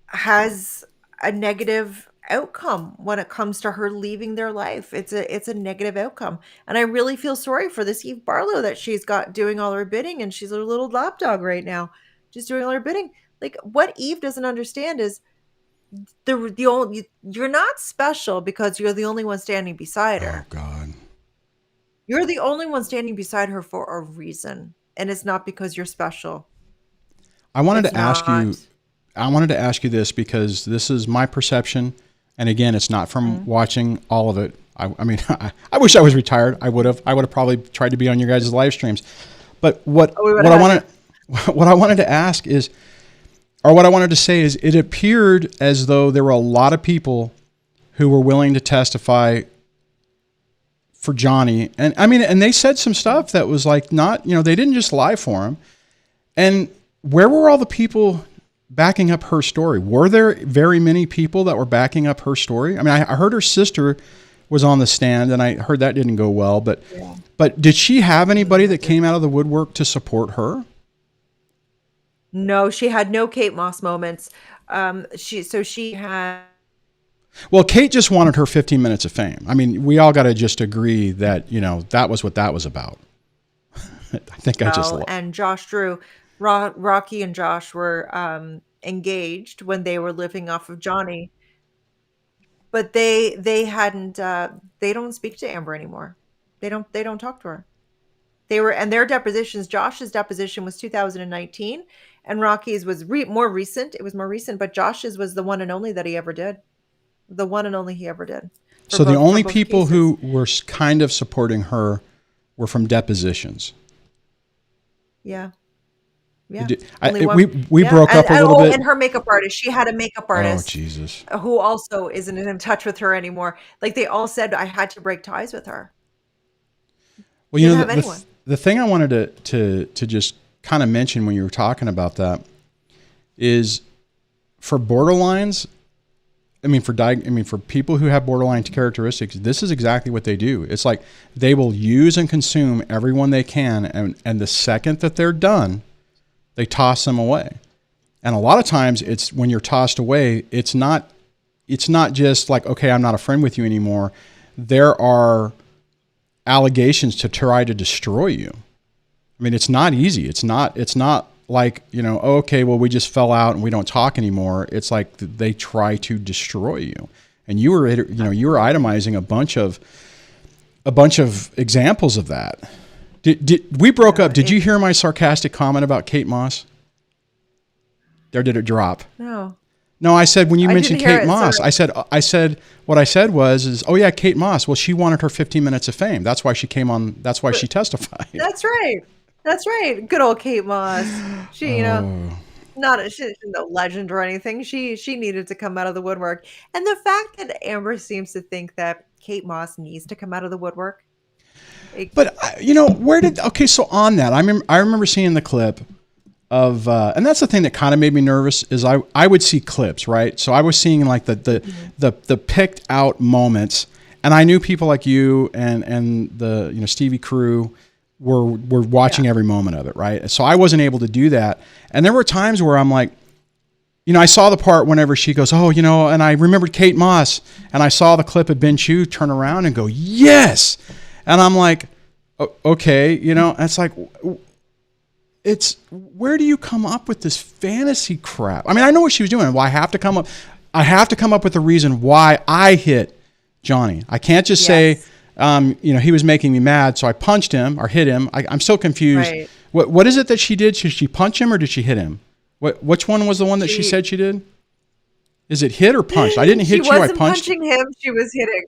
has a negative outcome when it comes to her leaving their life. It's a negative outcome. And I really feel sorry for this Eve Barlow that she's got doing all her bidding, and she's a little lapdog right now, just doing all her bidding. Like, what Eve doesn't understand is you're not special because you're the only one standing beside her. Oh God. You're the only one standing beside her for a reason, and it's not because you're special. I wanted to ask you this because this is my perception, and again, it's not from watching all of it. I mean, I wish I was retired. I would have probably tried to be on your guys' live streams. But what I wanted to ask is, or what I wanted to say is, it appeared as though there were a lot of people who were willing to testify for Johnny. And I mean, and they said some stuff that was like, not, you know, they didn't just lie for him. And where were all the people backing up her story? Were there very many people that were backing up her story? I mean, I heard her sister was on the stand, and I heard that didn't go well, but did she have anybody that came out of the woodwork to support her? No, she had no Kate Moss moments. She had. Well, Kate just wanted her 15 minutes of fame. I mean, we all got to just agree that, you know, that was what that was about. I think and Josh Drew, Rocky and Josh were engaged when they were living off of Johnny, but they hadn't. They don't speak to Amber anymore. They don't talk to her. And their depositions. Josh's deposition was 2019, and Rocky's was more recent. It was more recent, but Josh's was the one and only that he ever did. The one and only he ever did. So the only people who were kind of supporting her were from depositions. Yeah. Yeah. We broke up a little bit. And her makeup artist. She had a makeup artist. Oh, Jesus. Who also isn't in touch with her anymore. Like they all said I had to break ties with her. Well, you know, the thing I wanted to just kind of mention when you were talking about that is for borderlines, for people who have borderline characteristics, this is exactly what they do. It's like they will use and consume everyone they can, and the second that they're done, they toss them away. And a lot of times it's when you're tossed away, it's not just like, okay, I'm not a friend with you anymore. There are allegations to try to destroy you. I mean, it's not easy. It's not like, okay, well, we just fell out and we don't talk anymore. It's like they try to destroy you. And you were itemizing a bunch of examples of that. We broke up. Did you hear my sarcastic comment about Kate Moss? Or did it drop? No. No, I said when you mentioned Kate Moss, I said what I said was, oh yeah, Kate Moss. Well, she wanted her 15 minutes of fame. That's why she came on. That's why she testified. That's right. Good old Kate Moss. She, she's no legend or anything. She needed to come out of the woodwork. And the fact that Amber seems to think that Kate Moss needs to come out of the woodwork. But so on that, I remember seeing the clip of, and that's the thing that kind of made me nervous is I would see clips, right? So I was seeing like the picked out moments, and I knew people like you and the Stevie crew were watching every moment of it, right? So I wasn't able to do that, and there were times where I'm like, I saw the part whenever she goes, oh, and I remembered Kate Moss, and I saw the clip of Ben Chu turn around and go, yes, and I'm like, okay, it's like. It's where do you come up with this fantasy crap? I mean, I know what she was doing. Well, I have to come up with a reason why I hit Johnny. I can't just say, he was making me mad, so I punched him or hit him. I'm so confused. Right. What is it that she did? Did she punch him or did she hit him? Which one was the one that she said she did? Is it hit or punch? I didn't hit you. I punched. She wasn't punching him. She was hitting.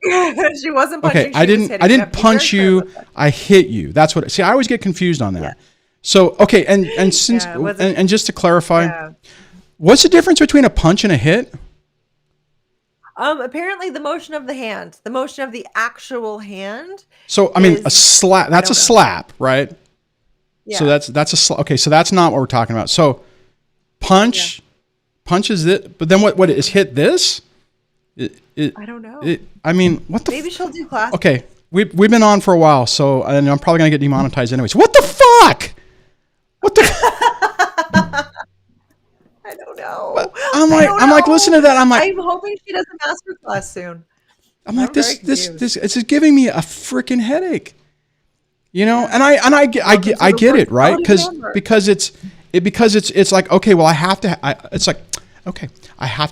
She wasn't punching. Okay, I didn't punch you. I hit you. That's what. See, I always get confused on that. Yeah. So, okay, and since and just to clarify, what's the difference between a punch and a hit? Apparently the motion of the hand, the motion of the actual hand. So, I mean, a slap, that's a slap, right? Yeah. So that's a slap. Okay, so that's not what we're talking about. So, punch is it, but then what is hit this? I don't know. What the Maybe she'll do class. Okay, we've been on for a while, so and I'm probably going to get demonetized anyways. What the fuck? What the? I don't know. I'm like, listen to that. I'm hoping she does a master class soon. I'm like, this it's just giving me a freaking headache, and I get it, right? Because it's like, okay, well, I have to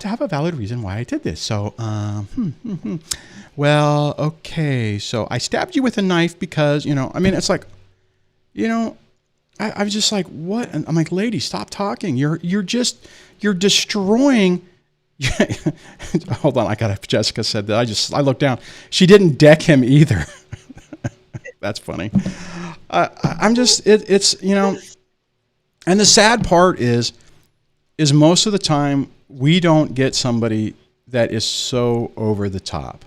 have a valid reason why I did this. So, well, okay, so I stabbed you with a knife because it's like, I was just like, what? And I'm like, lady, stop talking. You're destroying. Hold on. Jessica said that. I looked down. She didn't deck him either. That's funny. It's and the sad part is most of the time we don't get somebody that is so over the top.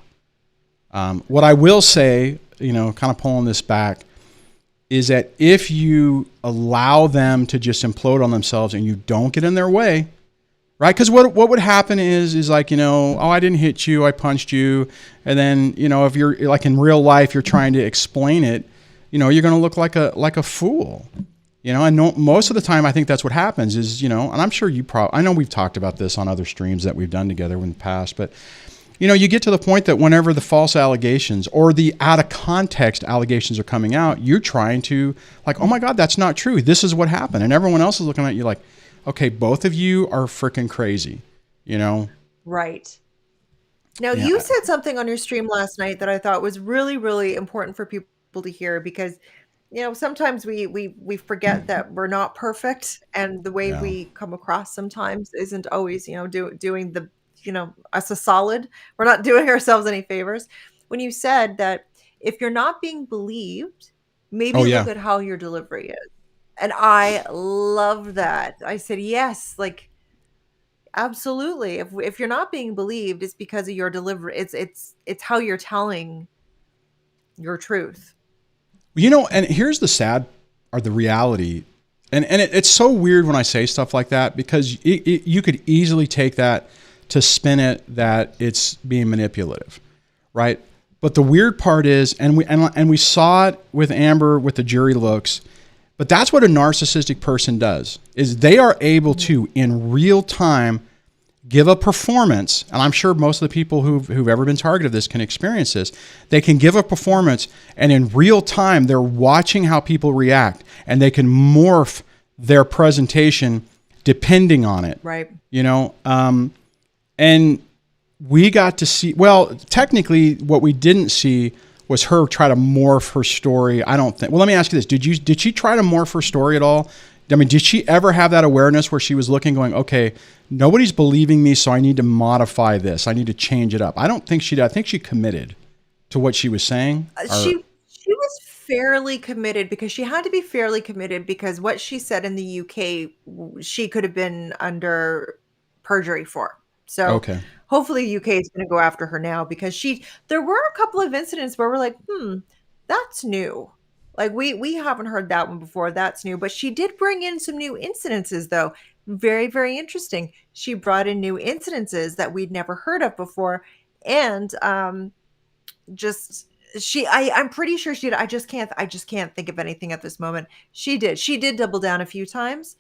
What I will say, kind of pulling this back, is that if you allow them to just implode on themselves and you don't get in their way, right? Because what would happen is like, oh, I didn't hit you, I punched you. And then, if you're like in real life, you're trying to explain it, you're going to look like a fool, and most of the time I think that's what happens is, and I'm sure I know we've talked about this on other streams that we've done together in the past, but you get to the point that whenever the false allegations or the out of context allegations are coming out, you're trying to like, oh my God, that's not true. This is what happened. And everyone else is looking at you like, okay, both of you are freaking crazy, Right. Now, you said something on your stream last night that I thought was really, really important for people to hear because, sometimes we forget that we're not perfect and the way we come across sometimes isn't always, doing the us a solid. We're not doing ourselves any favors. When you said that if you're not being believed, Maybe look at how your delivery is. And I love that. I said, yes, like, absolutely. If you're not being believed, it's because of your delivery. It's how you're telling your truth. You know, and here's the sad or the reality. And it's so weird when I say stuff like that, because you could easily take that to spin it that it's being manipulative, right? But the weird part is, and we saw it with Amber with the jury looks, but that's what a narcissistic person does, is they are able to, in real time, give a performance, and I'm sure most of the people who've ever been targeted of this can experience this. They can give a performance, and in real time, they're watching how people react, and they can morph their presentation depending on it. Right. You know, and we got to see, well, technically what we didn't see was her try to morph her story. I don't think, well, let me ask you this. Did she try to morph her story at all? I mean, did she ever have that awareness where she was looking, going, okay, nobody's believing me, so I need to modify this. I need to change it up. I don't think she did. I think she committed to what she was saying. She was fairly committed, because she had to be fairly committed, because what she said in the UK, she could have been under perjury for. So okay. Hopefully UK is going to go after her now, because there were a couple of incidents where we're like, that's new. Like we haven't heard that one before. That's new. But she did bring in some new incidences, though. Very, very interesting. She brought in new incidences that we'd never heard of before. And I'm pretty sure she did. I just can't think of anything at this moment. She did double down a few times.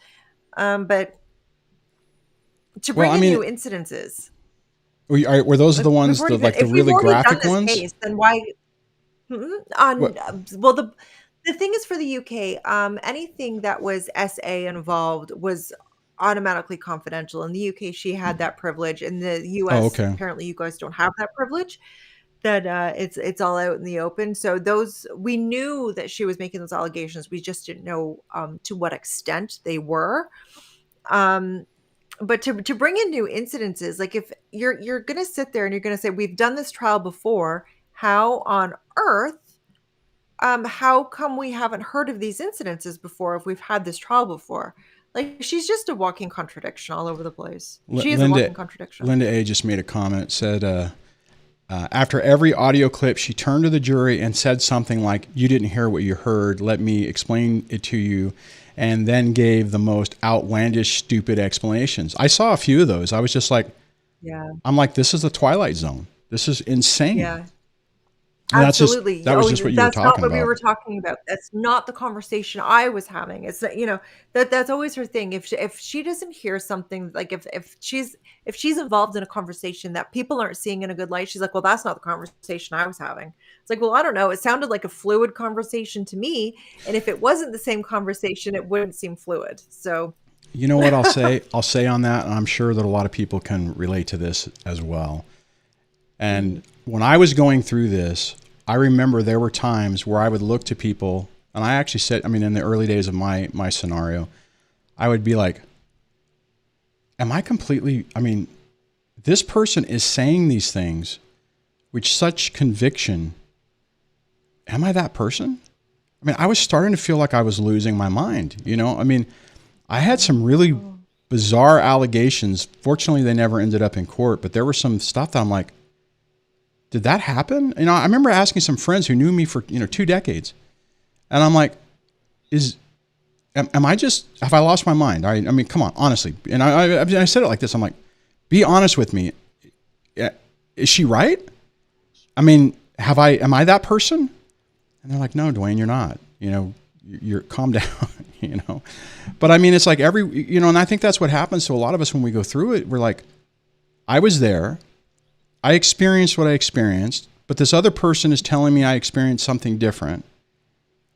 But to bring in new incidences. Were those the ones, the really graphic ones? Case, then why? Well, the thing is, for the UK, anything that was SA involved was automatically confidential. In the UK, she had that privilege. In the US, apparently you guys don't have that privilege. That it's all out in the open. So we knew that she was making those allegations. We just didn't know to what extent they were. But to bring in new incidences, like if you're going to sit there and you're going to say, we've done this trial before, how on earth, how come we haven't heard of these incidences before if we've had this trial before? Like, she's just a walking contradiction all over the place. She is a walking contradiction. Linda A. just made a comment, said, after every audio clip, she turned to the jury and said something like, you didn't hear what you heard. Let me explain it to you. And then gave the most outlandish, stupid explanations. I saw a few of those. I was just like, I'm like, this is the Twilight Zone. This is insane. Yeah. And absolutely. That was just what you were talking about. That's not what we were talking about. That's not the conversation I was having. It's that, that's always her thing. If she doesn't hear something, like if she's involved in a conversation that people aren't seeing in a good light, she's like, well, that's not the conversation I was having. It's like, well, I don't know. It sounded like a fluid conversation to me. And if it wasn't the same conversation, it wouldn't seem fluid. So, you know what I'll say? I'll say on that, and I'm sure that a lot of people can relate to this as well. And when I was going through this, I remember there were times where I would look to people, and I actually said, in the early days of my scenario, I would be like, am I completely, this person is saying these things with such conviction. Am I that person? I was starting to feel like I was losing my mind. I had some really bizarre allegations. Fortunately, they never ended up in court, but there was some stuff that I'm like, did that happen? I remember asking some friends who knew me for, 2 decades. And I'm like, am I just, have I lost my mind? Come on, honestly. And I said it like this. I'm like, be honest with me. Is she right? Am I that person? And they're like, no, Duane, you're not, you're calm down, But it's like and I think that's what happens to a lot of us when we go through it. We're like, I was there. I experienced what I experienced, but this other person is telling me I experienced something different.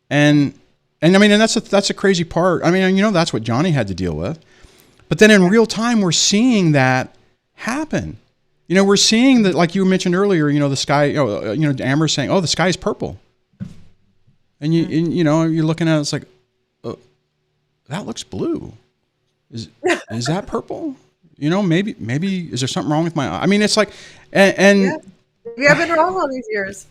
And that's a crazy part. That's what Johnny had to deal with. But then in real time, we're seeing that happen. We're seeing that, like you mentioned earlier, the sky, Amber's saying, oh, the sky is purple. And you're looking at it, it's like, oh, that looks blue. Is that purple? Maybe is there something wrong with my eye? It's like, and we have been wrong all these years.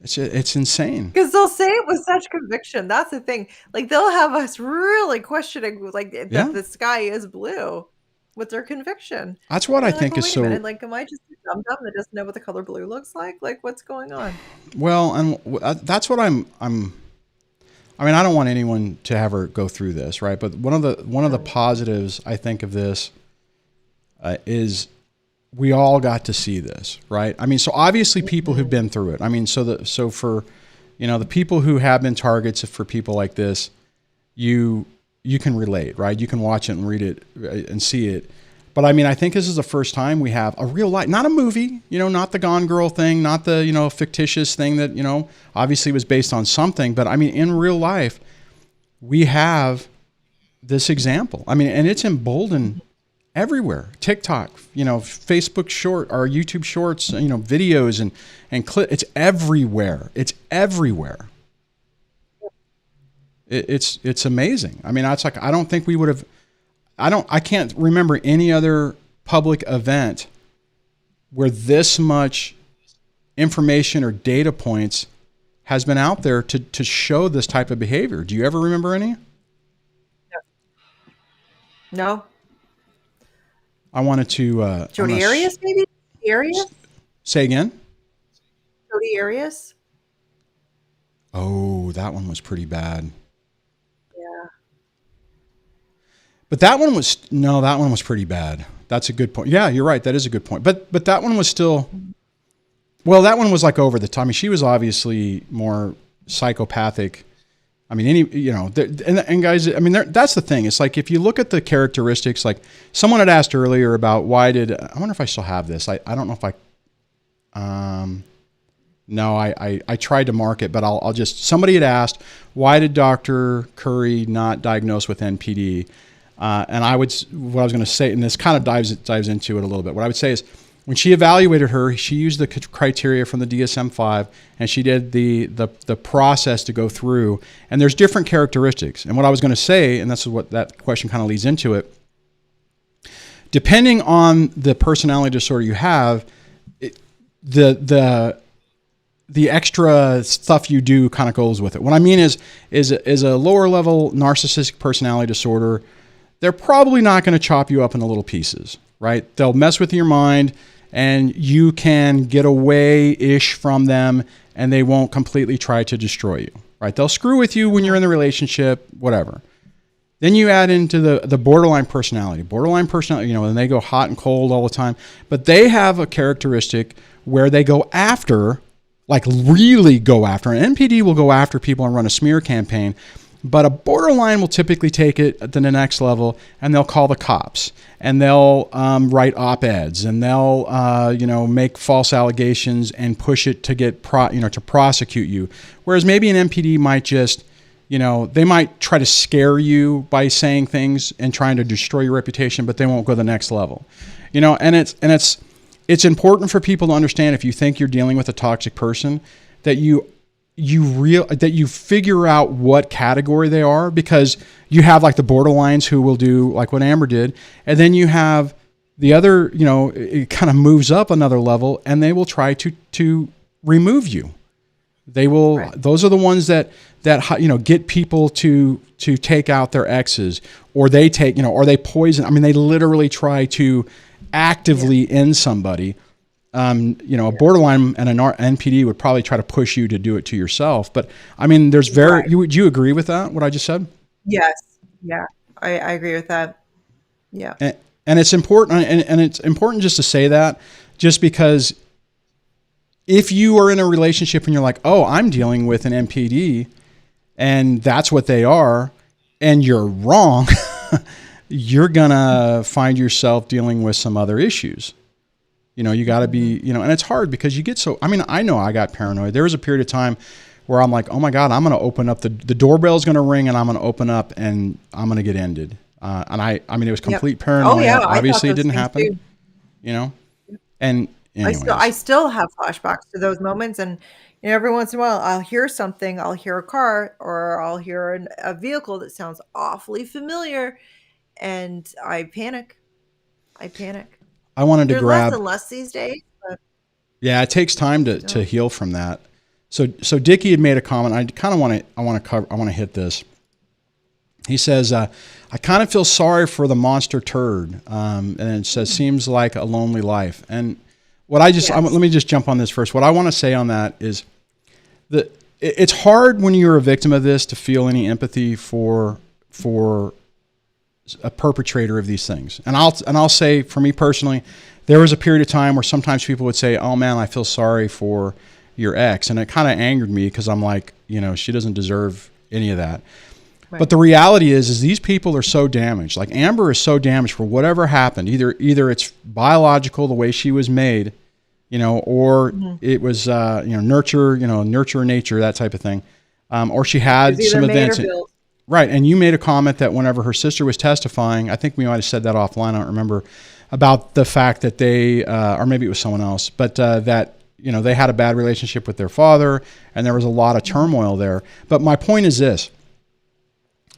It's insane. Because they'll say it with such conviction. That's the thing. Like they'll have us really questioning, like that the sky is blue, with their conviction. That's what I think like, is wait so. a minute, like, am I just a dum dum that doesn't know what the color blue looks like? Like, what's going on? Well, and that's what I'm. I mean, I don't want anyone to ever go through this, right? But one of the positives I think of this is we all got to see this, right? I mean, so obviously people who've been through it. I mean, so for, the people who have been targets for people like this, you can relate, right? You can watch it and read it and see it. But I mean, I think this is the first time we have a real life, not a movie, not the Gone Girl thing, not the, fictitious thing that, obviously was based on something. But I mean, in real life, we have this example. I mean, and it's emboldened everywhere. TikTok, Facebook short or YouTube shorts, videos and clip. It's everywhere. It's everywhere. It's amazing. I mean, it's like, I don't think we would have, I can't remember any other public event where this much information or data points has been out there to show this type of behavior. Do you ever remember any? No. I wanted to Jodi Arias, maybe? Arias? Say again? Jodi Arias? Oh, that one was pretty bad. Yeah. But that one was pretty bad. That's a good point. Yeah, you're right. That is a good point. But that one was still, well, that one was like over the top. I mean, she was obviously more psychopathic. I mean, and guys, I mean, that's the thing. It's like, if you look at the characteristics, like someone had asked earlier about I wonder if I still have this. I don't know if no, I tried to mark it, but I'll just, somebody had asked, why did Dr. Curry not diagnose with NPD? And what I was going to say, and this kind of dives into it a little bit. What I would say is, when she evaluated her, she used the criteria from the DSM-5, and she did the process to go through. And there's different characteristics. And what I was going to say, and this is what that question kind of leads into it, depending on the personality disorder you have, the extra stuff you do kind of goes with it. What I mean is a lower level narcissistic personality disorder, they're probably not going to chop you up into little pieces, right? They'll mess with your mind, and you can get away-ish from them, and they won't completely try to destroy you, right? They'll screw with you when you're in the relationship, whatever. Then you add into the borderline personality. Borderline personality, and they go hot and cold all the time, but they have a characteristic where they go after, like really go after. An NPD will go after people and run a smear campaign, but a borderline will typically take it to the next level, and they'll call the cops, and they'll write op-eds, and they'll make false allegations and push it to get to prosecute you. Whereas maybe an NPD might just, they might try to scare you by saying things and trying to destroy your reputation, but they won't go the next level. And it's important for people to understand, if you think you're dealing with a toxic person, that you figure out what category they are, because you have like the borderlines who will do like what Amber did, and then you have the other, it kind of moves up another level, and they will try to remove you. They will. Right. Those are the ones that get people to take out their exes, or they take or they poison. I mean, they literally try to actively end somebody. A borderline and an NPD would probably try to push you to do it to yourself. But I mean, there's would you agree with that, what I just said? Yes. Yeah, I agree with that. Yeah. And it's important, and it's important just to say that, just because if you are in a relationship and you're like, oh, I'm dealing with an NPD, and that's what they are, and you're wrong, you're gonna find yourself dealing with some other issues. You got to be, and it's hard because you get so, I mean, I know I got paranoid. There was a period of time where I'm like, oh my God, I'm going to open up, the doorbell's going to ring, and I'm going to open up, and I'm going to get ended. And I mean, it was complete paranoia. Oh, yeah. Obviously it didn't happen, and anyways. I still have flashbacks to those moments. And, every once in a while I'll hear something, I'll hear a car, or I'll hear a vehicle that sounds awfully familiar, and I panic. I wanted to grab. Less and less these days. But... Yeah, it takes time to heal from that. So Dickie had made a comment. I kind of want to hit this. He says, I kind of feel sorry for the monster turd. And it says, seems like a lonely life. And what let me just jump on this first. What I want to say on that is that it's hard when you're a victim of this to feel any empathy for a perpetrator of these things. And I'll say, for me personally, there was a period of time where sometimes people would say, oh man, I feel sorry for your ex. And it kind of angered me because I'm like, she doesn't deserve any of that. Right. But the reality is these people are so damaged. Like Amber is so damaged for whatever happened. Either it's biological, the way she was made, or it was, nurture nature, that type of thing. Or she had some events. Right. And you made a comment that whenever her sister was testifying, I think we might have said that offline, I don't remember, about the fact that they, or maybe it was someone else, but that, they had a bad relationship with their father and there was a lot of turmoil there. But my point is this: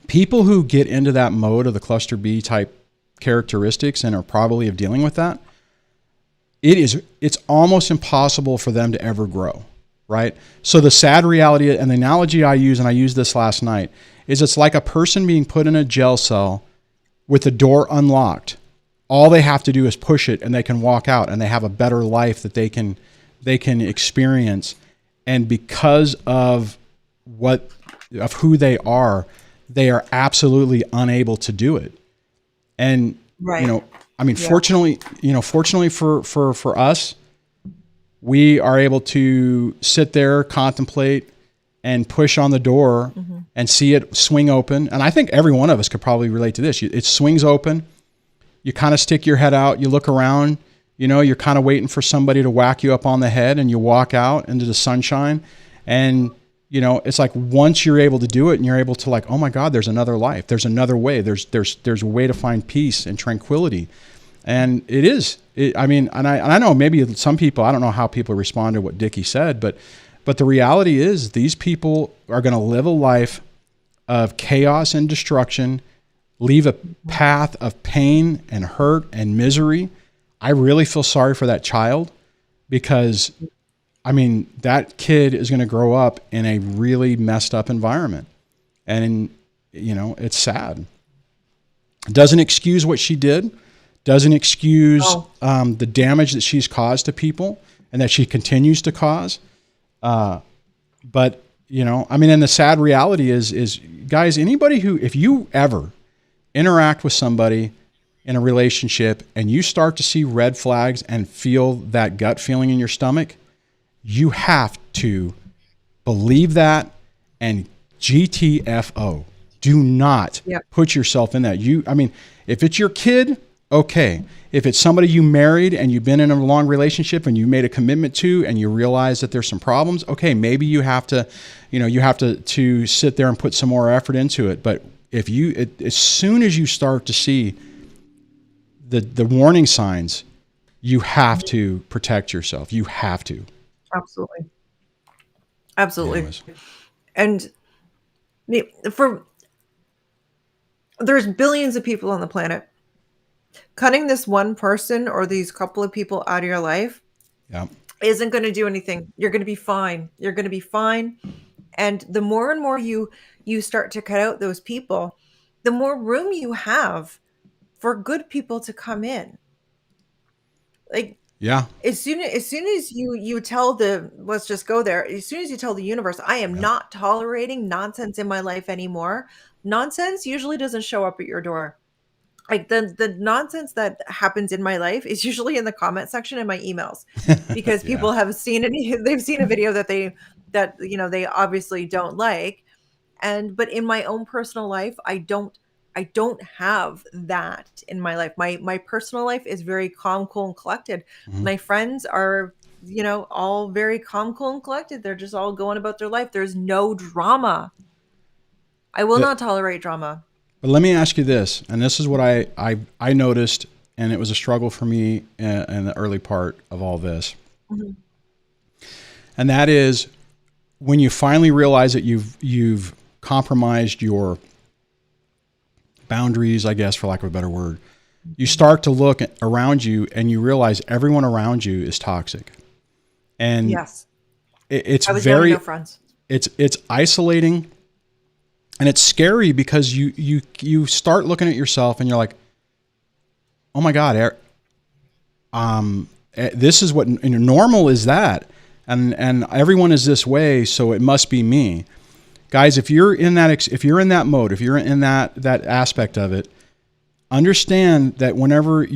people who get into that mode of the cluster B type characteristics and are probably of dealing with that, it's almost impossible for them to ever grow, right? So the sad reality, and the analogy I use, and I used this last night, is it's like a person being put in a jail cell with the door unlocked. All they have to do is push it and they can walk out and they have a better life that they can experience. And because of who they are absolutely unable to do it. And, right. Fortunately for us, we are able to sit there, contemplate, and push on the door and see it swing open. And I think every one of us could probably relate to this. It swings open. You kind of stick your head out. You look around. You're kind of waiting for somebody to whack you up on the head, and you walk out into the sunshine. And it's like once you're able to do it, and you're able to like, oh my God, there's another life. There's another way. There's a way to find peace and tranquility. And it is. And I know maybe some people, I don't know how people respond to what Dickie said, but the reality is these people are going to live a life of chaos and destruction, leave a path of pain and hurt and misery. I really feel sorry for that child because, that kid is going to grow up in a really messed up environment. And, it's sad. It doesn't excuse what she did, doesn't excuse the damage that she's caused to people and that she continues to cause. But, and the sad reality is guys, anybody if you ever interact with somebody in a relationship and you start to see red flags and feel that gut feeling in your stomach, you have to believe that and GTFO. Do not put yourself in that. If it's your kid, okay. If it's somebody you married and you've been in a long relationship and you made a commitment to and you realize that there's some problems, okay, maybe you have to sit there and put some more effort into it. But as soon as you start to see the warning signs, you have to protect yourself. You have to. Absolutely. Anyways. And there's billions of people on the planet. Cutting this one person or these couple of people out of your life isn't going to do anything. You're going to be fine. You're going to be fine. And the more and more you start to cut out those people, the more room you have for good people to come in. Like, as soon as you tell let's just go there. As soon as you tell the universe, I am not tolerating nonsense in my life anymore. Nonsense usually doesn't show up at your door. Like the nonsense that happens in my life is usually in the comment section in my emails because people have seen they've seen a video that they obviously don't like. But in my own personal life, I don't have that in my life. My personal life is very calm, cool, and collected. My friends are, all very calm, cool, and collected. They're just all going about their life. There's no drama. I will not tolerate drama. But let me ask you this, and this is what I noticed, and it was a struggle for me in the early part of all this. And that is when you finally realize that you've compromised your boundaries, I guess, for lack of a better word, you start to look around you and you realize everyone around you is toxic. And it's I was very, young, no friends. it's isolating, and it's scary because you start looking at yourself and you're like, oh my God, this is what normal is, that, and everyone is this way, so it must be me. Guys, if you're in that mode, if you're in that aspect of it, understand that whenever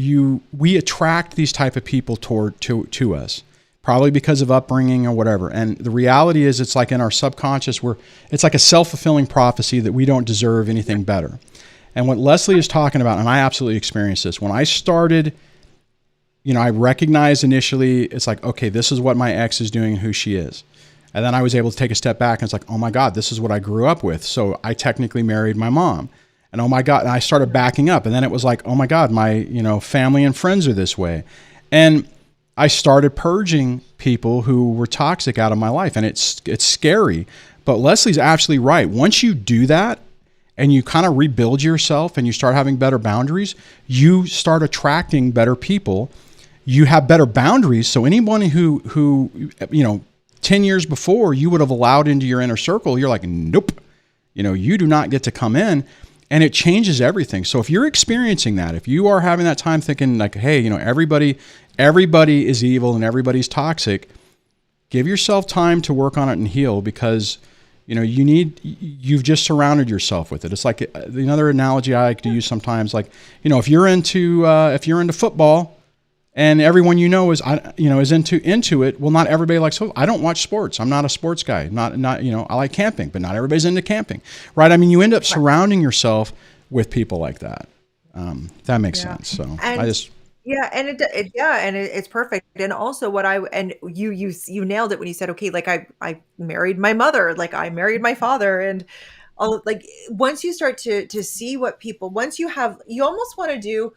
we attract these type of people to us, probably because of upbringing or whatever. And the reality is, it's like in our subconscious, it's like a self-fulfilling prophecy that we don't deserve anything better. And what Lesley is talking about, and I absolutely experienced this when I started, I recognized initially, it's like, okay, this is what my ex is doing, who she is. And then I was able to take a step back, and it's like, oh my God, this is what I grew up with. So I technically married my mom. And oh my God, and I started backing up. And then it was like, oh my God, my family and friends are this way. And I started purging people who were toxic out of my life. And it's scary. But Lesley's absolutely right. Once you do that and you kind of rebuild yourself and you start having better boundaries, you start attracting better people. You have better boundaries. So anyone who 10 years before you would have allowed into your inner circle, you're like, nope, you do not get to come in. And it changes everything. So if you're experiencing that, if you are having that time thinking like, hey, everybody is evil and everybody's toxic, give yourself time to work on it and heal, because you've just surrounded yourself with it. It's like another analogy I like to use sometimes, like, if you're into football and everyone is into it, well, not everybody likes football. I don't watch sports. I'm not a sports guy. Not I like camping, but not everybody's into camping, right? I mean, you end up surrounding yourself with people like that. That makes sense. So it's perfect. And also you nailed it when you said, okay, like I married my mother, like I married my father, and like once you start to see what people, you almost want to do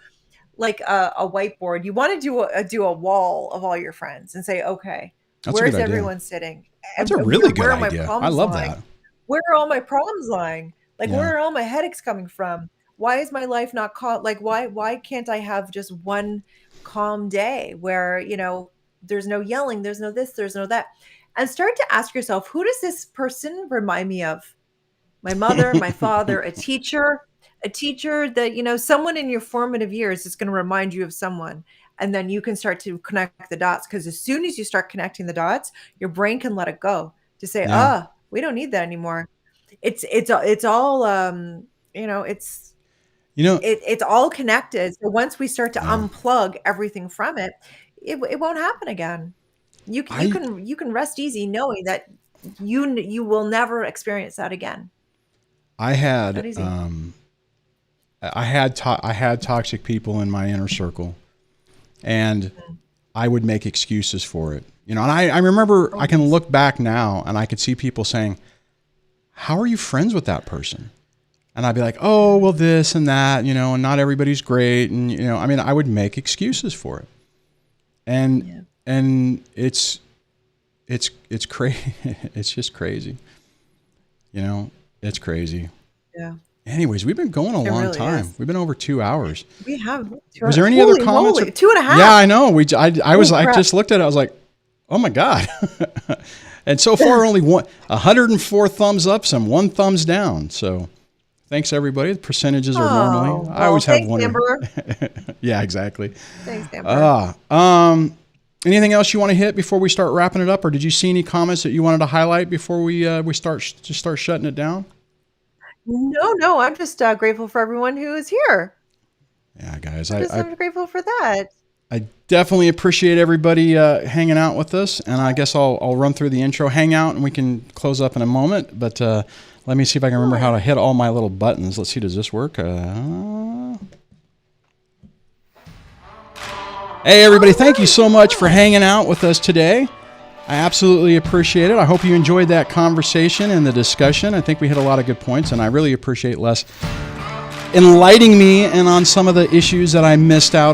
like a whiteboard. You want to do a wall of all your friends and say, okay, where's everyone sitting? That's a really good idea. I love that. Where are all my problems lying? Like, where are all my headaches coming from? Why is my life not calm? Like, why can't I have just one calm day where, there's no yelling, there's no this, there's no that? And start to ask yourself, who does this person remind me of? My mother, my father, a teacher that, someone in your formative years is going to remind you of someone. And then you can start to connect the dots, because as soon as you start connecting the dots, your brain can let it go to say, we don't need that anymore. It's all, it's all connected. So once we start to unplug everything from it, it won't happen again. You can rest easy knowing that you will never experience that again. I had toxic people in my inner circle, and I would make excuses for it. And I remember I can look back now and I could see people saying, how are you friends with that person? And I'd be like, oh, well, this and that, and not everybody's great. And, I would make excuses for it. And it's crazy. It's just crazy. It's crazy. Yeah. Anyways, we've been going a long time. We've been over 2 hours. We have. Was there any other comments? 2.5. Yeah, I know. I just looked at it. I was like, oh my God. And so far, only 104 thumbs up, some 1 thumbs down. So thanks, everybody. The percentages are normally. I always have one. Amber. Yeah, exactly. Thanks, Amber. Anything else you want to hit before we start wrapping it up, or did you see any comments that you wanted to highlight before we start shutting it down? No. I'm just grateful for everyone who is here. Yeah, guys, I'm grateful for that. I definitely appreciate everybody hanging out with us, and I guess I'll run through the intro hangout, and we can close up in a moment. But let me see if I can remember how to hit all my little buttons. Let's see, does this work? Hey, everybody, thank you so much for hanging out with us today. I absolutely appreciate it. I hope you enjoyed that conversation and the discussion. I think we hit a lot of good points, and I really appreciate Les enlightening me and on some of the issues that I missed out